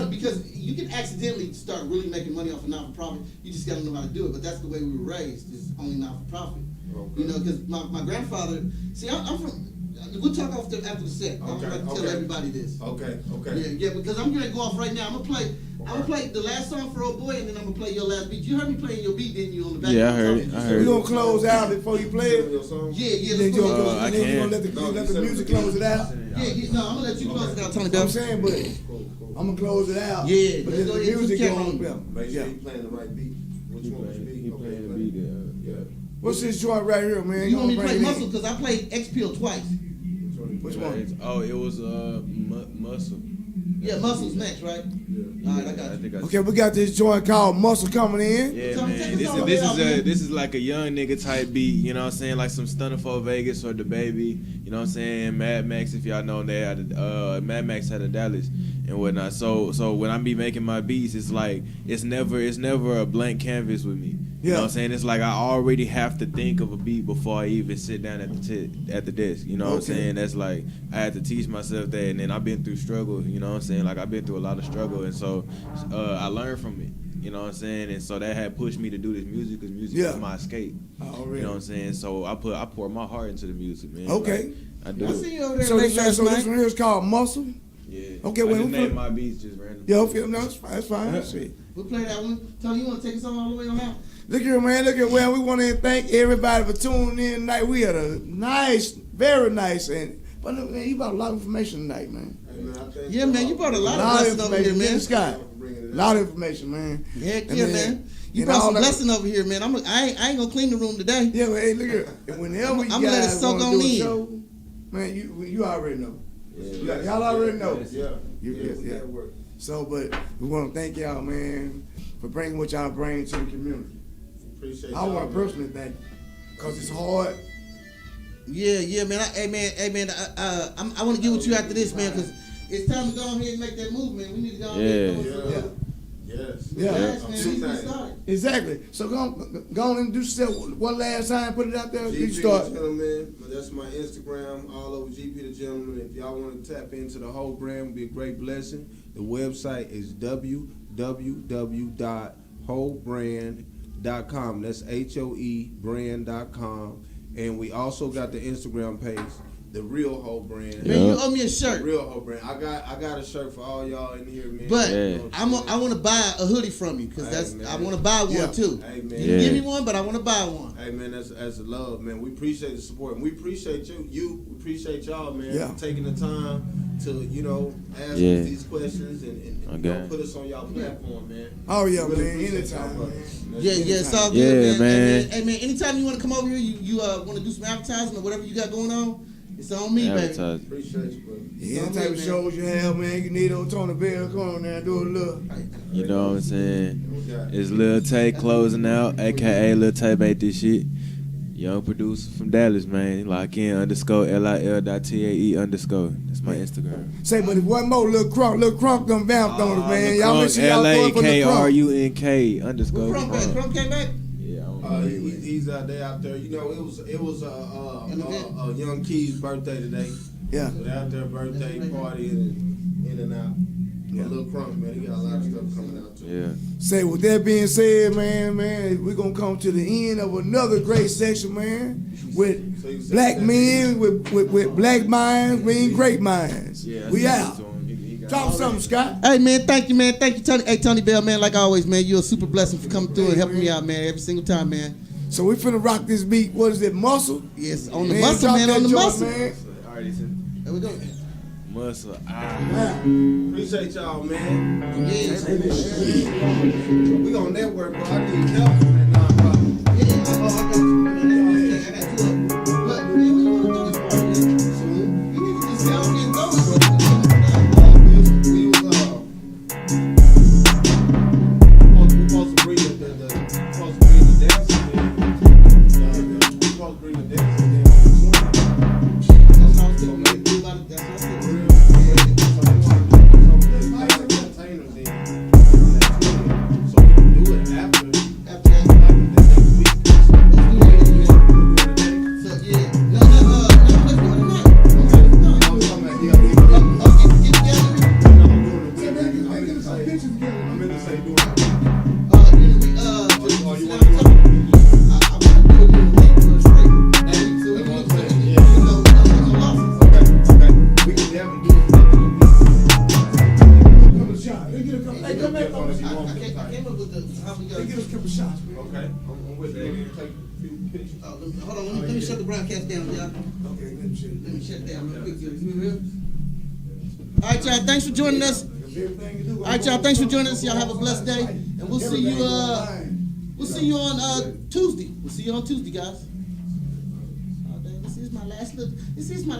Because you can accidentally start really making money off of non-for-profit. You just got to know how to do it. But that's the way we were raised. It's only non-for-profit. Okay. You know, because my grandfather. See, I'm from. We'll talk after the set. I'm gonna tell everybody this. Okay. Yeah, because I'm gonna go off right now. I'm gonna play the last song for Old Boy, and then I'm gonna play your last beat. You heard me playing your beat, didn't you, on the back? Yeah, I heard it. We gonna close out before you play it. Yeah. Then you gonna let the music close it out. Yeah. No, I'm gonna let you close it out, Tony Belll. I'm saying, but I'm gonna close it out. Yeah. But then the music go on. Make sure you playing the right beat. Which one? He playing the beat. Yeah. What's this joint right here, man? You want me to play Muscle? Because I played X-Pill twice. Which one? Oh, it was Muscle. Yeah, Muscle's next, right? Yeah. All right, I got you. Okay, we got this joint called Muscle coming in. Yeah, man. This is like a young nigga type beat, you know what I'm saying? Like some Stunner for Vegas or the Baby, you know what I'm saying? Mad Max, if y'all know that, Mad Max had a Dallas and whatnot. So when I be making my beats, it's like it's never a blank canvas with me. You know what I'm saying? It's like I already have to think of a beat before I even sit down at the desk. You know what I'm saying? That's like I had to teach myself that, and then I've been through struggle. You know what I'm saying? Like I've been through a lot of struggle, and so I learned from it. You know what I'm saying? And so that had pushed me to do this music because music is my escape. You know what I'm saying? So I pour my heart into the music, man. Okay. I Like, I do. see you over there So late last night. this one here is called Muscle. Yeah. Okay, I wait. just named my beats just random. Yeah, okay, no, that's fine. That's it. We'll play that one. Tony, you want to take us all the way on out? Look here, man. We want to thank everybody for tuning in tonight. We had a nice, very nice, but man, you brought a lot of information tonight, man. Yeah, man, you brought a lot of blessing over here, man. Scott, a lot of information, man. Heck yeah, man. You brought some blessing over here, man. I ain't gonna clean the room today. Yeah, but hey, look here. Whenever you guys want to do a show, man, you already know. Yeah. Y'all already know. Yeah. So, but we want to thank y'all, man, for bringing what y'all bring to the community. Appreciate I want to personally thank you, because it's hard. Yeah, man. I want to get with you after this, man, because it's time to go ahead and make that move, man. We need to go ahead and go. Yes. Exactly. So go on and do yourself one last time. Put it out there. GP You start. the Gentleman. That's my Instagram. All over GP the Gentleman. If y'all want to tap into the whole brand, it'd be a great blessing. The website is www.wholebrand.com. That's HOE brand.com. And we also got the Instagram page, the Real H.O.E brand. Man, you owe me a shirt. The Real H.O.E brand. I got a shirt for all y'all in here, man. But You know I want to buy a hoodie from you because I want to buy one too. Hey, man. You give me one, but I want to buy one. Hey man, that's a love, man. We appreciate the support, and we appreciate you. We appreciate y'all, man, for taking the time to ask us these questions and put us on y'all platform, man. Oh yeah, really man. Anytime, man. Yeah, it's all good, man. Hey man, anytime you want to come over here, you want to do some advertising or whatever you got going on, it's on me, baby. Appreciate you, brother. Yeah, any type of shows you have, man, you need old Tony Belll, come on there, do a look. You know what I'm saying? It's Lil Tay closing out, aka Lil Tay made this shit. Young producer from Dallas, man. Lock in _LIL.TAE_. That's my Instagram. Say, but if one more, Lil Crunk done bounced on us, man. Y'all make sure y'all go up for Lil Crunk. LAKRUNK_. Crunk came back? He's out there out there. It was a Young Key's birthday today. Yeah. So they out there birthday party in and out. Yeah. Lil Crunk, man, he got a lot of stuff coming out too. Yeah. Say, with that being said, man, we're gonna come to the end of another great section, man. With black men, with black minds, being great minds. Yeah, we out. Drop something, Scott. Hey man, thank you, man. Thank you, Tony. Hey, Tony Belll, man. Like always, man, you're a super blessing for coming through and helping me out, man, every single time, man. So we finna rock this beat. What is it, Muscle? Yes, on the muscle, man. On the muscle. Man. There we go. Muscle. Appreciate y'all, man. Yes. We gonna network, bro. I need help from that nonprofit. I got two of them. But we want to do this part, man. So you need to just help me go. Hold on, let me shut the broadcast down, y'all. Okay, let me shut it down real quick. All right, y'all, thanks for joining us. All right, y'all, thanks for joining us. Y'all have a blessed day, and we'll see you. We'll see you on Tuesday. We'll see you on Tuesday, guys. Oh, dang, this is my last little day. This is my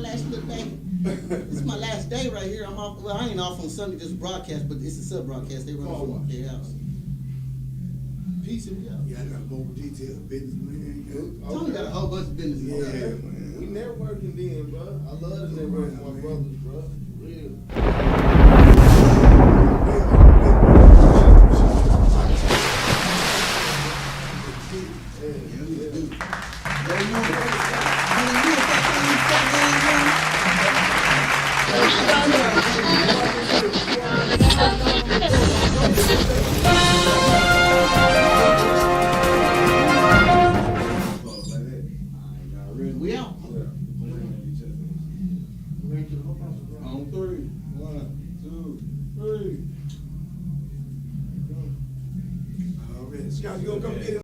last day right here. I'm off. Well, I ain't off on Sunday. This broadcast, but it's a sub broadcast. They run from their house. Peace and out. Yeah, I got more detail business, man. Tony got a whole bunch of business. Yeah, man. We networking then, bro. I love to network with my brothers, bro. Real. We out. On 3. 1, 2, 3. All right, Scott, you gonna come get it?